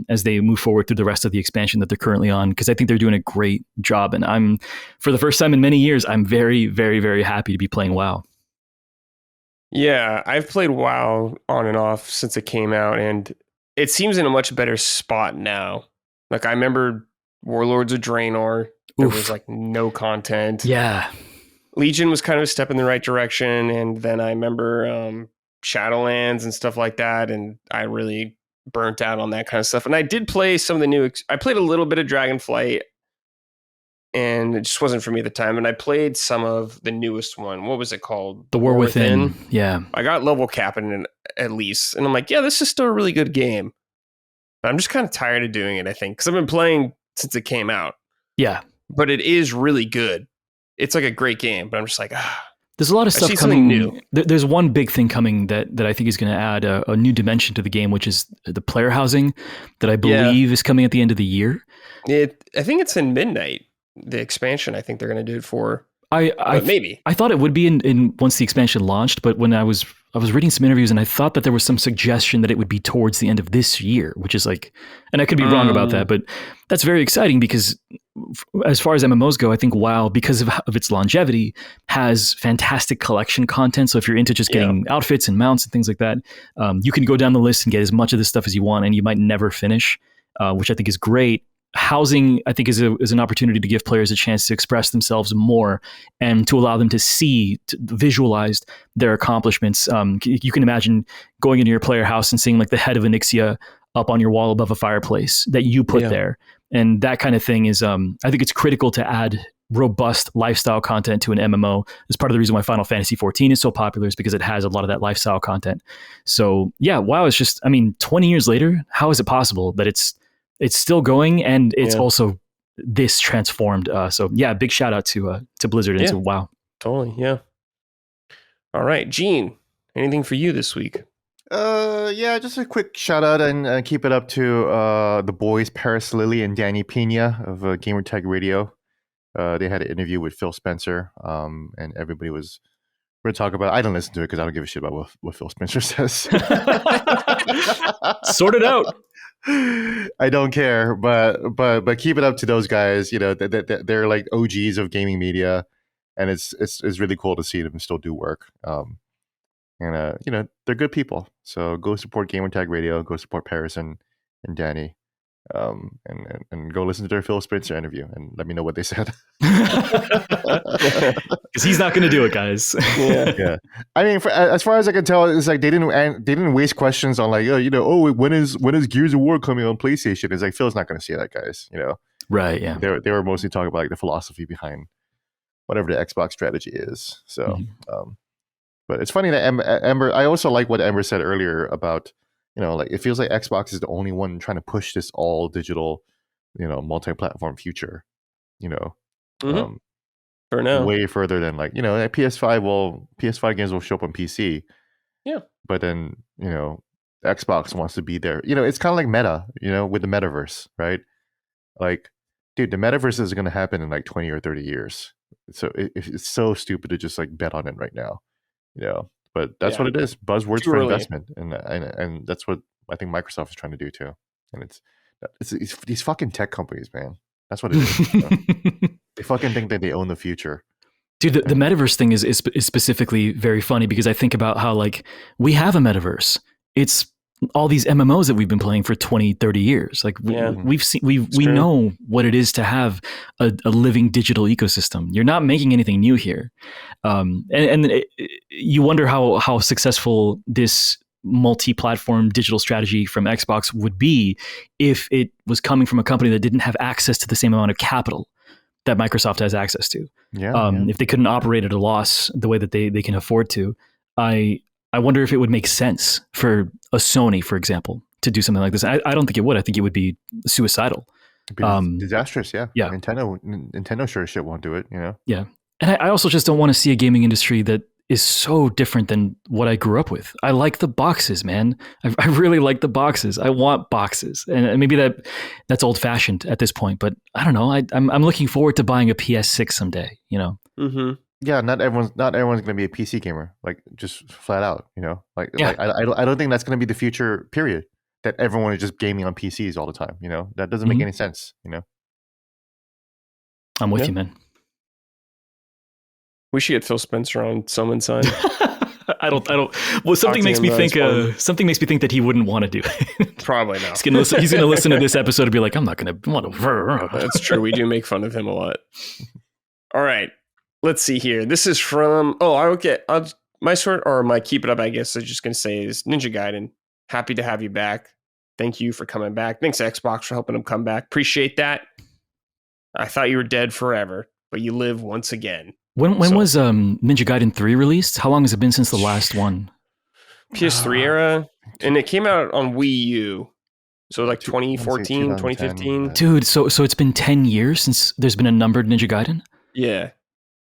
as they move forward through the rest of the expansion that they're currently on, because I think they're doing a great job. And for the first time in many years, I'm very, very, very happy to be playing WoW. Yeah, I've played WoW on and off since it came out, and it seems in a much better spot now. Like, I remember Warlords of Draenor, there was like no content. Yeah. Legion was kind of a step in the right direction, and then I remember Shadowlands and stuff like that, and I really burnt out on that kind of stuff. And I did play some of the new... I played a little bit of Dragonflight, and it just wasn't for me at the time. And I played some of the newest one. What was it called? The War Within. Yeah. I got level capping in at least, and I'm like, yeah, this is still a really good game. But I'm just kind of tired of doing it, I think, because I've been playing since it came out. Yeah. But it is really good. It's like a great game, but I'm just like, There's a lot of stuff coming new. There's one big thing coming that I think is going to add a new dimension to the game, which is the player housing that I believe is coming at the end of the year. I think it's in Midnight, the expansion. I think they're going to do it for. Maybe. I thought it would be in once the expansion launched, but when I was reading some interviews, and I thought that there was some suggestion that it would be towards the end of this year, which is like, and I could be wrong about that, but that's very exciting because as far as MMOs go, I think WoW, because of its longevity, has fantastic collection content. So if you're into just getting outfits and mounts and things like that, you can go down the list and get as much of this stuff as you want, and you might never finish, which I think is great. Housing, I think, is an opportunity to give players a chance to express themselves more and to allow them to see, to visualize their accomplishments. You can imagine going into your player house and seeing like the head of Onyxia up on your wall above a fireplace that you put there. And that kind of thing is, I think it's critical to add robust lifestyle content to an MMO. It's part of the reason why Final Fantasy XIV is so popular, is because it has a lot of that lifestyle content. So yeah, WoW is just, 20 years later, how is it possible that it's still going and it's also this transformed? So yeah, big shout out to Blizzard and to WoW. Totally, yeah. All right, Gene, anything for you this week? Just a quick shout out and keep it up to the boys Paris Lilly and Danny Pena of Gamertag Radio. They had an interview with Phil Spencer, and everybody was going to talk about. I don't listen to it because I don't give a shit about what Phil Spencer says. Sort it out. I don't care, but keep it up to those guys. They're like OGs of gaming media, and it's really cool to see them still do work. And they're good people. So go support Gamertag Radio. Go support Paris and Danny, and go listen to their Phil Spencer interview and let me know what they said. Because he's not going to do it, guys. Yeah. I mean, as far as I can tell, it's like they didn't waste questions on like, when is Gears of War coming on PlayStation? It's like Phil's not going to say that, guys. Right? Yeah. They were mostly talking about like the philosophy behind whatever the Xbox strategy is. So. But it's funny that Ember. I also like what Ember said earlier about, like it feels like Xbox is the only one trying to push this all digital, multi-platform future. Mm-hmm. For now, way further than like at PS5. Well, PS5 games will show up on PC. Yeah, but then Xbox wants to be there. It's kind of like Meta. With the metaverse, right? Like, dude, the metaverse is going to happen in like 20 or 30 years. So it's so stupid to just like bet on it right now. But that's what it is. Buzzwords Too for early. investment, and that's what I think Microsoft is trying to do too. And it's these fucking tech companies, man. That's what it is. They fucking think that they own the future. Dude, the metaverse thing is specifically very funny because I think about how like we have a metaverse. It's all these MMOs that we've been playing for 20, 30 years. Like we know what it is to have a living digital ecosystem. You're not making anything new here. You wonder how successful this multi-platform digital strategy from Xbox would be if it was coming from a company that didn't have access to the same amount of capital that Microsoft has access to. If they couldn't operate at a loss the way that they can afford to, I wonder if it would make sense for a Sony, for example, to do something like this. I don't think it would. I think it would be suicidal. It'd be disastrous, yeah. Yeah. Nintendo sure as shit won't do it, Yeah. And I also just don't want to see a gaming industry that is so different than what I grew up with. I like the boxes, man. I really like the boxes. I want boxes. And maybe that's old fashioned at this point, but I don't know. I'm looking forward to buying a PS6 someday, Mm-hmm. Yeah, not everyone's going to be a PC gamer, like just flat out, Like I don't think that's going to be the future. Period. That everyone is just gaming on PCs all the time. That doesn't make any sense. I'm with you, man. We should get Phil Spencer on Summon Sign. I don't. Well, something makes me think that he wouldn't want to do it. Probably not. He's gonna listen to this episode and be like, I'm not gonna want to. That's true. We do make fun of him a lot. All right. Let's see here. This is from, my keep it up, I guess, I'm just going to say is Ninja Gaiden. Happy to have you back. Thank you for coming back. Thanks, Xbox, for helping him come back. Appreciate that. I thought you were dead forever, but you live once again. When was Ninja Gaiden 3 released? How long has it been since the last one? PS3 era. And it came out on Wii U. So like 2014, 2015. Dude, so it's been 10 years since there's been a numbered Ninja Gaiden? Yeah.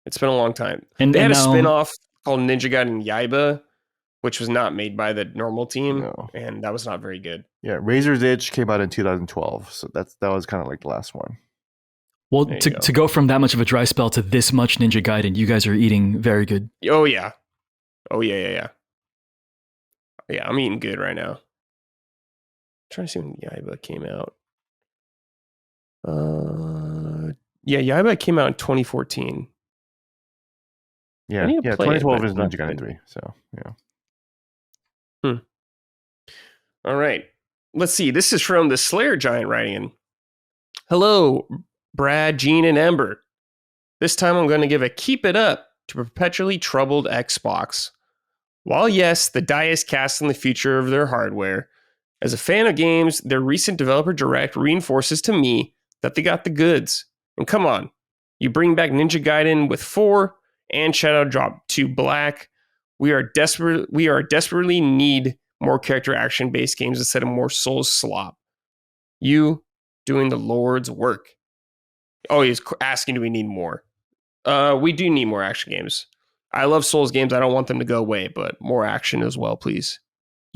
It's been a long time. And they had a spin-off called Ninja Gaiden Yaiba, which was not made by the normal team, and that was not very good. Yeah, Razor's Edge came out in 2012, so that was kind of like the last one. Well, to go from that much of a dry spell to this much Ninja Gaiden, you guys are eating very good. Oh, yeah. Yeah, I'm eating good right now. I'm trying to see when Yaiba came out. Yaiba came out in 2014. Yeah, 2012 is Ninja Gaiden 3, so yeah. All right. Let's see. This is from the Slayer Giant writing in. Hello, Brad, Gene, and Ember. This time I'm going to give a keep it up to perpetually troubled Xbox. While yes, the die is cast on the future of their hardware, as a fan of games, their recent developer direct reinforces to me that they got the goods. And come on, you bring back Ninja Gaiden with 4 and Shadow Drop 2 Black. We are desperately need more character action based games instead of more Souls slop. You doing the Lord's work. Oh, he's asking, do we need more? We do need more action games. I love Souls games. I don't want them to go away, but more action as well, please.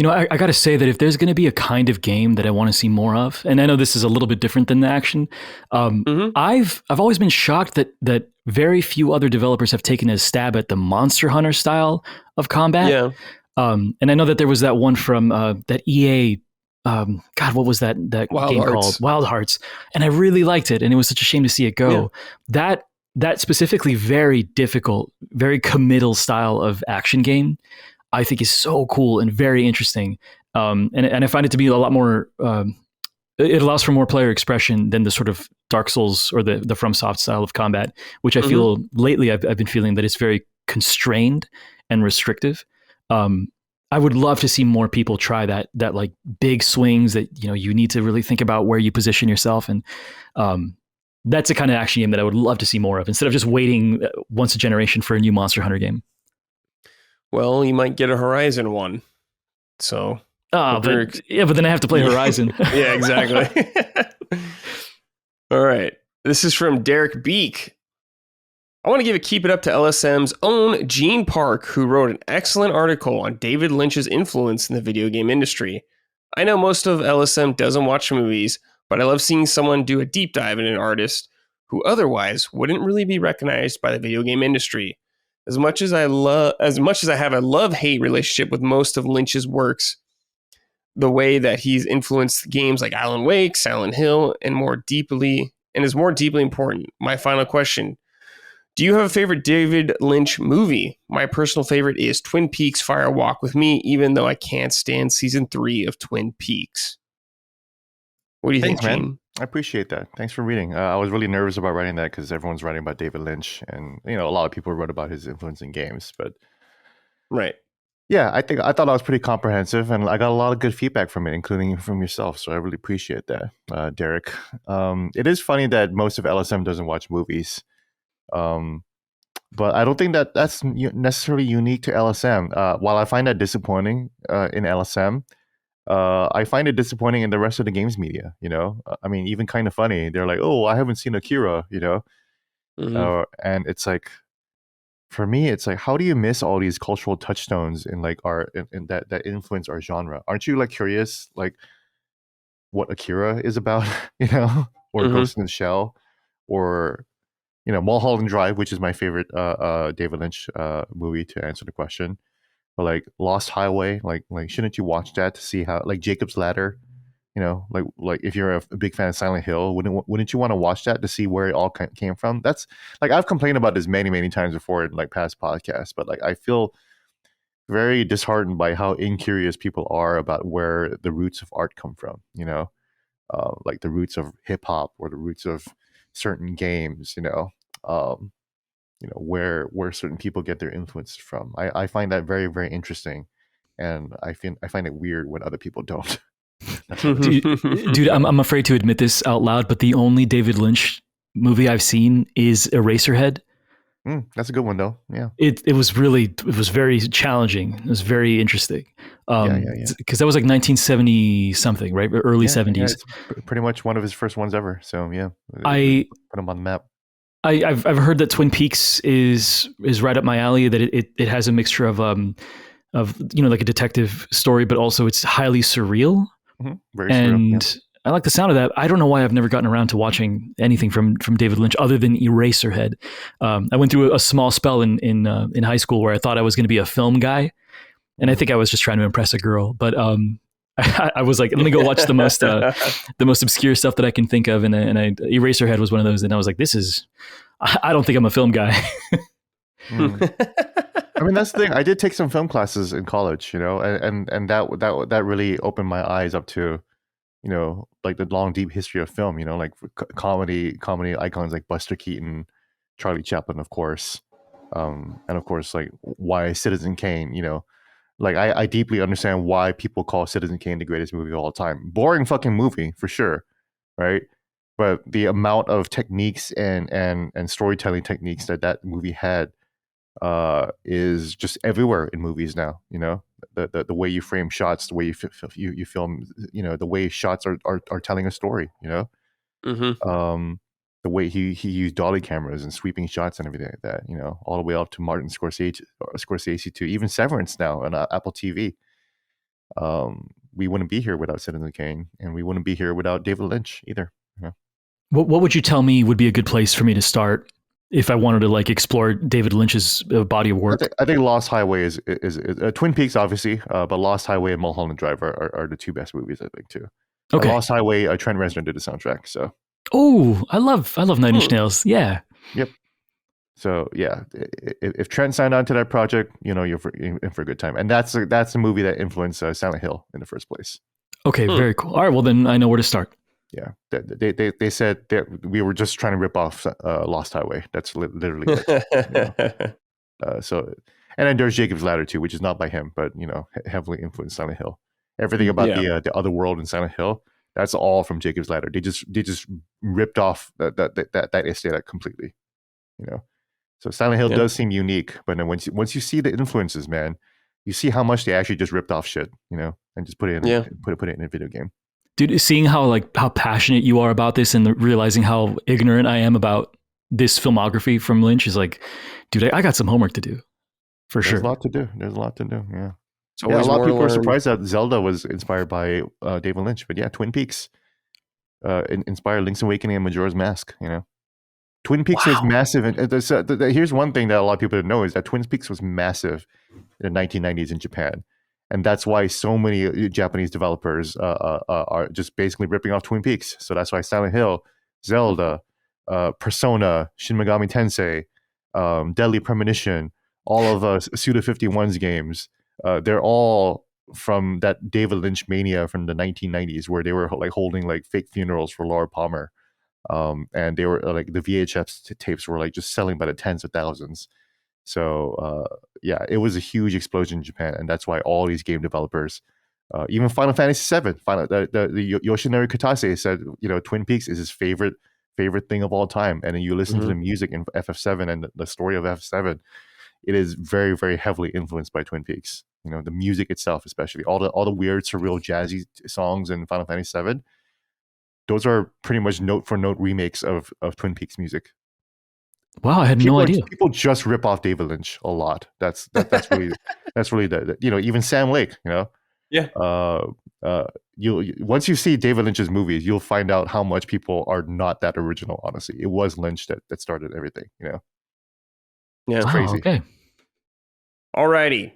I got to say that if there's going to be a kind of game that I want to see more of, and I know this is a little bit different than the action, I've always been shocked that very few other developers have taken a stab at the Monster Hunter style of combat. Yeah. And I know that there was that one from that EA. God, what was that game called? Wild Hearts. And I really liked it, and it was such a shame to see it go. Yeah. That specifically very difficult, very committal style of action game, I think is so cool and very interesting. And I find it to be a lot more, it allows for more player expression than the sort of Dark Souls or the FromSoft style of combat, which I feel lately I've been feeling that it's very constrained and restrictive. I would love to see more people try that like big swings that, you need to really think about where you position yourself. And that's the kind of action game that I would love to see more of instead of just waiting once a generation for a new Monster Hunter game. Well, you might get a Horizon one. So. But then I have to play Horizon. Yeah, exactly. All right. This is from Derek Beek. I want to give a keep it up to LSM's own Gene Park, who wrote an excellent article on David Lynch's influence in the video game industry. I know most of LSM doesn't watch movies, but I love seeing someone do a deep dive in an artist who otherwise wouldn't really be recognized by the video game industry. As much as I have a love-hate relationship with most of Lynch's works, the way that he's influenced games like Alan Wake, Silent Hill, and is more deeply important. My final question: do you have a favorite David Lynch movie? My personal favorite is Twin Peaks: Fire Walk with Me, even though I can't stand season 3 of Twin Peaks. What do you think, Gene? Man. I appreciate that. Thanks for reading. I was really nervous about writing that because everyone's writing about David Lynch, and a lot of people wrote about his influence in games. But right, yeah, I thought I was pretty comprehensive, and I got a lot of good feedback from it, including from yourself. So I really appreciate that, Derek. It is funny that most of LSM doesn't watch movies. But I don't think that's necessarily unique to LSM. While I find that disappointing in LSM, I find it disappointing in the rest of the games media. I mean, even Kind of Funny, they're like, "Oh, I haven't seen Akira," Mm-hmm. And it's like, for me, it's like, how do you miss all these cultural touchstones in like in that influence our genre? Aren't you like curious, like what Akira is about, or Mm-hmm. Ghost in the Shell, or Mulholland Drive, which is my favorite David Lynch movie, to answer the question. But like Lost Highway, like shouldn't you watch that to see how, like Jacob's Ladder, like if you're a big fan of Silent Hill, wouldn't you want to watch that to see where it all came from? That's like, I've complained about this many times before in like past podcasts, but like I feel very disheartened by how incurious people are about where the roots of art come from. Like the roots of hip hop or the roots of certain games. Where certain people get their influence from. I find that very, very interesting, and I find it weird when other people don't. Dude, I'm afraid to admit this out loud, but the only David Lynch movie I've seen is Eraserhead. That's a good one, though. Yeah, it was very challenging. It was very interesting. Because that was like 1970 something, right? Early 70s. Yeah, it's pretty much one of his first ones ever. So yeah, put him on the map. I've heard that Twin Peaks is right up my alley. That it has a mixture of like a detective story, but also it's highly surreal. Mm-hmm. Very surreal. Yeah. I like the sound of that. I don't know why I've never gotten around to watching anything from David Lynch other than Eraserhead. I went through a small spell in high school where I thought I was going to be a film guy, and I think I was just trying to impress a girl. But I was like, let me go watch the most obscure stuff that I can think of, and Eraserhead was one of those. And I was like, I don't think I'm a film guy. I mean, that's the thing. I did take some film classes in college, and that really opened my eyes up to, like the long, deep history of film, like comedy icons like Buster Keaton, Charlie Chaplin, of course. And of course, like why Citizen Kane, like I deeply understand why people call Citizen Kane the greatest movie of all time. Boring fucking movie for sure. Right. But the amount of techniques and storytelling techniques that movie had is just everywhere in movies now. The way you frame shots, the way you film, the way shots are telling a story. Mm-hmm. The way he used dolly cameras and sweeping shots and everything like that. All the way up to Martin Scorsese to even Severance now on Apple TV. We wouldn't be here without Citizen Kane, and we wouldn't be here without David Lynch either. What would you tell me would be a good place for me to start if I wanted to like explore David Lynch's body of work? I think Lost Highway is Twin Peaks, obviously, but Lost Highway and Mulholland Drive are the two best movies, I think, too. Okay. Lost Highway, Trent Reznor did the soundtrack, so. Oh, I love Nine Inch Nails. Yeah. Yep. So yeah, if Trent signed on to that project, you're in for a good time, and that's a movie that influenced Silent Hill in the first place. Okay, very cool. All right, well then I know where to start. Yeah, they said that we were just trying to rip off Lost Highway. That's literally it. So, and then there's Jacob's Ladder too, which is not by him, but heavily influenced Silent Hill. Everything about the other world in Silent Hill, that's all from Jacob's Ladder. They just ripped off that aesthetic completely. So Silent Hill does seem unique, but then once you see the influences, man, you see how much they actually just ripped off shit, and just put it in put it in a video game. Dude, seeing how passionate you are about this and realizing how ignorant I am about this filmography from Lynch is like, dude, I got some homework to do. For sure. There's a lot to do. Yeah. A lot of people were surprised that Zelda was inspired by David Lynch, but yeah, Twin Peaks inspired Link's Awakening and Majora's Mask. Twin Peaks was massive, and here's one thing that a lot of people didn't know is that Twin Peaks was massive in the 1990s in Japan, and that's why so many Japanese developers are just basically ripping off Twin Peaks. So that's why Silent Hill, Zelda, Persona, Shin Megami Tensei, Deadly Premonition, all of Suda 51's games, they're all from that David Lynch mania from the 1990s, where they were holding fake funerals for Laura Palmer, and they were the VHS tapes were just selling by the tens of thousands. So it was a huge explosion in Japan, and that's why all these game developers, even Final Fantasy VII, the Yoshinori Kitase said, Twin Peaks is his favorite thing of all time. And then you listen to the music in FF7 and the story of FF7, it is very, very heavily influenced by Twin Peaks. The music itself, especially all the weird, surreal, jazzy songs in Final Fantasy VII. Those are pretty much note for note remakes of Twin Peaks music. Wow, I had no idea. People just rip off David Lynch a lot. That's really the even Sam Lake. Yeah. Once you see David Lynch's movies, you'll find out how much people are not that original. Honestly, it was Lynch that started everything. Yeah, it's crazy. Okay. Alrighty,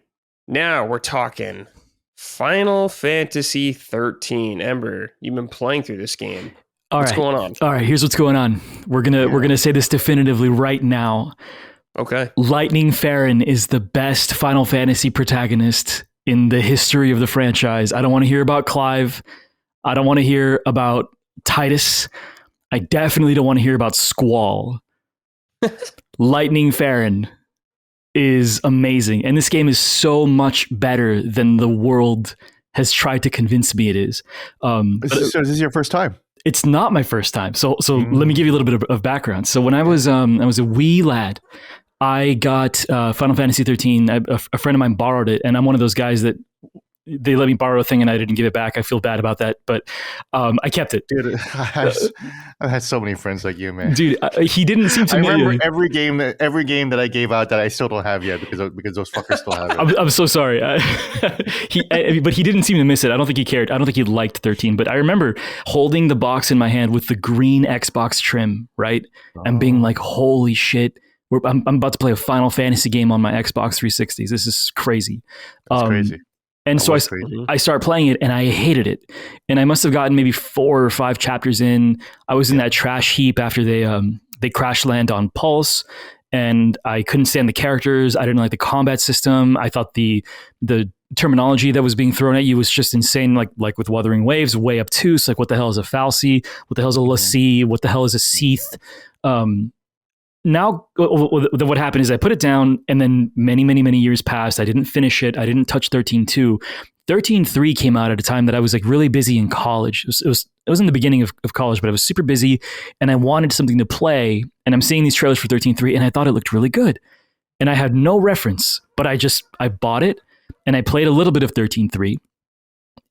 now we're talking Final Fantasy XIII. Ember, you've been playing through this game. What's going on? All right, here's what's going on. We're gonna say this definitively right now. Okay. Lightning Farron is the best Final Fantasy protagonist in the history of the franchise. I don't want to hear about Clive. I don't want to hear about Titus. I definitely don't want to hear about Squall. Lightning Farron is amazing. And this game is so much better than the world has tried to convince me it is. So this is your first time? It's not my first time. So let me give you a little bit of background. So when I was a wee lad, I got Final Fantasy XIII. A friend of mine borrowed it, and I'm one of those guys that they let me borrow a thing and I didn't give it back. I feel bad about that, but I kept it. Dude, I've had so many friends like you, man. Dude, he didn't seem to. I remember every game that I gave out that I still don't have yet because those fuckers still have it. I'm so sorry. But he didn't seem to miss it. I don't think he cared. I don't think he liked 13. But I remember holding the box in my hand with the green Xbox trim, right, and being like, "Holy shit! I'm about to play a Final Fantasy game on my Xbox 360s. This is crazy." That's crazy. And so I started playing it and I hated it. And I must have gotten maybe 4 or 5 chapters in. I was in that trash heap after they crash land on Pulse, and I couldn't stand the characters. I didn't like the combat system. I thought the terminology that was being thrown at you was just insane, like with Wuthering Waves, way obtuse. Like, what the hell is a fal'Cie? What the hell is a l'Cie? What the hell is a Seath? Now, what happened is I put it down, and then many, many, many years passed. I didn't finish it. I didn't touch 13.2. 13.3 came out at a time that I was really busy in college. It was in the beginning of college, but I was super busy, and I wanted something to play. And I'm seeing these trailers for 13.3, and I thought it looked really good. And I had no reference, but I bought it, and I played a little bit of 13.3.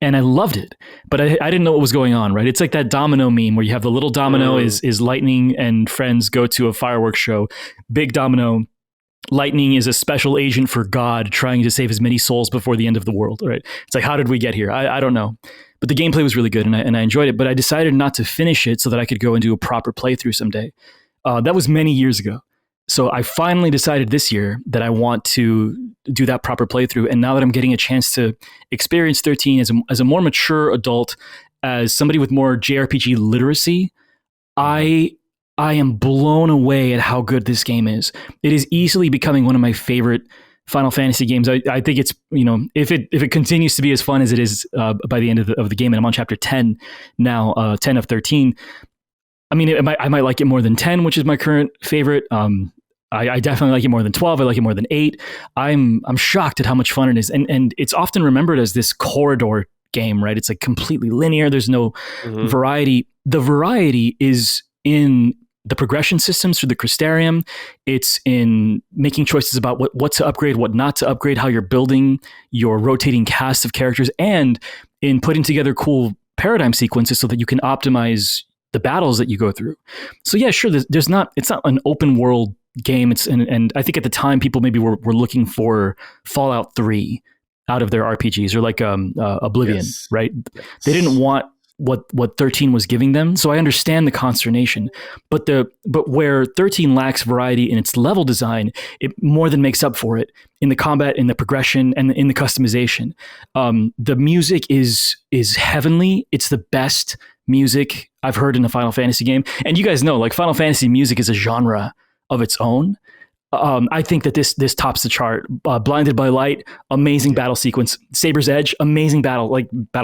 And I loved it, but I didn't know what was going on, right? It's like that domino meme where you have the little domino is Lightning and friends go to a fireworks show. Big domino, Lightning is a special agent for God trying to save as many souls before the end of the world, right? It's like, how did we get here? I don't know. But the gameplay was really good and I enjoyed it, but I decided not to finish it so that I could go and do a proper playthrough someday. That was many years ago. So I finally decided this year that I want to do that proper playthrough. And now that I'm getting a chance to experience 13 as a more mature adult, as somebody with more JRPG literacy, I am blown away at how good this game is. It is easily becoming one of my favorite Final Fantasy games. I think it's, if it continues to be as fun as it is by the end of the game, and I'm on chapter 10 now, 10 of 13. I mean, I might like it more than 10, which is my current favorite. I definitely like it more than 12. I like it more than 8. I'm shocked at how much fun it is. And it's often remembered as this corridor game, right? It's like completely linear. There's no variety. The variety is in the progression systems through the Crystarium. It's in making choices about what to upgrade, what not to upgrade, how you're building your rotating cast of characters, and in putting together cool paradigm sequences so that you can optimize the battles that you go through. So yeah, sure, it's not an open world game. And I think at the time people maybe were looking for Fallout 3 out of their RPGs, or like Oblivion, yes. Right? Yes. They didn't want what 13 was giving them. So I understand the consternation, but where 13 lacks variety in its level design, it more than makes up for it in the combat, in the progression, and in the customization. The music is heavenly. It's the best music I've heard in a Final Fantasy game. And you guys know, like, Final Fantasy music is a genre of its own. I think that this tops the chart. Blinded by Light, amazing battle sequence. Saber's Edge, amazing battle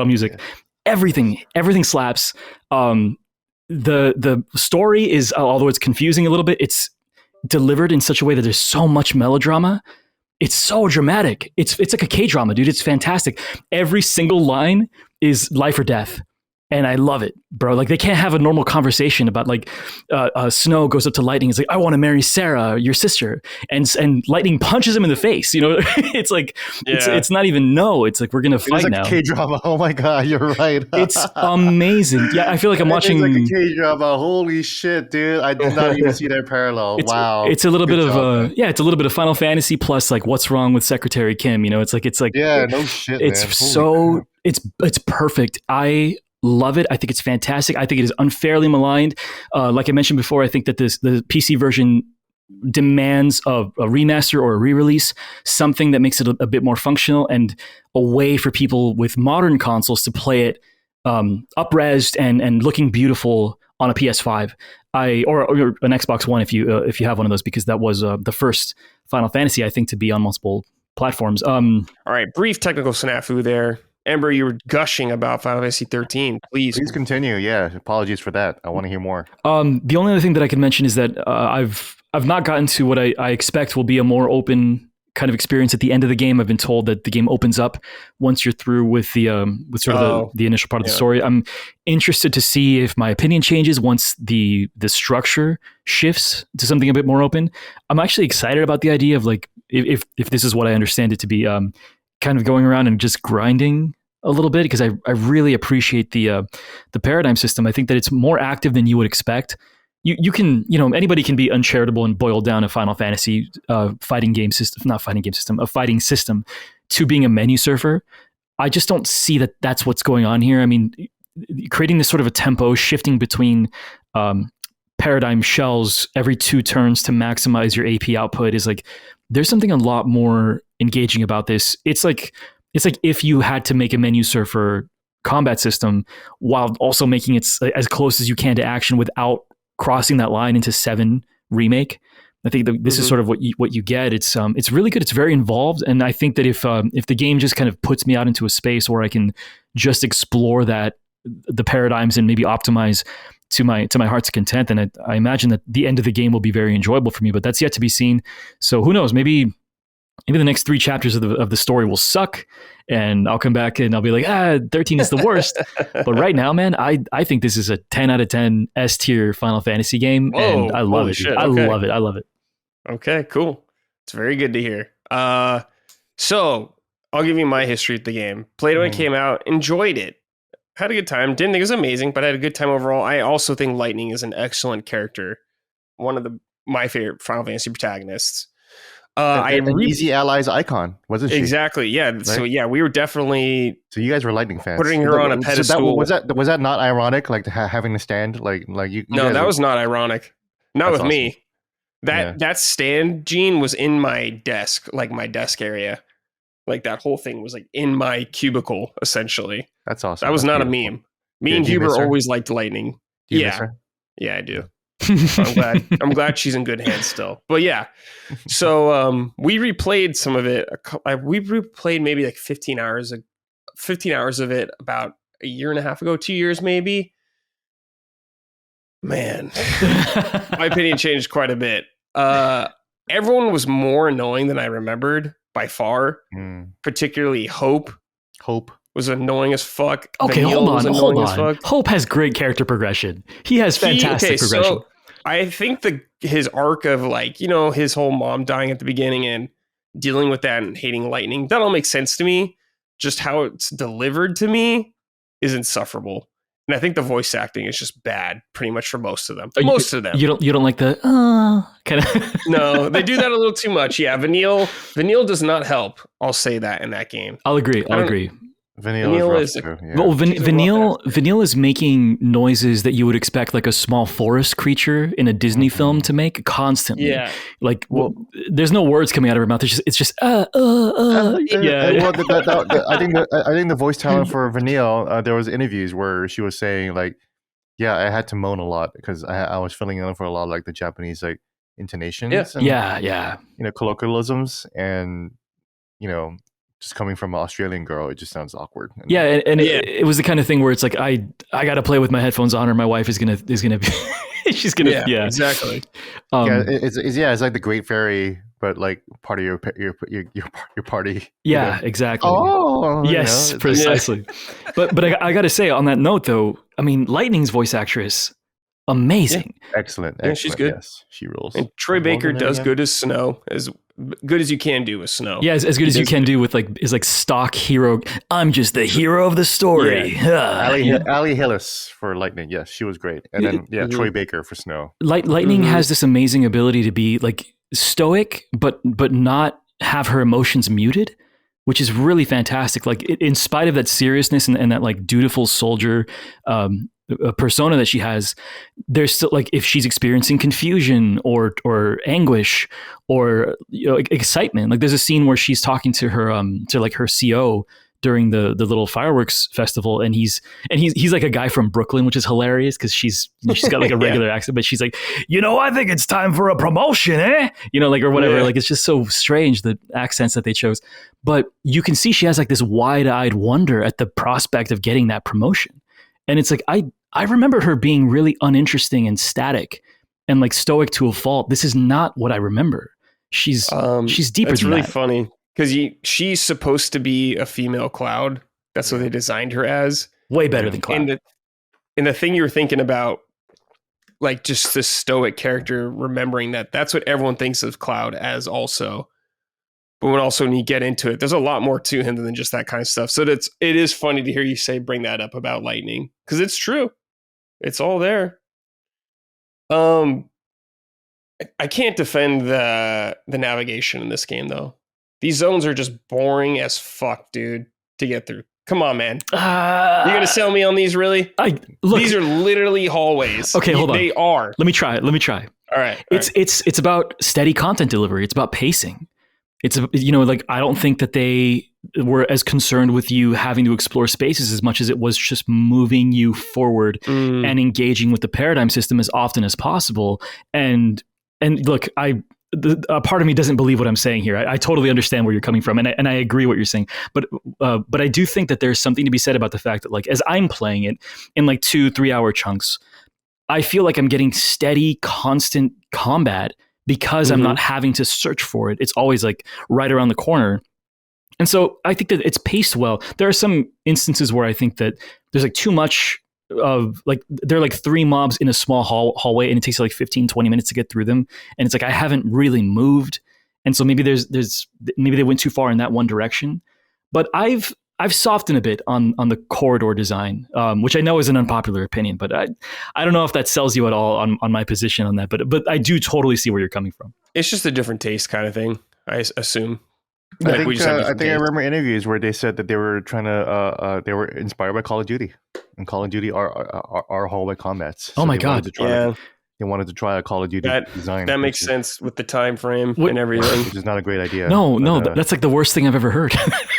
music. Yeah. Everything slaps. The story is, although it's confusing a little bit, it's delivered in such a way that there's so much melodrama. It's so dramatic. It's like a K-drama, dude. It's fantastic. Every single line is life or death. And I love it, bro. Like, they can't have a normal conversation about, like, Snow goes up to Lightning. It's like, I want to marry Sarah, your sister. And Lightning punches him in the face. You know, it's like, it's not even no. It's like, we're going to fight now. It's like a K-drama. Oh my God, you're right. It's amazing. Yeah, I feel like I'm watching. It's like a K-drama. Holy shit, dude. I did not even see that parallel. Wow. It's a little bit of, it's a little bit of Final Fantasy plus, like, What's Wrong with Secretary Kim? You know, it's like. Yeah, no shit, it's man. It's perfect. I love it. I think it's fantastic. I think it is unfairly maligned. Like I mentioned before, I think that the PC version demands a remaster or a re-release, something that makes it a bit more functional and a way for people with modern consoles to play it up-resed and looking beautiful on a PS5 or an Xbox One if you have one of those, because that was the first Final Fantasy, I think, to be on multiple platforms. All right, brief technical snafu there. Ember, you were gushing about Final Fantasy 13. Please continue. Yeah, apologies for that. I want to hear more. The only other thing that I can mention is that I've not gotten to what I expect will be a more open kind of experience at the end of the game. I've been told that the game opens up once you're through with the the initial part of the story. I'm interested to see if my opinion changes once the structure shifts to something a bit more open. I'm actually excited about the idea of, like, if this is what I understand it to be, kind of going around and just grinding a little bit, because I really appreciate the paradigm system. I think that it's more active than you would expect. You can, anybody can be uncharitable and boil down a Final Fantasy a fighting system to being a menu surfer. I just don't see that that's what's going on here. I mean, creating this sort of a tempo, shifting between paradigm shells every 2 turns to maximize your AP output is like, there's something a lot more engaging about this. It's like if you had to make a menu surfer combat system while also making it as close as you can to action without crossing that line into 7 remake. I think this is sort of what you get. It's really good. It's very involved, and I think that if the game just kind of puts me out into a space where I can just explore the paradigms and maybe optimize to my heart's content, then I imagine that the end of the game will be very enjoyable for me. But that's yet to be seen. So who knows? Maybe the next 3 chapters of the story will suck, and I'll come back and I'll be like, 13 is the worst. But right now, man, I think this is a 10 out of 10 S tier Final Fantasy game. Whoa, and I love it. Shit, okay. I love it. Okay, cool. It's very good to hear. So I'll give you my history with the game. Played it when it came out, enjoyed it. Had a good time. Didn't think it was amazing, but I had a good time overall. I also think Lightning is an excellent character. One of my favorite Final Fantasy protagonists. An easy allies icon, wasn't she? Exactly. Yeah. Right? So yeah, we were definitely. So you guys were Lightning fans. Putting her on a pedestal. So was that not ironic? Like having to stand like you. No, that was not ironic. Not with awesome. Me. That stand, Gene, was in my desk, like my desk area. Like that whole thing was like in my cubicle, essentially. That's awesome. That was not beautiful. A meme. Me and Huber always liked Lightning. Do you miss her? Yeah, I do. I'm glad she's in good hands still. But yeah, so we replayed some of it. We replayed maybe like 15 hours of it about a year and a half ago, 2 years maybe. Man, my opinion changed quite a bit. Everyone was more annoying than I remembered by far. Particularly Hope. Hope was annoying as fuck. Okay, hold on. Hope has great character progression. He has fantastic progression. I think his arc of like, his whole mom dying at the beginning and dealing with that and hating lightning, that all makes sense to me. Just how it's delivered to me is insufferable. And I think the voice acting is just bad pretty much for most of them. Most of them. You don't like the kind of No, they do that a little too much. Yeah, Vanille does not help. I'll say that in that game. I'll agree. Vanille is rough too, yeah. Well, Vanille is making noises that you would expect like a small forest creature in a Disney film to make constantly. Yeah. Like, there's no words coming out of her mouth. It's just yeah. Well, I think the voice talent for Vanille, there was interviews where she was saying like, yeah, I had to moan a lot because I was filling in for a lot of like the Japanese like intonations. And, colloquialisms and just coming from an Australian girl, it just sounds awkward. It was the kind of thing where it's like I got to play with my headphones on, or my wife is gonna be she's gonna exactly. It's like the Great Fairy, but like part of your party. Yeah, exactly. Oh, yes, precisely. But I got to say on that note though, I mean, Lightning's voice actress, amazing, excellent. Yeah, she's good. Yes, she rules. And Troy Baker does good as Snow, as good as you can do with Snow. Yeah, as good as you can do with like stock hero. I'm just the hero of the story. Ali Hillis for Lightning. Yes, she was great. And then Troy Baker for Snow. Lightning has this amazing ability to be like stoic, but not have her emotions muted, which is really fantastic. Like in spite of that seriousness and that like dutiful soldier persona that she has, there's still like if she's experiencing confusion or anguish or excitement. Like there's a scene where she's talking to her to like her CO during the little fireworks festival, and he's like a guy from Brooklyn, which is hilarious because she's got like a regular accent, but she's like, I think it's time for a promotion, eh? Like or whatever. Like it's just so strange the accents that they chose, but you can see she has like this wide-eyed wonder at the prospect of getting that promotion, and it's like I remember her being really uninteresting and static and like stoic to a fault. This is not what I remember. She's deeper than that. It's really funny because she's supposed to be a female Cloud. That's what they designed her as. Way better than Cloud. And the thing you were thinking about, like just this stoic character, remembering that's what everyone thinks of Cloud as also. But when you get into it, there's a lot more to him than just that kind of stuff. So it is funny to hear you bring that up about Lightning because it's true. It's all there. I can't defend the navigation in this game though. These zones are just boring as fuck, dude, to get through. Come on, man. You're gonna sell me on these, really? These are literally hallways. Okay, hold on. They are. Let me try. All right. It's about steady content delivery. It's about pacing. It's like I don't think that they were as concerned with you having to explore spaces as much as it was just moving you forward and engaging with the paradigm system as often as possible. And look, a part of me doesn't believe what I'm saying here. I totally understand where you're coming from, and I agree what you're saying. But I do think that there's something to be said about the fact that like as I'm playing it in like 2-3 hour chunks, I feel like I'm getting steady, constant combat. Because I'm not having to search for it. It's always like right around the corner. And so I think that it's paced well. There are some instances where I think that there's like too much of like, there are like 3 mobs in a small hallway and it takes like 15-20 minutes to get through them. And it's like, I haven't really moved. And so maybe maybe they went too far in that one direction. But I've softened a bit on the corridor design, which I know is an unpopular opinion, but I don't know if that sells you at all on my position on that. But I do totally see where you're coming from. It's just a different taste kind of thing, I assume. I think I remember interviews where they said that they were trying to they were inspired by Call of Duty, and Call of Duty are hallway combats. So my god! They wanted to try a Call of Duty design. That makes sense with the time frame and everything. Which is not a great idea. No, that's like the worst thing I've ever heard.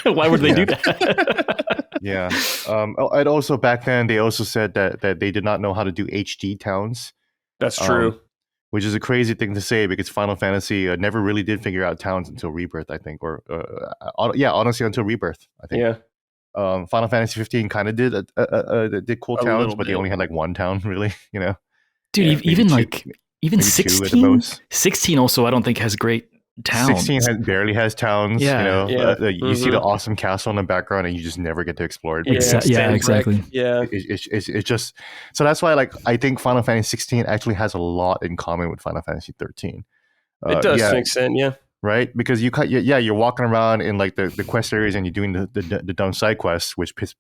Why would they do that? Yeah. And also back then, they also said that they did not know how to do HD towns. That's true. Which is a crazy thing to say because Final Fantasy never really did figure out towns until Rebirth, I think. Or honestly, until Rebirth, I think. Yeah. Final Fantasy 15 kind of did cool towns, but they only had like one town, really. Dude, even 16 also I don't think has great towns. 16 barely has towns. Yeah. You see the awesome castle in the background, and you just never get to explore it. Exactly. Yeah, it's just so that's why I think Final Fantasy 16 actually has a lot in common with Final Fantasy 13. It does to an extent, yeah. Right, because you're walking around in like the quest areas, and you're doing the dumb side quests, which piss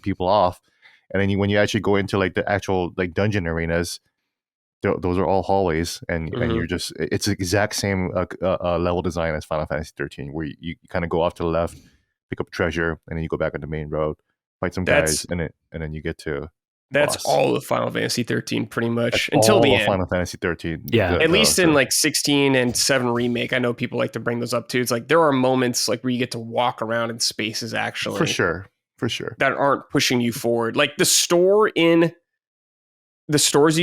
people off, and then when you actually go into like the actual like dungeon arenas, those are all hallways, and you're just it's the exact same level design as Final Fantasy 13, where you kind of go off to the left, pick up treasure, and then you go back on the main road, fight some guys, and then you get to. That's boss. all of Final Fantasy 13, pretty much, That's until all the of end. Final Fantasy 13. Yeah, at least in like 16 and 7 remake, I know people like to bring those up too. It's like there are moments like where you get to walk around in spaces actually, for sure, that aren't pushing you forward. Like the stores you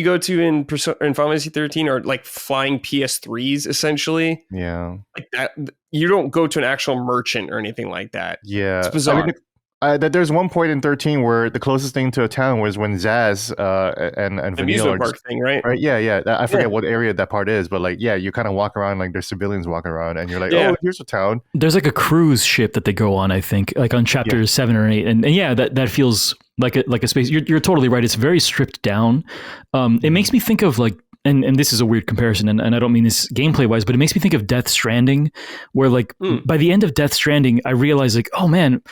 go to in Final Fantasy 13 are like flying PS3s essentially. Yeah, like that. You don't go to an actual merchant or anything like that. Yeah, it's bizarre. There's one point in 13 where the closest thing to a town was when Zaz and the amusement park thing, right? Yeah. I forget what area that part is, but like, yeah, you kind of walk around like there's civilians walking around, and you're like, oh, here's a town. There's like a cruise ship that they go on, I think, like on chapters 7 or 8, and yeah, that feels like a space. You're totally right. It's very stripped down. It makes me think of like. And this is a weird comparison, and I don't mean this gameplay wise, but it makes me think of Death Stranding, where like by the end of Death Stranding, I realized like, oh man,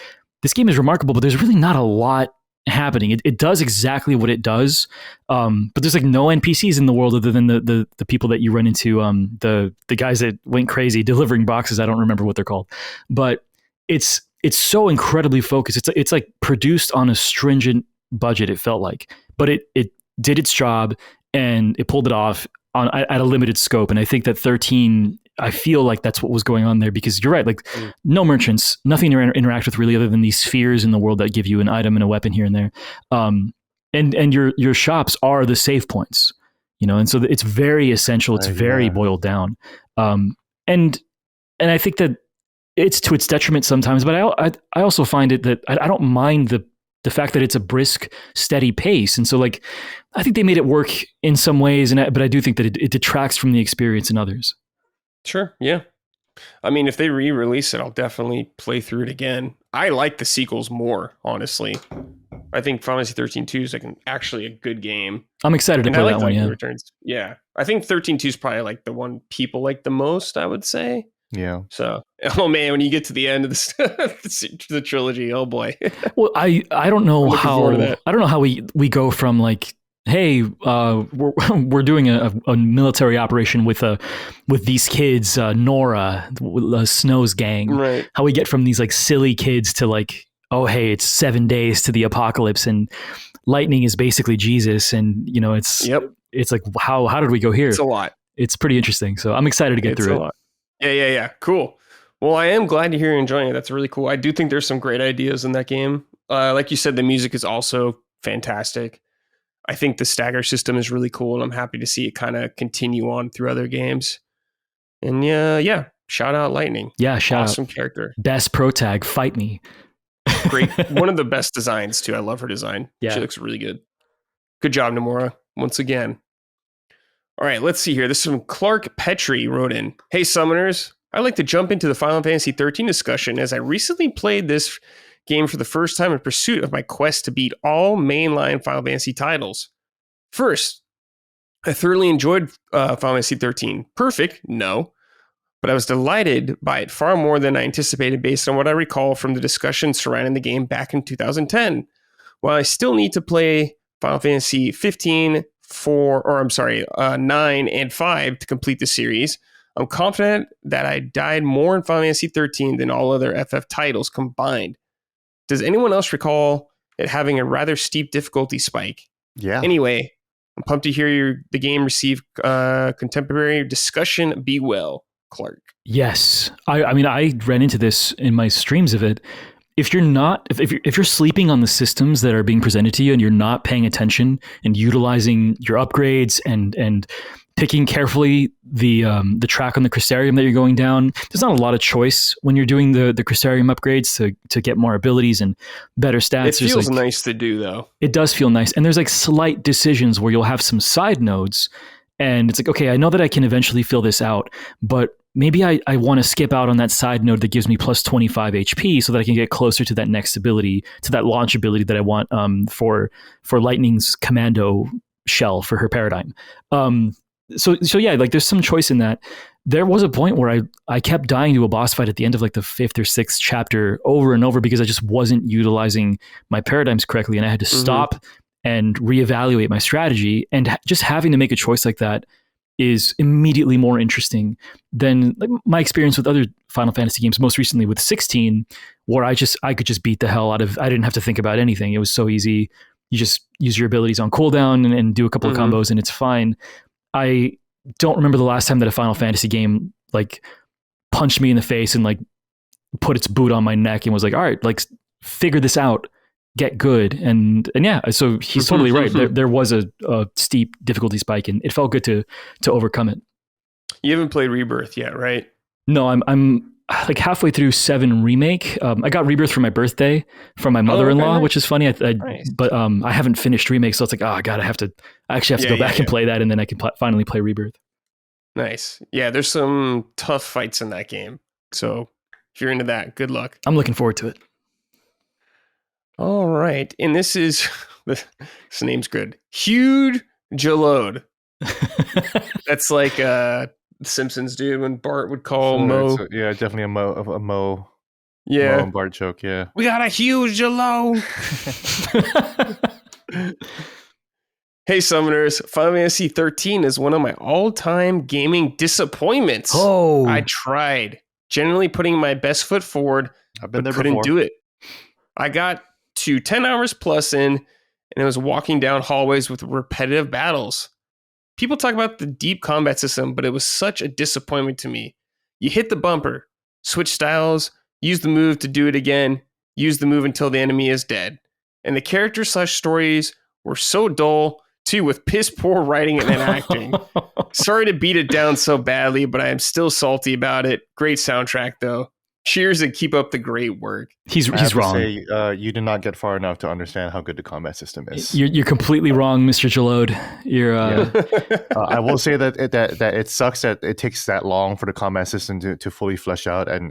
this game is remarkable, but there's really not a lot happening. It does exactly what it does, but there's like no NPCs in the world other than the people that you run into, the guys that went crazy delivering boxes. I don't remember what they're called, but it's so incredibly focused. It's like produced on a stringent budget. It felt like, but it did its job. And it pulled it off at a limited scope. And I think that 13, I feel like that's what was going on there, because you're right. Like no merchants, nothing to interact with really other than these spheres in the world that give you an item and a weapon here and there. And your shops are the save points, and so it's very essential. It's very boiled down. And I think that it's to its detriment sometimes, but I also find it that I don't mind the fact that it's a brisk, steady pace. And so like, I think they made it work in some ways, but I do think that it detracts from the experience in others. Sure. Yeah. I mean, if they re-release it, I'll definitely play through it again. I like the sequels more, honestly. I think Final Fantasy 13-2 is like actually a good game. I'm excited to play that one, yeah. Returns. Yeah. I think 13-2 is probably like the one people like the most, I would say. Yeah. So, oh man, when you get to the end of the trilogy, oh boy. Well, I don't know how we go from like, hey, we're doing a military operation with these kids, Nora, Snow's gang. Right. How we get from these like silly kids to like, oh hey, it's 7 days to the apocalypse, and lightning is basically Jesus, and it's like how did we go here? It's a lot. It's pretty interesting. So I'm excited to get through it. Lot. Yeah. Cool. Well, I am glad to hear you're enjoying it. That's really cool. I do think there's some great ideas in that game. Like you said, the music is also fantastic. I think the stagger system is really cool, and I'm happy to see it kind of continue on through other games. And yeah, shout out Lightning. Yeah, awesome character. Best pro tag, fight me. Great. One of the best designs too. I love her design. Yeah. She looks really good. Good job, Nomura, once again. All right, let's see here. This is from Clark Petrie wrote in. Hey, Summoners. I'd like to jump into the Final Fantasy 13 discussion, as I recently played this game for the first time in pursuit of my quest to beat all mainline Final Fantasy titles. First, I thoroughly enjoyed Final Fantasy 13. Perfect? No. But I was delighted by it far more than I anticipated based on what I recall from the discussion surrounding the game back in 2010. While I still need to play Final Fantasy 15, 9 and 5 to complete the series, I'm confident that I died more in Final Fantasy 13 than all other FF titles combined. Does anyone else recall it having a rather steep difficulty spike? Yeah. Anyway, I'm pumped to hear the game receive contemporary discussion. Be well, Clark. Yes. I mean, I ran into this in my streams of it. If you're sleeping on the systems that are being presented to you, and you're not paying attention and utilizing your upgrades and picking carefully the track on the Crystarium that you're going down, there's not a lot of choice when you're doing the Crystarium upgrades to get more abilities and better stats. It feels nice to do, though. It does feel nice. And there's like slight decisions where you'll have some side nodes, and it's like, okay, I know that I can eventually fill this out, but maybe I want to skip out on that side node that gives me plus 25 HP so that I can get closer to that next ability, to that launch ability that I want for Lightning's commando shell for her paradigm. So yeah, like there's some choice in that. There was a point where I kept dying to a boss fight at the end of like the 5th or 6th chapter over and over because I just wasn't utilizing my paradigms correctly, and I had to stop and reevaluate my strategy. And just having to make a choice like that is immediately more interesting than like my experience with other Final Fantasy games, most recently with 16, where I could just beat the hell out of, I didn't have to think about anything. It was so easy. You just use your abilities on cooldown and do a couple of combos and it's fine. I don't remember the last time that a Final Fantasy game like punched me in the face and like put its boot on my neck and was like, all right, like figure this out, get good. And yeah, so he's totally right. There was a steep difficulty spike and it felt good to overcome it. You haven't played Rebirth yet, right? No, I'm like halfway through 7 Remake. I got Rebirth for my birthday from my mother-in-law, which is funny. Nice. But I haven't finished Remake, so it's like, oh God, I actually have to go back and play that, and then I can finally play Rebirth. Nice. Yeah, there's some tough fights in that game. So if you're into that, good luck. I'm looking forward to it. All right, and this name's good. Huge Jalode. That's like Simpsons dude when Bart would call Mo. Yeah, definitely a Mo. Yeah, Mo and Bart joke. Yeah, we got a huge Jalode. Hey, Summoners, Final Fantasy 13 is one of my all-time gaming disappointments. Oh, I tried, generally putting my best foot forward, I've been there couldn't before. do it. I got to 10 hours plus in, and I was walking down hallways with repetitive battles. People talk about the deep combat system, but it was such a disappointment to me. You hit the bumper, switch styles, use the move to do it again, use the move until the enemy is dead. And the character/stories were so dull, too, with piss poor writing and acting. Sorry to beat it down so badly, but I am still salty about it. Great soundtrack, though. Cheers and keep up the great work. He's wrong. Say, you did not get far enough to understand how good the combat system is. You're completely wrong, Mr. Jalode. I will say that it sucks that it takes that long for the combat system to fully flesh out and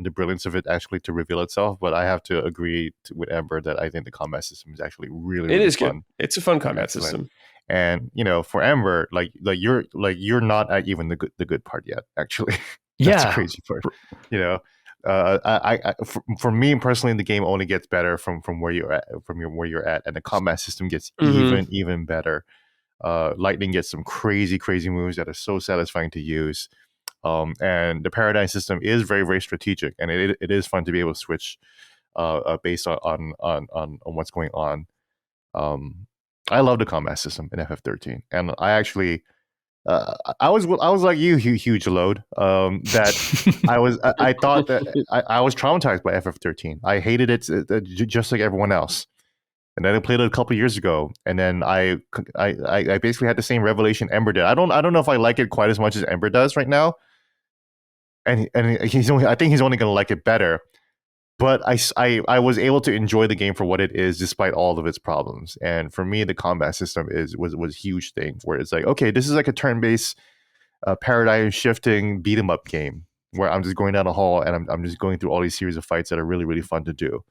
the brilliance of it actually to reveal itself. But I have to agree with Ember that I think the combat system is actually really fun. Good. It's a fun combat system. And for Ember, like you're not at even the good part yet. Actually, that's the crazy part. For me personally, the game only gets better from where you're at, where you're at, and the combat system gets even better. Lightning gets some crazy moves that are so satisfying to use, and the paradigm system is very, very strategic, and it is fun to be able to switch based on what's going on. I love the combat system in FF13, and I actually. I was like you, huge load. That I thought that I was traumatized by FF13. I hated it just like everyone else. And then I played it a couple years ago, and then I basically had the same revelation Ember did. I don't know if I like it quite as much as Ember does right now. And I think he's only going to like it better. But I was able to enjoy the game for what it is, despite all of its problems. And for me, the combat system was a huge thing, where it's like, okay, this is like a turn-based, paradigm shifting beat 'em up game, where I'm just going down a hall and I'm just going through all these series of fights that are really, really fun to do.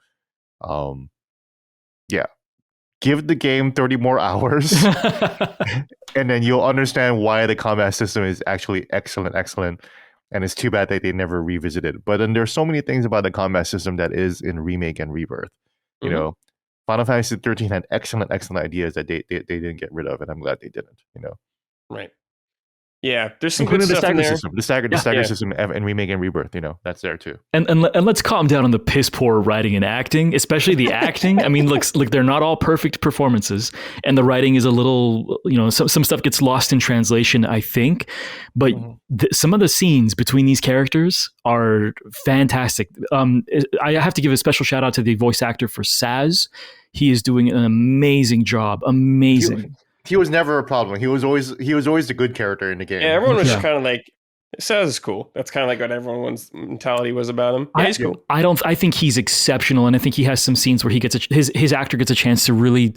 Yeah, give the game 30 more hours, and then you'll understand why the combat system is actually excellent. And it's too bad that they never revisited. But then there's so many things about the combat system that is in Remake and Rebirth. You know, Final Fantasy 13 had excellent ideas that they didn't get rid of, and I'm glad they didn't. Right. Yeah, there's some good stuff in there. The stagger system and Remake and Rebirth, that's there too. And let's calm down on the piss poor writing and acting, especially the acting. I mean, look, they're not all perfect performances, and the writing is a little, some stuff gets lost in translation, I think. But some of the scenes between these characters are fantastic. I have to give a special shout out to the voice actor for Saz. He is doing an amazing job. Amazing. He was never a problem. He was always the good character in the game. Yeah, everyone was kind of like, Saz is cool. That's kind of like what everyone's mentality was about him. Yeah, he's cool. I think he's exceptional, and I think he has some scenes where he gets his actor gets a chance to really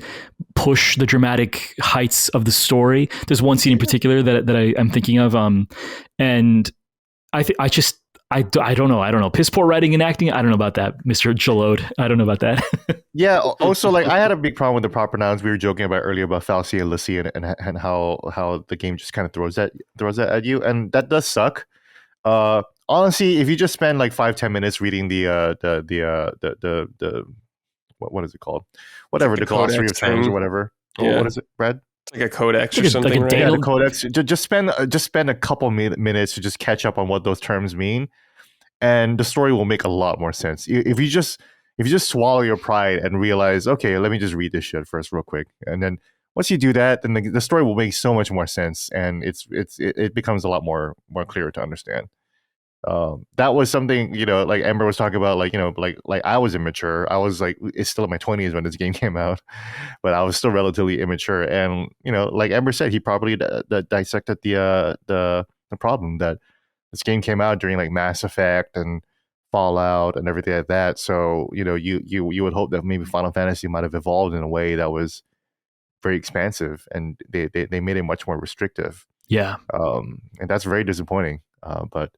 push the dramatic heights of the story. There's one scene in particular that I'm thinking of, and I don't know. Piss poor writing and acting. I don't know about that, Mr. Jalode. I don't know about that. Yeah. Also, like I had a big problem with the proper nouns. We were joking about earlier about Falsi and Lissy and how the game just kind of throws that at you, and that does suck. Honestly, if you just spend like 5-10 minutes reading the what is it called? Whatever, like the glossary of terms or whatever. Yeah. What is it, Brad? It's like a codex or something, right? Yeah, the codex. Just spend a couple minutes to just catch up on what those terms mean, and the story will make a lot more sense. If you just swallow your pride and realize, okay, let me just read this shit first real quick, and then once you do that, then the story will make so much more sense, and it becomes a lot more clear to understand. That was something, like Ember was talking about, like, like I was immature. I was like, it's still in my 20s when this game came out, but I was still relatively immature. And, like Ember said, he probably dissected the problem that this game came out during like Mass Effect and Fallout and everything like that. So, you would hope that maybe Final Fantasy might have evolved in a way that was very expansive, and they made it much more restrictive. Yeah. And that's very disappointing. But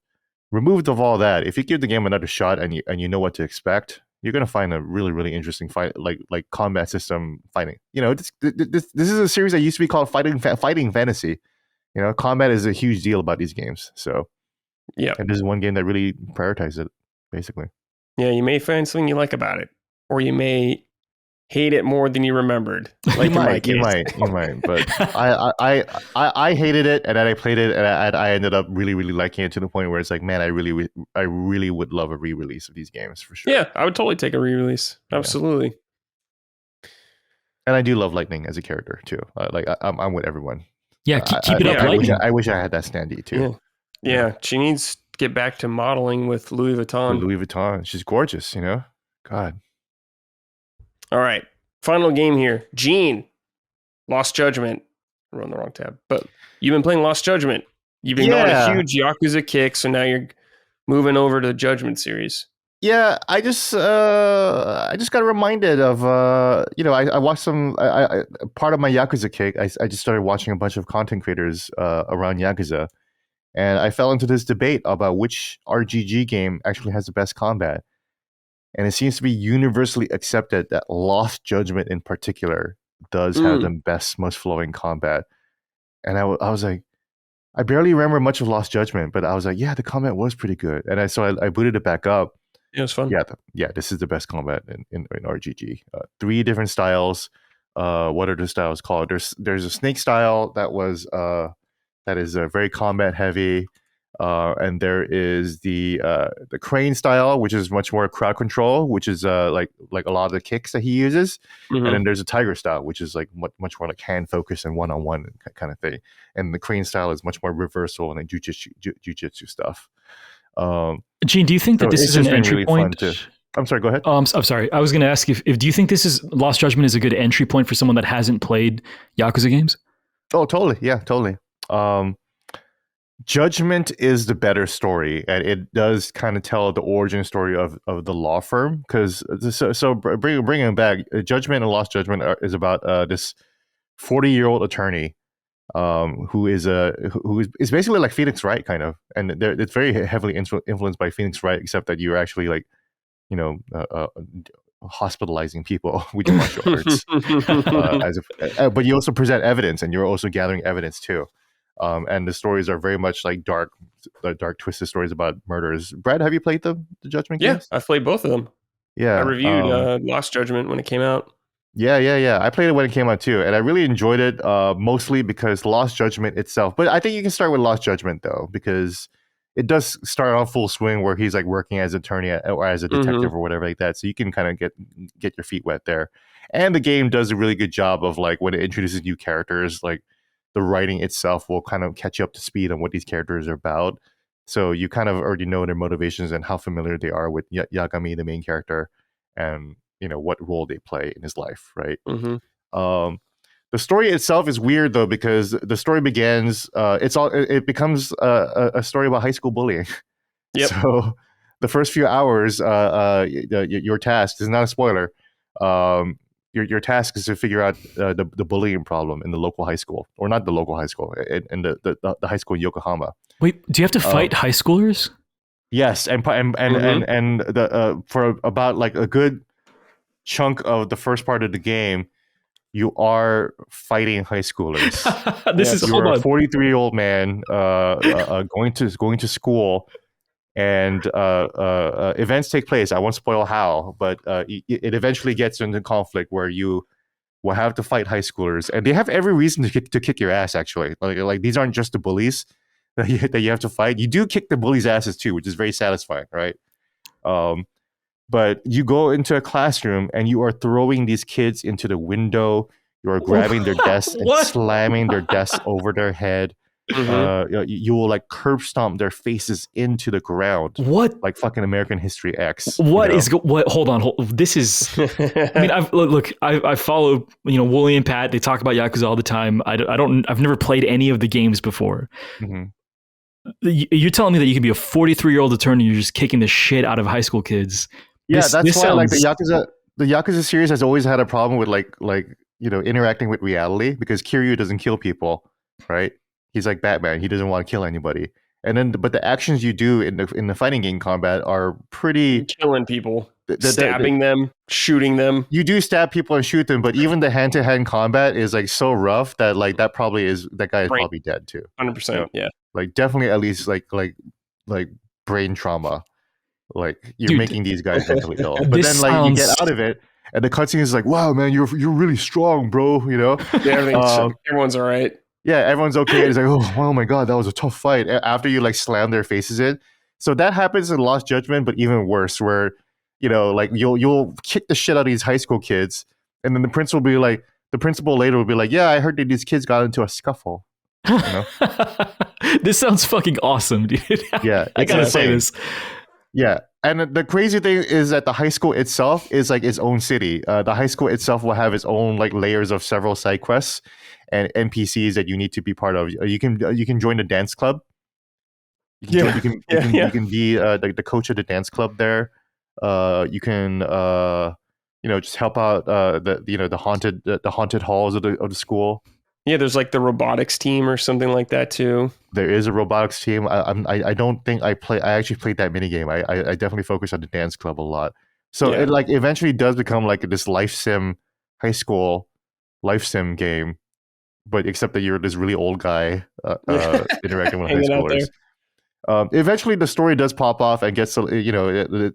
removed of all that, if you give the game another shot and you know what to expect, you're gonna find a really, really interesting fight, like combat system fighting. This is a series that used to be called fighting fantasy. Combat is a huge deal about these games. So yeah, and this is one game that really prioritizes it, basically. Yeah, you may find something you like about it, or you may hate it more than you remembered. Like you might. But I hated it, and then I played it, and I ended up really, really liking it to the point where it's like, man, I really would love a re-release of these games for sure. Yeah, I would totally take a re-release. Absolutely. And I do love Lightning as a character too. I'm with everyone. Yeah, keep it up, Lightning. I wish I had that standee too. Yeah, she needs to get back to modeling with Louis Vuitton. She's gorgeous. God. All right, final game here. Gene, Lost Judgment. I'm on the wrong tab, but you've been playing Lost Judgment. You've been on a huge Yakuza kick, so now you're moving over to the Judgment series. Yeah, I just got reminded of I watched some part of my Yakuza kick. I just started watching a bunch of content creators around Yakuza, and I fell into this debate about which RGG game actually has the best combat. And it seems to be universally accepted that Lost Judgment in particular does have the best, most flowing combat. And I was like, I barely remember much of Lost Judgment, but I was like, yeah, the combat was pretty good. And I booted it back up. It was fun. Yeah, this is the best combat in RGG. 3 different styles. What are the styles called? There's a snake style that is very combat heavy. And there is the crane style, which is much more crowd control, which is like a lot of the kicks that he uses. Mm-hmm. And then there's a tiger style, which is like much more like hand focus and one-on-one kind of thing. And the crane style is much more reversal and like jujitsu stuff. Gene, do you think that this is an entry point? I'm sorry, go ahead. I'm sorry. I was going to ask if do you think this is Lost Judgment is a good entry point for someone that hasn't played Yakuza games? Oh, totally. Yeah, totally. Judgment is the better story, and it does kind of tell the origin story of the law firm. Because bringing it back, Judgment and Lost Judgment is about this 40-year-old attorney who is basically like Phoenix Wright kind of, and it's very heavily influenced by Phoenix Wright, except that you're actually like hospitalizing people with your martial arts, but you also present evidence, and you're also gathering evidence too. And the stories are very much like dark twisted stories about murders. Brad, have you played the Judgment games? Yeah, I've played both of them. Yeah, I reviewed Lost Judgment when it came out. Yeah. I played it when it came out too, and I really enjoyed it. Mostly because Lost Judgment itself. But I think you can start with Lost Judgment though, because it does start on full swing where he's like working as an attorney or as a detective or whatever like that. So you can kind of get your feet wet there. And the game does a really good job of like when it introduces new characters, like the writing itself will kind of catch you up to speed on what these characters are about. So you kind of already know their motivations and how familiar they are with Yagami, the main character, and what role they play in his life, right? Mm-hmm. The story itself is weird though, because the story begins. It becomes a story about high school bullying. Yep. So the first few hours, your task is not a spoiler. your task is to figure out the bullying problem in the local high school, or not the local high school, in the high school in Yokohama. Wait, do you have to fight high schoolers? Yes, and the for about like a good chunk of the first part of the game, you are fighting high schoolers. You're a 43-year-old man going to school, and events take place. I won't spoil how, but it eventually gets into conflict where you will have to fight high schoolers, and they have every reason to kick your ass. Actually, like these aren't just the bullies that you have to fight. You do kick the bullies' asses too, which is very satisfying, right? But you go into a classroom and you are throwing these kids into the window. You are grabbing their desks and slamming their desks over their head. You will like curb stomp their faces into the ground. What? Like fucking American History X. What? Hold on. This is. I mean, I follow Wooly and Pat. They talk about Yakuza all the time. I've never played any of the games before. Mm-hmm. You're telling me that you can be a 43-year-old attorney, you're just kicking the shit out of high school kids. Yeah, that's why like the Yakuza series has always had a problem with like interacting with reality, because Kiryu doesn't kill people, right? He's like Batman. He doesn't want to kill anybody. And then, but the actions you do in the fighting game combat are pretty killing people, stabbing them, shooting them. You do stab people and shoot them, but even the hand-to-hand combat is like so rough that like that guy is probably dead too. 100%. Yeah. Like definitely at least like brain trauma. Like you're making these guys mentally ill. But then like you get out of it, and the cutscene is like, wow, man, you're really strong, bro. Everyone's all right. Yeah, everyone's okay. It's like, oh my god, that was a tough fight. After you like slam their faces in. So that happens in Lost Judgment, but even worse, where like you'll kick the shit out of these high school kids, and then the principal later will be like, yeah, I heard that these kids got into a scuffle. This sounds fucking awesome, dude. Yeah, I gotta say this. Yeah, and the crazy thing is that the high school itself is like its own city. The high school itself will have its own like layers of several side quests and NPCs that you need to be part of. You can join the dance club. You can be the coach of the dance club there. You can just help out the haunted halls of the school. Yeah, there's like the robotics team or something like that too. There is a robotics team. I don't think I actually played that minigame. I definitely focus on the dance club a lot. So it like eventually does become like this high school life sim game, but except that you're this really old guy interacting with high schoolers. Eventually the story does pop off and gets it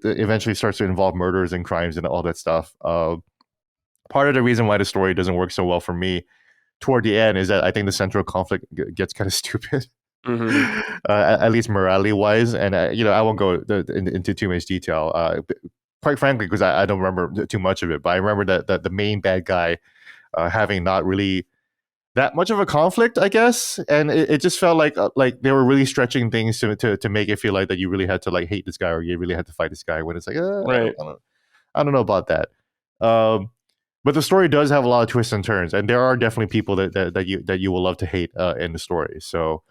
eventually starts to involve murders and crimes and all that stuff. Part of the reason why the story doesn't work so well for me toward the end is that I think the central conflict gets kind of stupid, at least morality wise. And I won't go into too much detail, quite frankly, because I don't remember too much of it. But I remember that the main bad guy having not really that much of a conflict, I guess, and it just felt like they were really stretching things to make it feel like that you really had to like hate this guy or you really had to fight this guy. When it's like, right. I don't know about that. But the story does have a lot of twists and turns, and there are definitely people that you will love to hate in the story. So,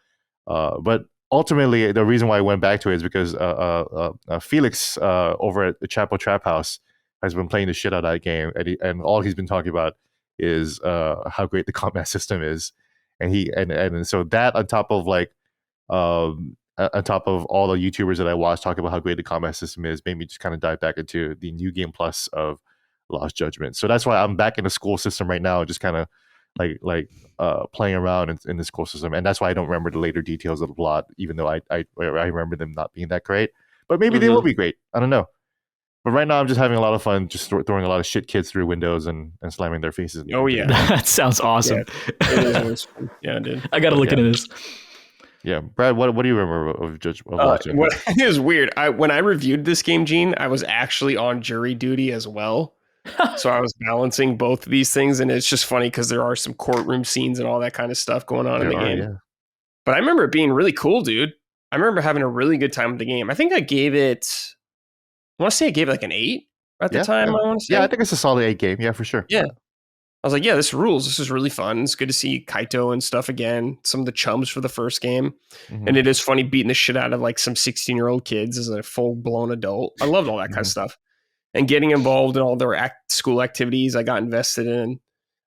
but ultimately, the reason why I went back to it is because Felix over at the Chapo Trap House has been playing the shit out of that game, and all he's been talking about is how great the combat system is, and so that on top of on top of all the YouTubers that I watch talking about how great the combat system is, made me just kind of dive back into the New Game Plus of Lost Judgment. So that's why I'm back in the school system right now, just kind of like playing around in the school system, and that's why I don't remember the later details of the plot, even though I remember them not being that great. But maybe they will be great. I don't know. But right now I'm just having a lot of fun, just throwing a lot of shit kids through windows and slamming their faces. Oh yeah, that sounds awesome. Yeah, dude. I gotta look into this. Yeah, Brad, what do you remember of Lost Judgment? It was weird. When I reviewed this game, Gene, I was actually on jury duty as well. So I was balancing both of these things, and it's just funny because there are some courtroom scenes and all that kind of stuff going on in the game. Yeah. But I remember it being really cool, dude. I remember having a really good time with the game. I think I gave it, I want to say I gave it like an 8 at the time. Yeah. I want to say. Yeah, I think it's a solid 8 game. Yeah, for sure. Yeah. I was like, yeah, this rules. This is really fun. It's good to see Kaito and stuff again. Some of the chums for the first game. Mm-hmm. And it is funny beating the shit out of like some 16-year-old kids as a full-blown adult. I loved all that kind of stuff. and getting involved in all their school activities I got invested in.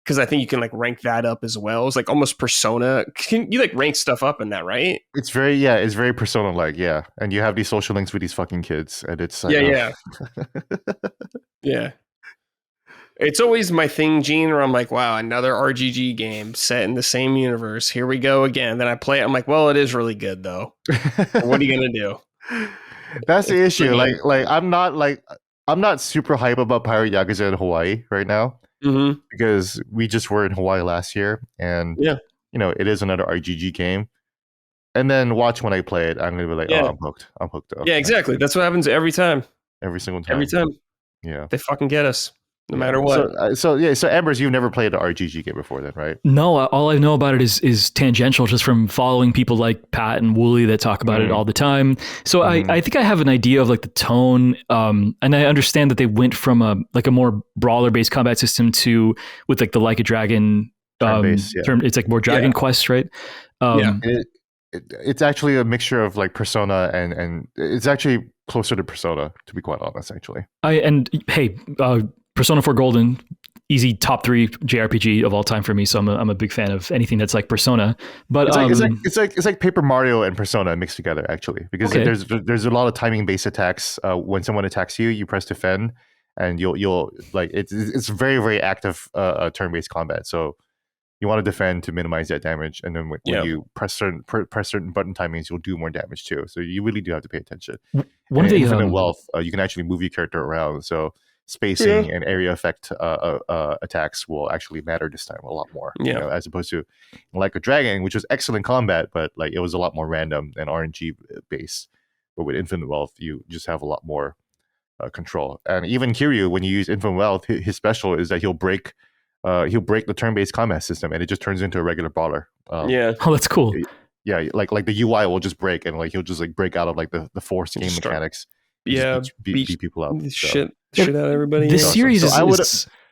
Because I think you can like rank that up as well. It's like almost Persona. You like rank stuff up in that, right? It's very Persona-like, yeah. And you have these social links with these fucking kids, and it's like, yeah. It's always my thing, Gene, where I'm like, wow, another RGG game set in the same universe. Here we go again. Then I play it. I'm like, well, it is really good though. What are you gonna do? That's the issue. Like I'm not super hype about Pirate Yakuza in Hawaii right now. Mm-hmm. Because we just were in Hawaii last year, and it is another RGG game. And then watch when I play it, I'm gonna be like, oh, I'm hooked up. Yeah, exactly. That's what happens every time. Every single time. Every time. Yeah. They fucking get us, no matter what. So Embers, you've never played an RGG game before, then, right? No, all I know about it is tangential, just from following people like Pat and Wooly that talk about it all the time. So I think I have an idea of like the tone, and I understand that they went from a more brawler based combat system to with like the Like a Dragon term. It's like more Dragon Quest, right? It's actually a mixture of like Persona and it's actually closer to Persona, to be quite honest. Actually, Persona 4 Golden, easy top 3 JRPG of all time for me. So I'm a big fan of anything that's like Persona. But it's like Paper Mario and Persona mixed together, actually, because there's a lot of timing based attacks. When someone attacks you, you press defend, and you'll like it's very, very active turn based combat. So you want to defend to minimize that damage, and then when you press certain button timings, you'll do more damage too. So you really do have to pay attention. One of the Infinite Wealth, you can actually move your character around. So spacing and area effect attacks will actually matter this time a lot more, as opposed to Like a Dragon, which was excellent combat, but like it was a lot more random and RNG based. But with Infinite Wealth, you just have a lot more control. And even Kiryu, when you use Infinite Wealth, his special is that he'll break the turn-based combat system, and it just turns into a regular brawler. Oh, that's cool. Yeah, like the UI will just break, and like he'll just like break out of like the force game mechanics. Beat people up. Shit out everybody. This series is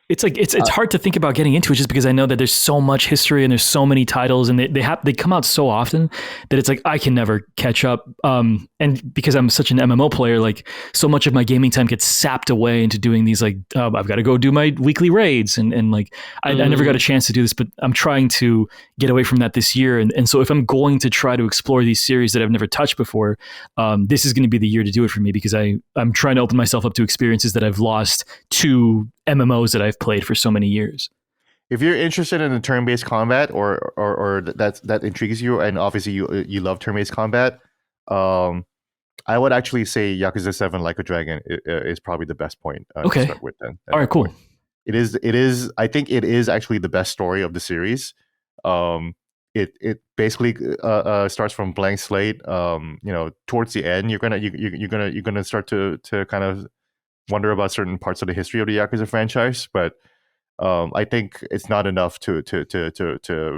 it's hard to think about getting into it, just because I know that there's so much history and there's so many titles, and they come out so often that it's like I can never catch up. And because I'm such an MMO player, like so much of my gaming time gets sapped away into doing these like I've got to go do my weekly raids, and like I never got a chance to do this, but I'm trying to get away from that this year. And so if I'm going to try to explore these series that I've never touched before, this is going to be the year to do it for me, because I'm trying to open myself up to experiences that I've lost to MMOs that I've played for so many years. If you're interested in the turn-based combat or that intrigues you, and obviously you love turn-based combat, I would actually say Yakuza 7 Like a Dragon is probably the best point to start with. Then, all right, cool. Point. It is. I think it is actually the best story of the series. It basically starts from blank slate. Towards the end, you're gonna start to kind of wonder about certain parts of the history of the Yakuza franchise, but I think it's not enough to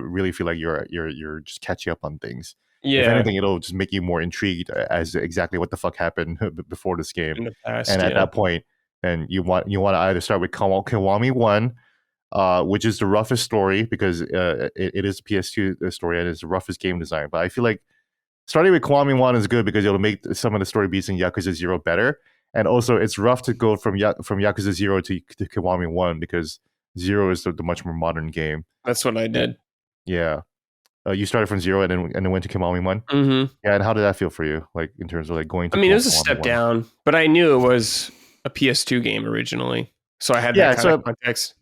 really feel like you're just catching up on things. Yeah. If anything, it'll just make you more intrigued as exactly what the fuck happened before this game. In the past, and at that point, then you want to either start with Kiwami 1, which is the roughest story, because it is a PS2 story and it's the roughest game design. But I feel like starting with Kiwami 1 is good because it'll make some of the story beats in Yakuza 0 better. And also, it's rough to go from Yakuza 0 to Kiwami 1, because 0 is the much more modern game. That's what I did. Yeah. You started from 0 and then went to Kiwami 1? Mm-hmm. Yeah, and how did that feel for you, like in terms of like going to it was a step down, but I knew it was a PS2 game originally. So I had that kind of context.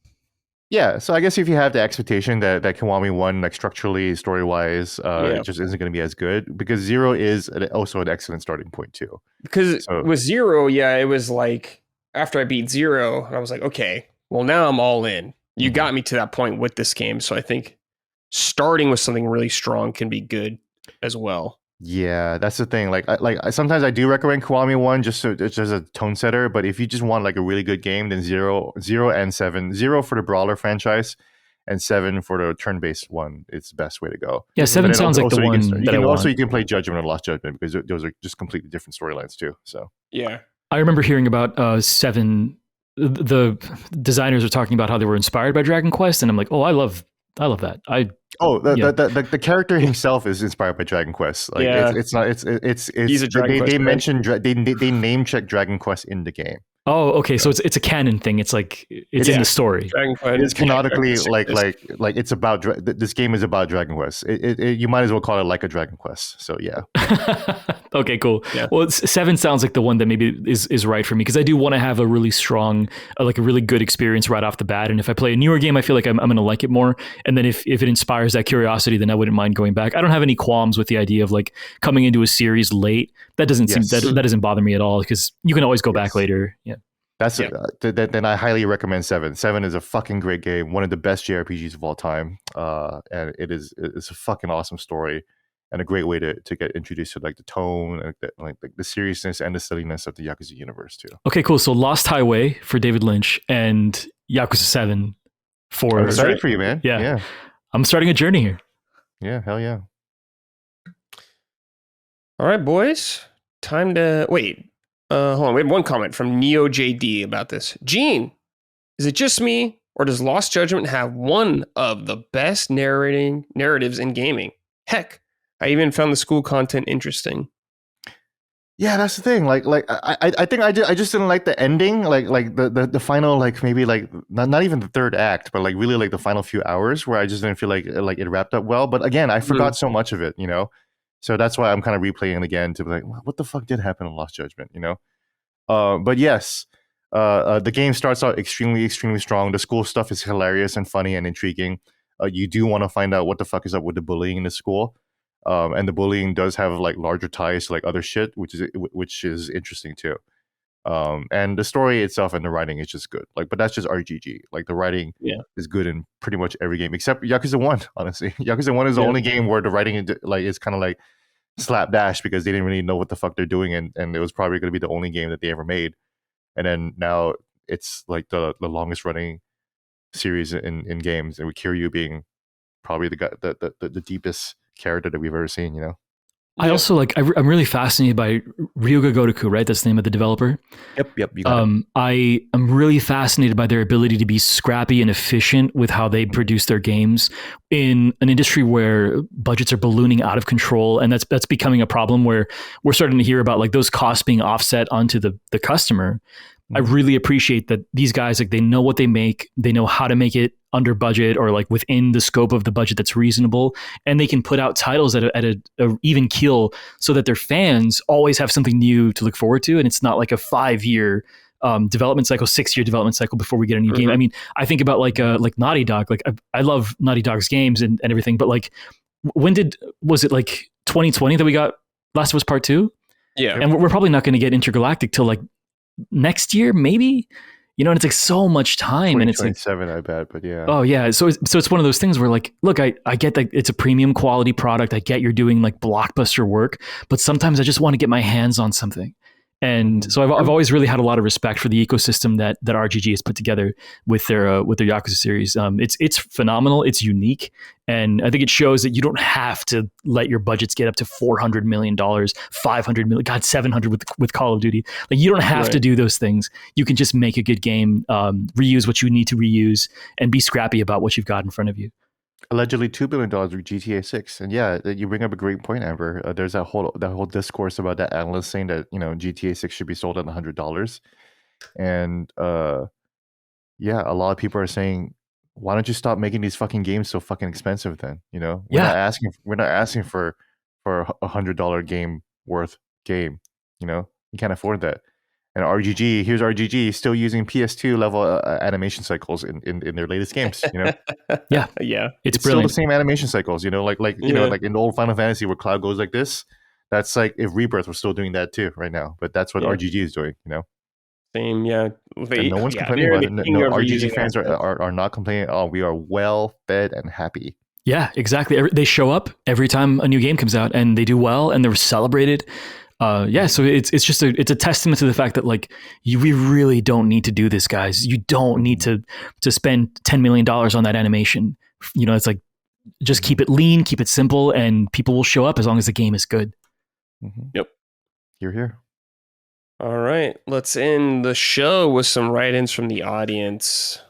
Yeah, so I guess if you have the expectation that Kiwami 1, like structurally, story-wise, it just isn't going to be as good, because 0 is also an excellent starting point too. Because with 0, it was like, after I beat 0, I was like, okay, well now I'm all in. You got me to that point with this game, so I think starting with something really strong can be good as well. Yeah, that's the thing. Like sometimes I do recommend Kiwami 1 just as a tone setter, but if you just want like a really good game, then 0 and 7, 0 for the brawler franchise, and 7 for the turn-based one, it's the best way to go. Yeah, 7 sounds like the one that I want. Also, you can play Judgment and Lost Judgment, because those are just completely different storylines too. So yeah, I remember hearing about 7. The designers were talking about how they were inspired by Dragon Quest, and I'm like, oh, I love that. The character himself is inspired by Dragon Quest. Like it's not. It's He's a Dragon Quest they mentioned they name check Dragon Quest in the game. Oh, okay. So it's a canon thing. It's like it's in the story. Dragon Quest. It's canonically like it's about this game is about Dragon Quest. You might as well call it like a Dragon Quest. So yeah. Okay, cool. Yeah. Well, 7 sounds like the one that maybe is right for me because I do want to have a really strong, like a really good experience right off the bat. And if I play a newer game, I feel like I'm going to like it more. And then if it inspires that curiosity, then I wouldn't mind going back. I don't have any qualms with the idea of like coming into a series late. That doesn't seem that doesn't bother me at all because you can always go back later. Yeah. That's then I highly recommend 7. 7 is a fucking great game, one of the best JRPGs of all time, and it's a fucking awesome story and a great way to get introduced to like the tone and like the seriousness and the silliness of the Yakuza universe too. Okay, cool. So Lost Highway for David Lynch and Yakuza 7 for. I'm excited for you, man. Yeah, I'm starting a journey here. Yeah, hell yeah. All right, boys. Time to wait. Hold on. We have one comment from Neo JD about this. Gene, is it just me, or does Lost Judgment have one of the best narratives in gaming? Heck, I even found the school content interesting. Yeah, that's the thing. Like I think I just didn't like the ending. Like the final, like maybe like not even the third act, but like really like the final few hours where I just didn't feel like it wrapped up well. But again, I forgot so much of it, you know. So that's why I'm kind of replaying it again to be like, what the fuck did happen in Lost Judgment, you know? But yes, the game starts out extremely strong. The school stuff is hilarious and funny and intriguing. You do want to find out what the fuck is up with the bullying in the school. And the bullying does have like larger ties to like other shit, which is interesting too. And the story itself and the writing is just good. Like, but that's just RGG. Like the writing is good in pretty much every game except Yakuza 1. Honestly, Yakuza 1 is the only game where the writing is kind of like slapdash because they didn't really know what the fuck they're doing, and it was probably going to be the only game that they ever made. And then now it's like the longest running series in games, and with Kiryu being probably the deepest character that we've ever seen, you know. I also like. I'm really fascinated by Ryuga Gotoku, right? That's the name of the developer. Yep. You got it. I am really fascinated by their ability to be scrappy and efficient with how they produce their games in an industry where budgets are ballooning out of control, and that's becoming a problem where we're starting to hear about like those costs being offset onto the customer. I really appreciate that these guys, like, they know what they make, they know how to make it under budget or like within the scope of the budget that's reasonable, and they can put out titles at a even keel so that their fans always have something new to look forward to, and it's not like a 5-year development cycle, 6-year development cycle before we get a new game. I mean, I think about like Naughty Dog. Like I love Naughty Dog's games and everything, but like was it like 2020 that we got Last of Us Part 2? Yeah, and we're probably not going to get Intergalactic till like next year, maybe, you know, and it's like so much time, and it's like 7, I bet, but yeah. Oh yeah, so it's one of those things where like, look, I get that it's a premium quality product. I get you're doing like blockbuster work, but sometimes I just want to get my hands on something. And so I've always really had a lot of respect for the ecosystem that RGG has put together with their Yakuza series. It's phenomenal. It's unique, and I think it shows that you don't have to let your budgets get up to $400 million, $500 million, God, 700 with Call of Duty. Like, you don't have to do those things. You can just make a good game, reuse what you need to reuse, and be scrappy about what you've got in front of you. Allegedly $2 billion with GTA 6, and yeah, you bring up a great point, Amber. There's that whole discourse about that analyst saying that, you know, GTA 6 should be sold at $100, and yeah, a lot of people are saying, why don't you stop making these fucking games so fucking expensive then? You know, we're not asking for $100 game worth game. You know, you can't afford that. And here's RGG still using PS2 level animation cycles in their latest games, you know? yeah. It's still the same animation cycles, you know, like you know, like in the old Final Fantasy where Cloud goes like this. That's like if Rebirth was still doing that too right now, but that's what RGG is doing, you know? Same, yeah. And no one's complaining about it. No, RGG fans are not complaining. Oh, we are well fed and happy. Yeah, exactly. They show up every time a new game comes out, and they do well, and they're celebrated. So it's just a testament to the fact that like we really don't need to do this, guys. You don't need to spend $10 million on that animation. You know, it's like, just keep it lean, keep it simple, and people will show up as long as the game is good. Mm-hmm. Yep. You're here. All right, let's end the show with some write-ins from the audience.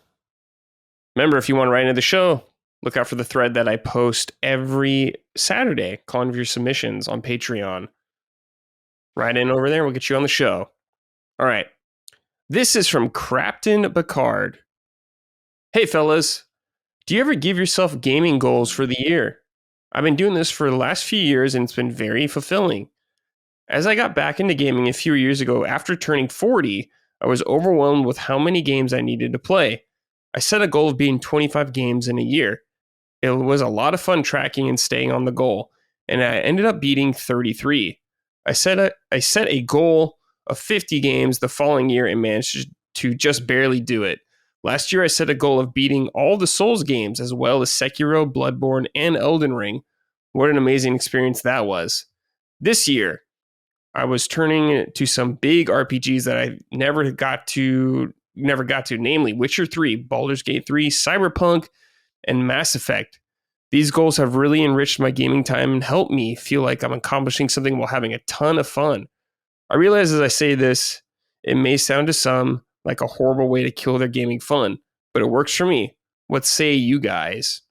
Remember, if you want to write into the show, look out for the thread that I post every Saturday, calling for your submissions on Patreon. Write in over there, we'll get you on the show. All right. This is from Crapton Picard. Hey fellas, do you ever give yourself gaming goals for the year? I've been doing this for the last few years and it's been very fulfilling. As I got back into gaming a few years ago after turning 40, I was overwhelmed with how many games I needed to play. I set a goal of beating 25 games in a year. It was a lot of fun tracking and staying on the goal, and I ended up beating 33. I set a goal of 50 games the following year and managed to just barely do it. Last year, I set a goal of beating all the Souls games, as well as Sekiro, Bloodborne, and Elden Ring. What an amazing experience that was. This year, I was turning to some big RPGs that I never got to, namely Witcher 3, Baldur's Gate 3, Cyberpunk, and Mass Effect. These goals have really enriched my gaming time and helped me feel like I'm accomplishing something while having a ton of fun. I realize as I say this, it may sound to some like a horrible way to kill their gaming fun, but it works for me. What say you guys?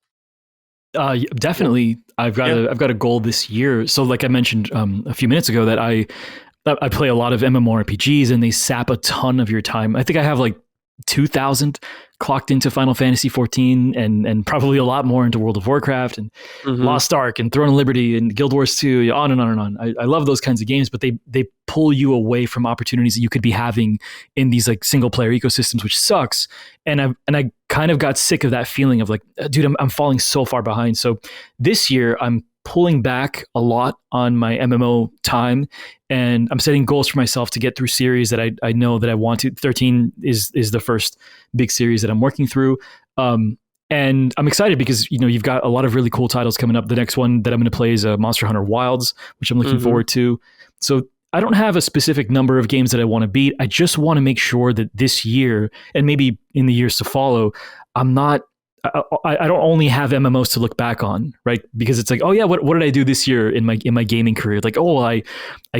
Definitely, I've got a goal this year. So, like I mentioned a few minutes ago, that I play a lot of MMORPGs, and they sap a ton of your time. I think I have like 2,000 clocked into Final Fantasy 14 and probably a lot more into World of Warcraft and Lost Ark and Throne of Liberty and Guild Wars 2, on and on and on. I love those kinds of games, but they pull you away from opportunities that you could be having in these like single player ecosystems, which sucks. And I kind of got sick of that feeling of like, dude, I'm falling so far behind. So this year I'm pulling back a lot on my MMO time, and I'm setting goals for myself to get through series that I know that I want to. 13 is the first big series that I'm working through. And I'm excited because, you've got a lot of really cool titles coming up. The next one that I'm going to play is Monster Hunter Wilds, which I'm looking forward to. So I don't have a specific number of games that I want to beat. I just want to make sure that this year, and maybe in the years to follow, I don't only have MMOs to look back on, right? Because it's like, oh yeah, what did I do this year in my gaming career? Like, oh, I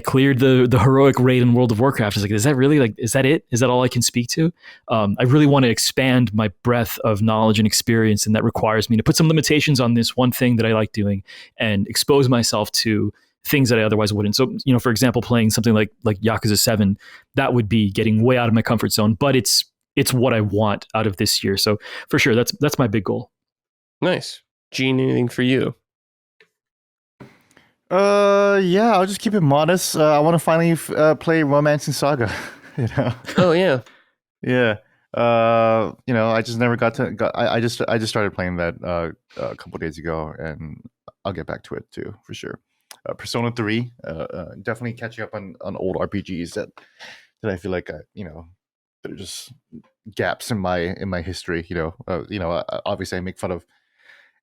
cleared the heroic raid in World of Warcraft. It's like, is that really is that it? Is that all I can speak to? I really want to expand my breadth of knowledge and experience, and that requires me to put some limitations on this one thing that I like doing and expose myself to things that I otherwise wouldn't. So, for example, playing something like Yakuza 7, that would be getting way out of my comfort zone, but it's what I want out of this year. So for sure, that's my big goal. Nice. Gene, anything for you? Yeah, I'll just keep it modest. I want to finally play Romancing Saga. Oh yeah. Yeah. I just never I just started playing that a couple days ago, and I'll get back to it too for sure. Persona 3, definitely catching up on old RPGs that I feel like they're just gaps in my history. Obviously I make fun of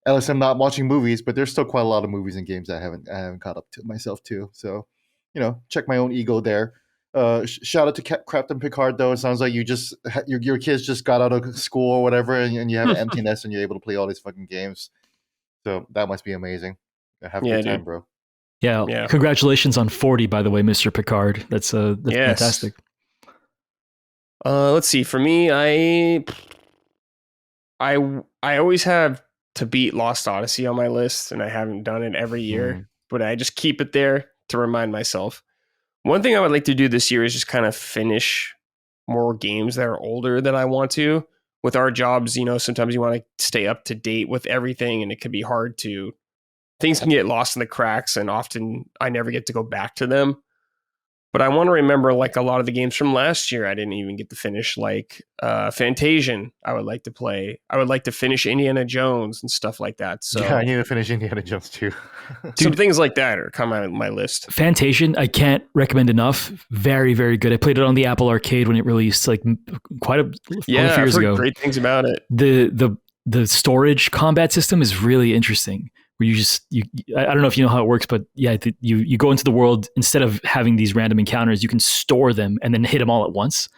LSM not watching movies, but there's still quite a lot of movies and games that I haven't caught up to myself too. So, check my own ego there. Shout out to Captain Picard though. It sounds like you just your kids just got out of school or whatever, and you have an empty nest and you're able to play all these fucking games. So that must be amazing. Have a good time, bro. Yeah. Congratulations on 40, by the way, Mr. Picard. That's fantastic. Let's see. For me, I always have to beat Lost Odyssey on my list, and I haven't done it every year, but I just keep it there to remind myself. One thing I would like to do this year is just kind of finish more games that are older than I want to. With our jobs, sometimes you want to stay up to date with everything, and it can be hard to. Things can get lost in the cracks, and often I never get to go back to them. But I want to remember like a lot of the games from last year I didn't even get to finish, like Fantasian I would like to play. I would like to finish Indiana Jones and stuff like that. So yeah, I need to finish Indiana Jones too. Some things like that are coming on my list. Fantasian, I can't recommend enough. Very, very good. I played it on the Apple Arcade when it released like quite a few years ago. Great things about it. The storage combat system is really interesting. Where I don't know if you know how it works, but yeah, you go into the world, instead of having these random encounters, you can store them and then hit them all at once.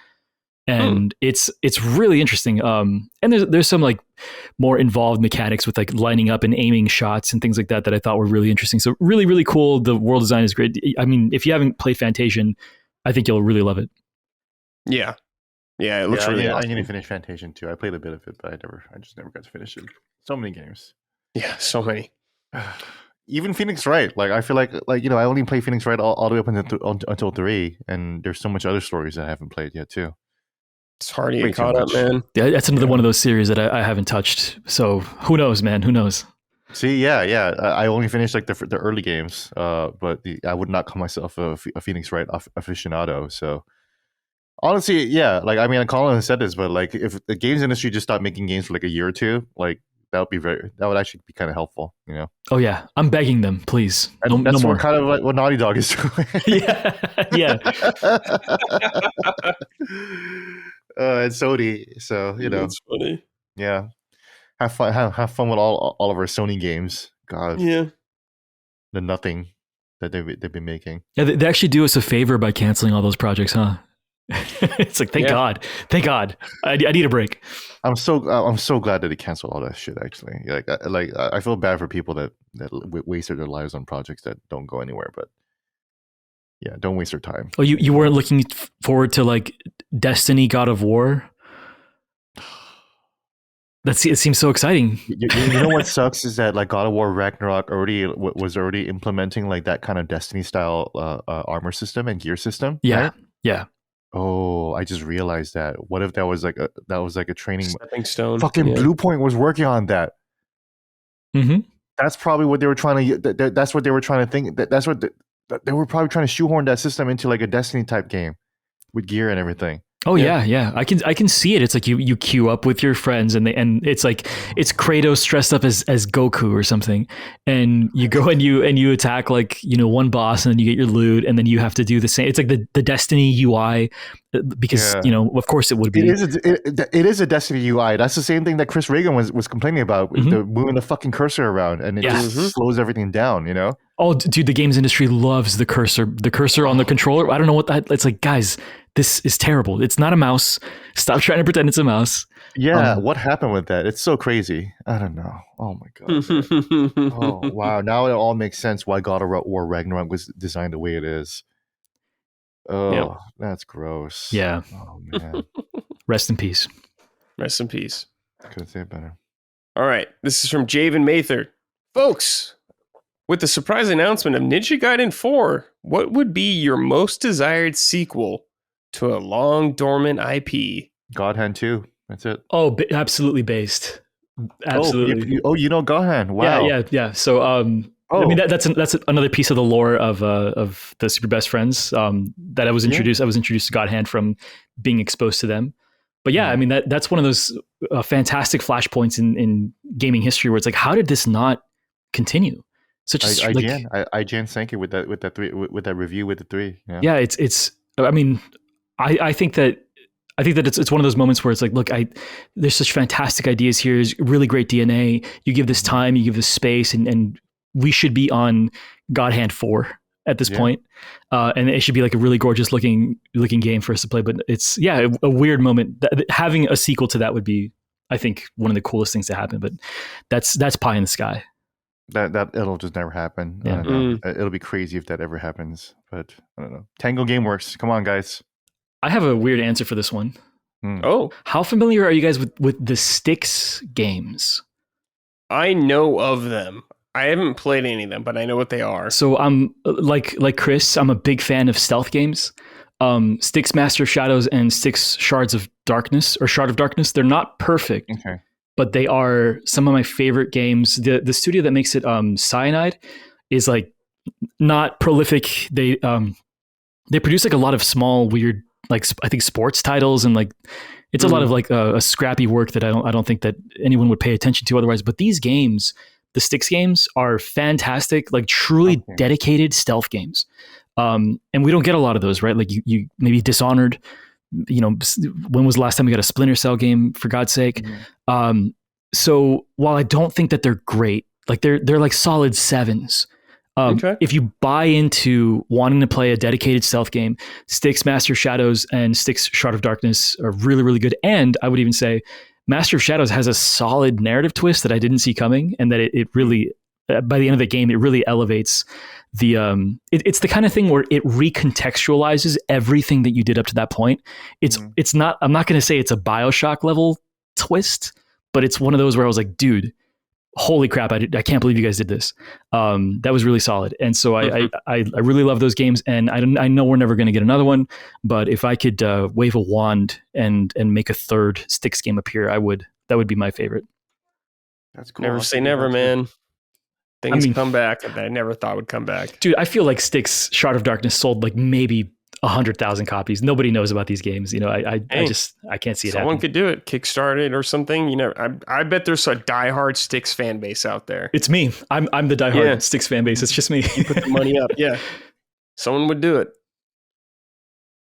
And it's really interesting. And there's some like more involved mechanics with like lining up and aiming shots and things like that I thought were really interesting. So really, really cool. The world design is great. I mean, if you haven't played Fantasian, I think you'll really love it. Yeah. Yeah, it looks really awesome. I need to finish Fantasian too. I played a bit of it, but I just never got to finish it. So many games. Yeah, so many. Even Phoenix Wright, like I feel like I only play Phoenix Wright all the way up until 3, and there's so much other stories that I haven't played yet too. It's hard to Way get too caught up, much. man. Yeah, that's another one of those series that I haven't touched. So who knows, man? Who knows? See, yeah. I only finished like the early games, but I would not call myself a Phoenix Wright aficionado. So honestly, yeah, like I mean, Colin has said this, but like if the games industry just stopped making games for like a year or two, like that would actually be kind of helpful, you know? Oh yeah, I'm begging them, please. And No that's more. what kind of like what Naughty Dog is doing. yeah. And Sony, so you know, That's funny. yeah, have fun with all of our Sony games. God, Yeah. the nothing that they've been making. Yeah, they actually do us a favor by canceling all those projects, huh? It's like thank God. I need a break. I'm so glad that they canceled all that shit. Actually, I feel bad for people that wasted their lives on projects that don't go anywhere. But yeah, don't waste your time. Oh, you weren't looking forward to like Destiny, God of War? It seems so exciting. You know what sucks is that like God of War Ragnarok was already implementing like that kind of Destiny style armor system and gear system. Yeah, right? yeah. Oh, I just realized that. What if that was like a training? Stepping stone. Fucking Bluepoint was working on that. Mm-hmm. That's probably what they were trying to. That's what they were trying to think. That's what they were probably trying to shoehorn that system into like a Destiny type game with gear and everything. Oh yeah. I can see it. It's like you queue up with your friends and it's like it's Kratos dressed up as Goku or something, and you go and you attack like one boss and then you get your loot and then you have to do the same. It's like the Destiny UI because of course it would be. It is a Destiny UI. That's the same thing that Chris Reagan was complaining about, the moving the fucking cursor around and it just slows everything down. You know. Oh, dude, the games industry loves the cursor on the controller. I don't know what that. It's like, guys, this is terrible. It's not a mouse. Stop trying to pretend it's a mouse. Yeah, what happened with that? It's so crazy. I don't know. Oh my god. Oh wow. Now it all makes sense why God of War Ragnarok was designed the way it is. Oh, that's gross. Yeah. Oh man. Rest in peace. Rest in peace. Couldn't say it better. All right. This is from Javen Mather. Folks, with the surprise announcement of Ninja Gaiden 4, what would be your most desired sequel to a long dormant IP? God Hand 2. That's it. Oh, absolutely based. Absolutely. You know God Hand. Wow. Yeah. So, I mean that's another piece of the lore of the Super Best Friends that I was introduced. I was introduced to God Hand from being exposed to them. But yeah, I mean that's one of those fantastic flashpoints in gaming history where it's like, how did this not continue? Such IGN sank it with that review with the 3. Yeah, it's. I mean, I think that it's one of those moments where it's like, look, there's such fantastic ideas here. There's really great DNA. You give this time, you give this space, and we should be on God Hand 4 at this point. And it should be like a really gorgeous looking game for us to play. But it's a weird moment. Having a sequel to that would be, I think, one of the coolest things to happen. But that's pie in the sky. That it'll just never happen. Yeah. It'll be crazy if that ever happens. But I don't know. Tango Gameworks, come on, guys. I have a weird answer for this one. Oh, how familiar are you guys with the Styx games? I know of them. I haven't played any of them, but I know what they are. So I'm like Chris. I'm a big fan of stealth games. Styx Master of Shadows and Styx Shard of Darkness. They're not perfect. Okay. But they are some of my favorite games. The studio that makes it, Cyanide, is like not prolific. They produce like a lot of small, weird, like I think sports titles, and like it's a lot of like a scrappy work that I don't think that anyone would pay attention to otherwise. But these games, the Styx games, are fantastic, like truly dedicated stealth games. And we don't get a lot of those, right? Like you maybe Dishonored. When was the last time we got a Splinter Cell game, for God's sake? So while I don't think that they're great, like they're like solid 7s. If you buy into wanting to play a dedicated stealth game, Styx Master of Shadows and Styx Shard of Darkness are really, really good. And I would even say Master of Shadows has a solid narrative twist that I didn't see coming, and that it really, by the end of the game, it really elevates the it's the kind of thing where it recontextualizes everything that you did up to that point. It's not, I'm not going to say it's a BioShock level twist, but it's one of those where I was like, dude, holy crap, I can't believe you guys did this. That was really solid. And so I really love those games, and I know we're never going to get another one, but if I could wave a wand and make a third Styx game appear, that would be my favorite. That's cool. Never say never, man. Things come back that I never thought would come back. Dude, I feel like Styx Shard of Darkness sold like maybe 100,000 copies. Nobody knows about these games. I can't see it Someone happen. could do it, Kickstart it or something. I bet there's a diehard Styx fan base out there. It's me. I'm the diehard Styx fan base. It's just me. You put the money up. Yeah. Someone would do it.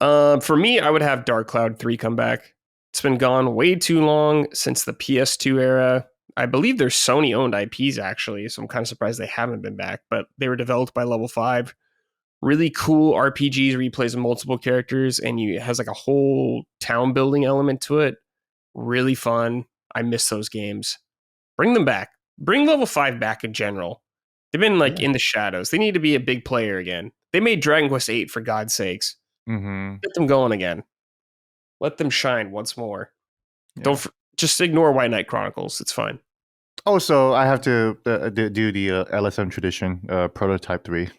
For me, I would have Dark Cloud 3 come back. It's been gone way too long since the PS2 era. I believe they're Sony-owned IPs, actually, so I'm kind of surprised they haven't been back, but they were developed by Level 5. Really cool RPGs where you play as multiple characters, and it has like a whole town building element to it. Really fun. I miss those games. Bring them back. Bring Level 5 back in general. They've been in the shadows. They need to be a big player again. They made Dragon Quest VIII, for God's sakes. Mm-hmm. Get them going again. Let them shine once more. Yeah. Just ignore White Knight Chronicles. It's fine. Oh, so I have to do the LSM tradition, Prototype 3.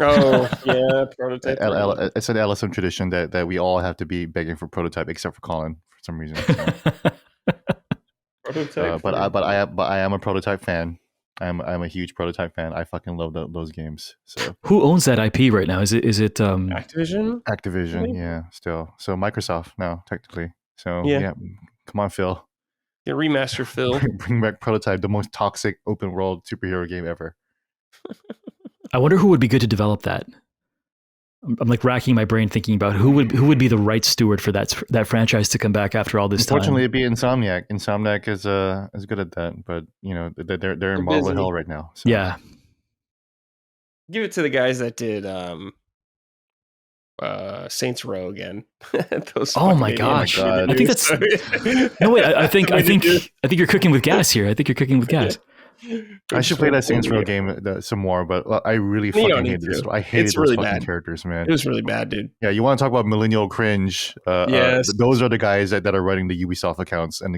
Oh, yeah, Prototype 3. It's an LSM tradition that we all have to be begging for Prototype, except for Colin, for some reason. So. Prototype. But I am a Prototype fan. I'm a huge Prototype fan. I fucking love those games. So who owns that IP right now? Is it Activision? Activision, really? Yeah, still. So Microsoft now, technically. So yeah. Come on, Phil. Yeah, remaster Phil. Bring back Prototype, the most toxic open world superhero game ever. I wonder who would be good to develop that. I'm like racking my brain thinking about who would be the right steward for that franchise to come back after all this time. Unfortunately, it'd be Insomniac. Insomniac is good at that, but they're in Marvel hell right now. So. Yeah. Give it to the guys that did Saints Row again. Oh my gosh! I think that's no wait. I think you're cooking with gas here. I think you're cooking with gas. I should play that Saints Row game some more, but I really fucking hated this. I hated those really fucking characters, man. It was really bad, dude. Yeah, you want to talk about millennial cringe? Yes. Those are the guys that are running the Ubisoft accounts, and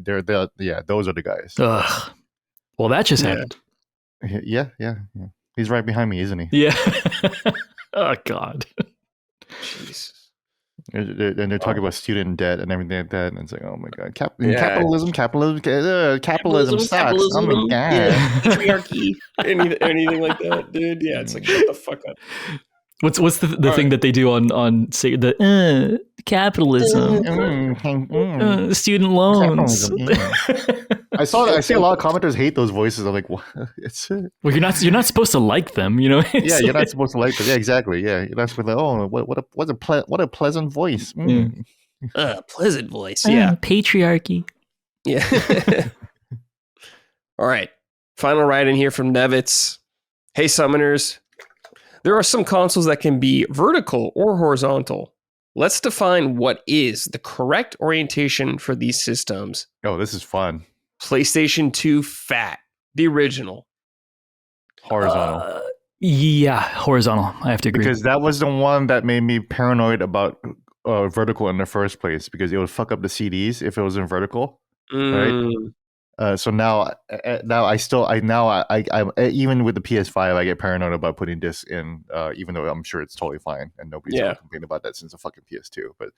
they're those are the guys. Ugh. Well, that just happened. Yeah. He's right behind me, isn't he? Yeah. Oh God. Jesus. And they're talking about student debt and everything like that, and it's like, oh my God, capitalism sucks. Oh my God, patriarchy, anything like that, dude. Yeah, it's like shut the fuck up. What's the thing that they do on say the capitalism, student loans? I see a lot of commenters hate those voices. I'm like, what? Well, you're not supposed to like them, you know. Yeah, you're not supposed to like them. Yeah, exactly. Yeah, you're not supposed to. Oh, what a pleasant voice. Pleasant voice. Yeah, patriarchy. Yeah. All right. Final write in here from Nevitz. Hey, summoners. There are some consoles that can be vertical or horizontal. Let's define what is the correct orientation for these systems. Oh, this is fun. PlayStation 2 Fat, the original. Horizontal. Yeah, horizontal. I have to agree. Because that was the one that made me paranoid about vertical in the first place, because it would fuck up the CDs if it was in vertical. Right? So now I even with the PS5, I get paranoid about putting discs in, even though I'm sure it's totally fine and nobody's ever complained about that since the fucking PS2. But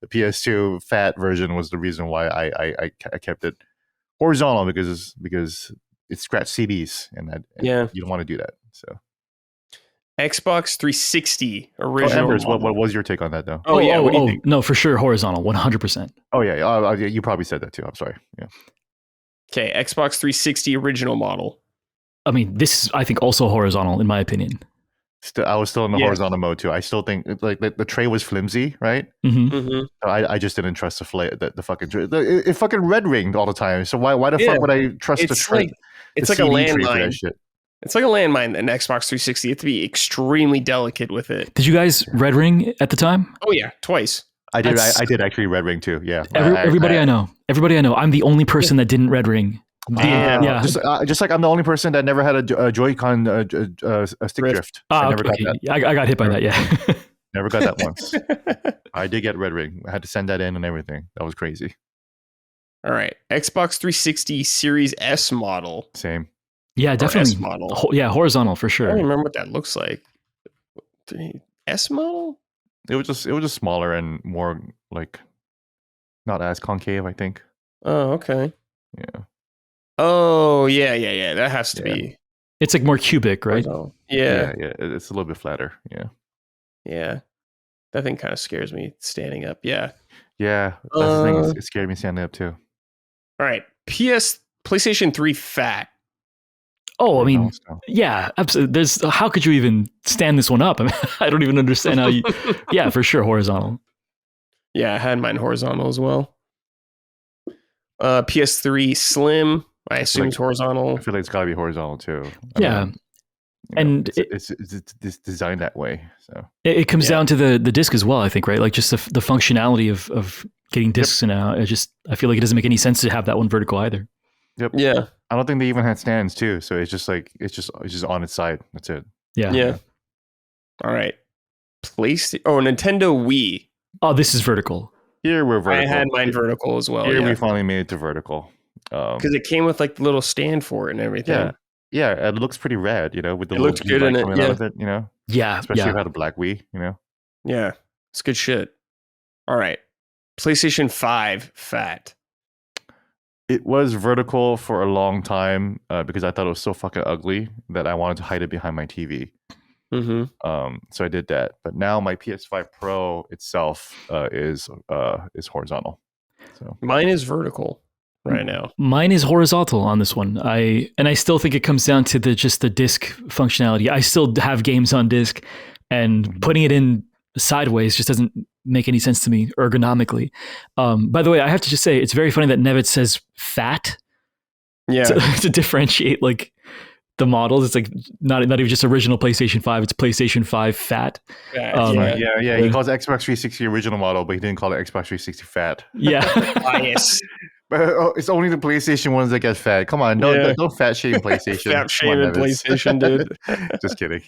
the PS2 fat version was the reason why I kept it horizontal, because it scratched CDs, and you don't want to do that. So Xbox 360 original. Embers, what was your take on that though? What do you think? No, for sure horizontal, 100%. Oh yeah, you probably said that too. I'm sorry. Yeah. Okay, Xbox 360 original model. I mean, this is, I think, also horizontal, in my opinion. I was still in the horizontal mode too. I still think like the tray was flimsy, right? Mm-hmm. Mm-hmm. So I just didn't trust the fucking tray. It fucking red ringed all the time. So why the fuck would I trust the tray? It's like a landmine. It's like a landmine in Xbox 360. You have to be extremely delicate with it. Did you guys red ring at the time? Oh yeah, twice. I did. I did actually red ring too. Yeah. Everybody I know. I'm the only person that didn't red ring. Yeah. Just like I'm the only person that never had a Joy-Con stick drift. I never got that. I got hit by that. Yeah. Never got that once. I did get red ring. I had to send that in and everything. That was crazy. All right. Xbox 360 Series S model. Same. Yeah, definitely. S model. Horizontal for I sure. don't remember what that looks like. S model? It was just smaller and more like not as concave, I think. Oh, okay. Yeah. Oh, yeah. That has to be. It's like more cubic, right? Yeah. It's a little bit flatter. Yeah. Yeah. That thing kind of scares me standing up. Yeah. Yeah. That's the thing. It scared me standing up too. All right. PlayStation 3 fat. Oh, I mean, yeah, absolutely. How could you even stand this one up? I mean, I don't even understand how you. Yeah, for sure, horizontal. Yeah, I had mine horizontal as well. PS3 Slim, I assume it's horizontal. I feel like it's got to be horizontal too. Yeah. And it's designed that way. So it comes down to the disc as well, I think, right? Like just the functionality of getting discs in and out. I feel like it doesn't make any sense to have that one vertical either. Yep. Yeah. I don't think they even had stands too. So it's just on its side. That's it. Yeah. All right. Nintendo Wii. Oh, this is vertical. Here we're vertical. I had mine vertical as well. Here we finally made it to vertical. Because it came with like the little stand for it and everything. Yeah, it looks pretty rad, with the it looked good in it, coming out of it, Yeah. Especially if it had a black Wii, Yeah, it's good shit. All right. PlayStation 5 fat. It was vertical for a long time because I thought it was so fucking ugly that I wanted to hide it behind my TV. Mm-hmm. So I did that. But now my PS5 Pro itself is horizontal. So mine is vertical right now. Mine is horizontal on this one. I still think it comes down to the disc functionality. I still have games on disc, and putting it in sideways just doesn't make any sense to me ergonomically. By the way, I have to just say it's very funny that Nevitz says fat. Yeah, to differentiate like the models. It's like not even just original PlayStation 5. It's PlayStation 5 fat. Yeah. He calls it Xbox 360 original model, but he didn't call it Xbox 360 fat. Yeah. Bias. But it's only the PlayStation ones that get fat. Come on, don't fat shame PlayStation. Fat shaming PlayStation, dude. Just kidding.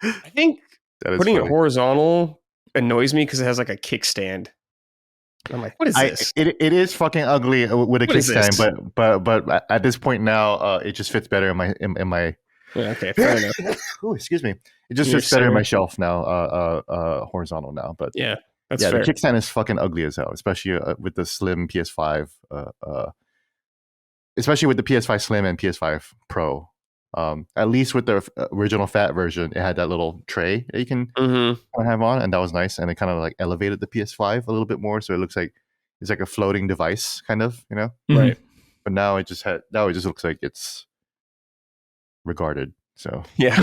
I think putting it horizontal annoys me because it has like a kickstand. I'm like, what is this? It is fucking ugly with a kickstand, but at this point now, it just fits better in my. Yeah, okay, fair enough. Oh, excuse me. It just fits better in my shelf now, horizontal now. But yeah, that's fair. The kickstand is fucking ugly as hell, especially with the slim PS5. Especially with the PS5 Slim and PS5 Pro. At least with the original fat version, it had that little tray that you can have on, and that was nice. And it kind of like elevated the PS5 a little bit more, so it looks like it's like a floating device, kind of, Right. But now it just looks like it's regarded. So yeah.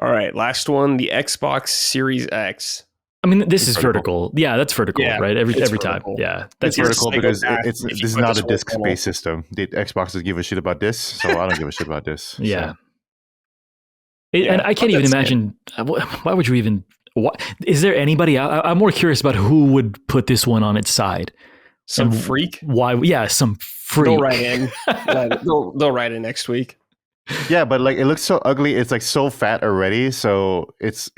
All right, last one, the Xbox Series X. I mean, this is vertical. Yeah, that's vertical, right? Every time. Yeah, that's vertical because this is not a disc-based system. The Xbox doesn't give a shit about this, so I don't give a shit about this. Yeah. So. And I can't even imagine, why would you even, is there anybody, I'm more curious about who would put this one on its side. Some freak? Why? Yeah, some freak. They'll write in. They'll write in next week. Yeah, but like it looks so ugly. It's like so fat already. So it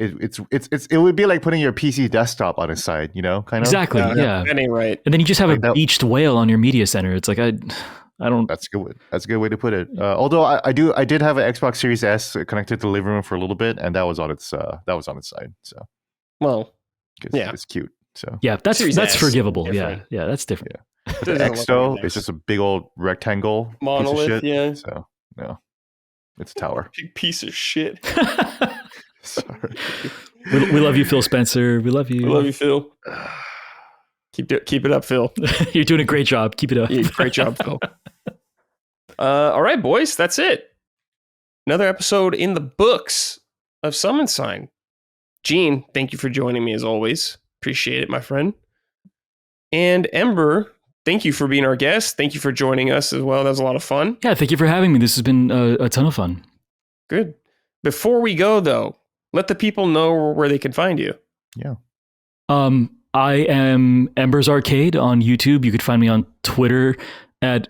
would be like putting your PC desktop on its side, kind of. Exactly. Yeah. That ain't right. And then you just have a beached whale on your media center. It's like I don't. That's good. That's a good way to put it. Although I did have an Xbox Series S connected to the living room for a little bit, and that was on its side. So it's cute. So yeah, that's forgivable. Different. Yeah, that's different. Yeah. But the X though, it's just a big old rectangle monolith. Piece of shit. Yeah. So no. It's a tower. Big piece of shit. Sorry. We love you, Phil Spencer. We love you. We love you, Phil. Keep it up, Phil. You're doing a great job. Keep it up. Yeah, great job, Phil. All right, boys. That's it. Another episode in the books of Summon Sign. Gene, thank you for joining me as always. Appreciate it, my friend. And Ember, thank you for being our guest. Thank you for joining us as well. That was a lot of fun. Yeah, thank you for having me. This has been a ton of fun. Good. Before we go, though, let the people know where they can find you. Yeah. I am Ember's Arcade on YouTube. You could find me on Twitter at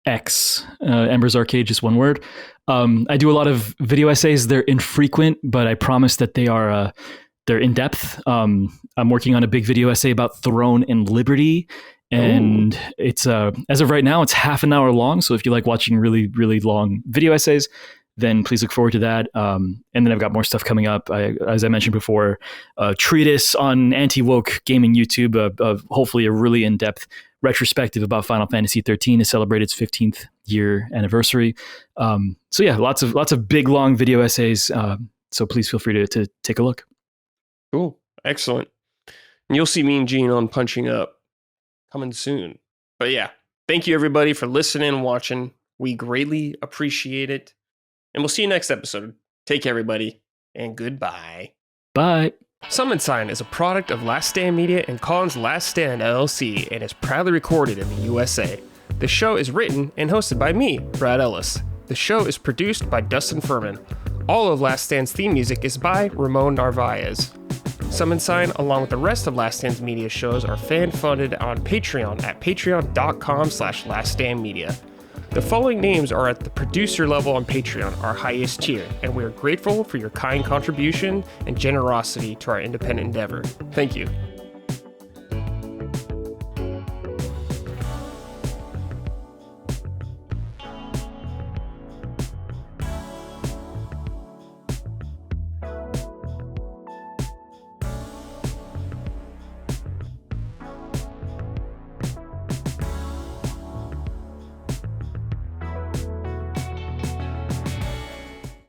X. Ember's Arcade, just one word. I do a lot of video essays. They're infrequent, but I promise that they're they're in depth. I'm working on a big video essay about Throne and Liberty. And it's as of right now, it's half an hour long. So if you like watching really, really long video essays, then please look forward to that. And then I've got more stuff coming up. As I mentioned before, a treatise on anti-woke gaming YouTube, of hopefully a really in-depth retrospective about Final Fantasy XIII to celebrate its 15th year anniversary. So yeah, lots of big, long video essays. So please feel free to take a look. Cool. Excellent. And you'll see me and Gene on Punching Up coming soon. But yeah, thank you everybody for listening and watching. We greatly appreciate it. And we'll see you next episode. Take care, everybody, and goodbye. Bye. Summon Sign is a product of Last Stand Media and Collins Last Stand LLC and is proudly recorded in the USA. The show is written and hosted by me, Brad Ellis. The show is produced by Dustin Furman. All of Last Stand's theme music is by Ramon Narvaez. Summon Sign, along with the rest of Last Stand's media shows, are fan-funded on Patreon at patreon.com/laststandmedia. The following names are at the producer level on Patreon, our highest tier, and we are grateful for your kind contribution and generosity to our independent endeavor. Thank you.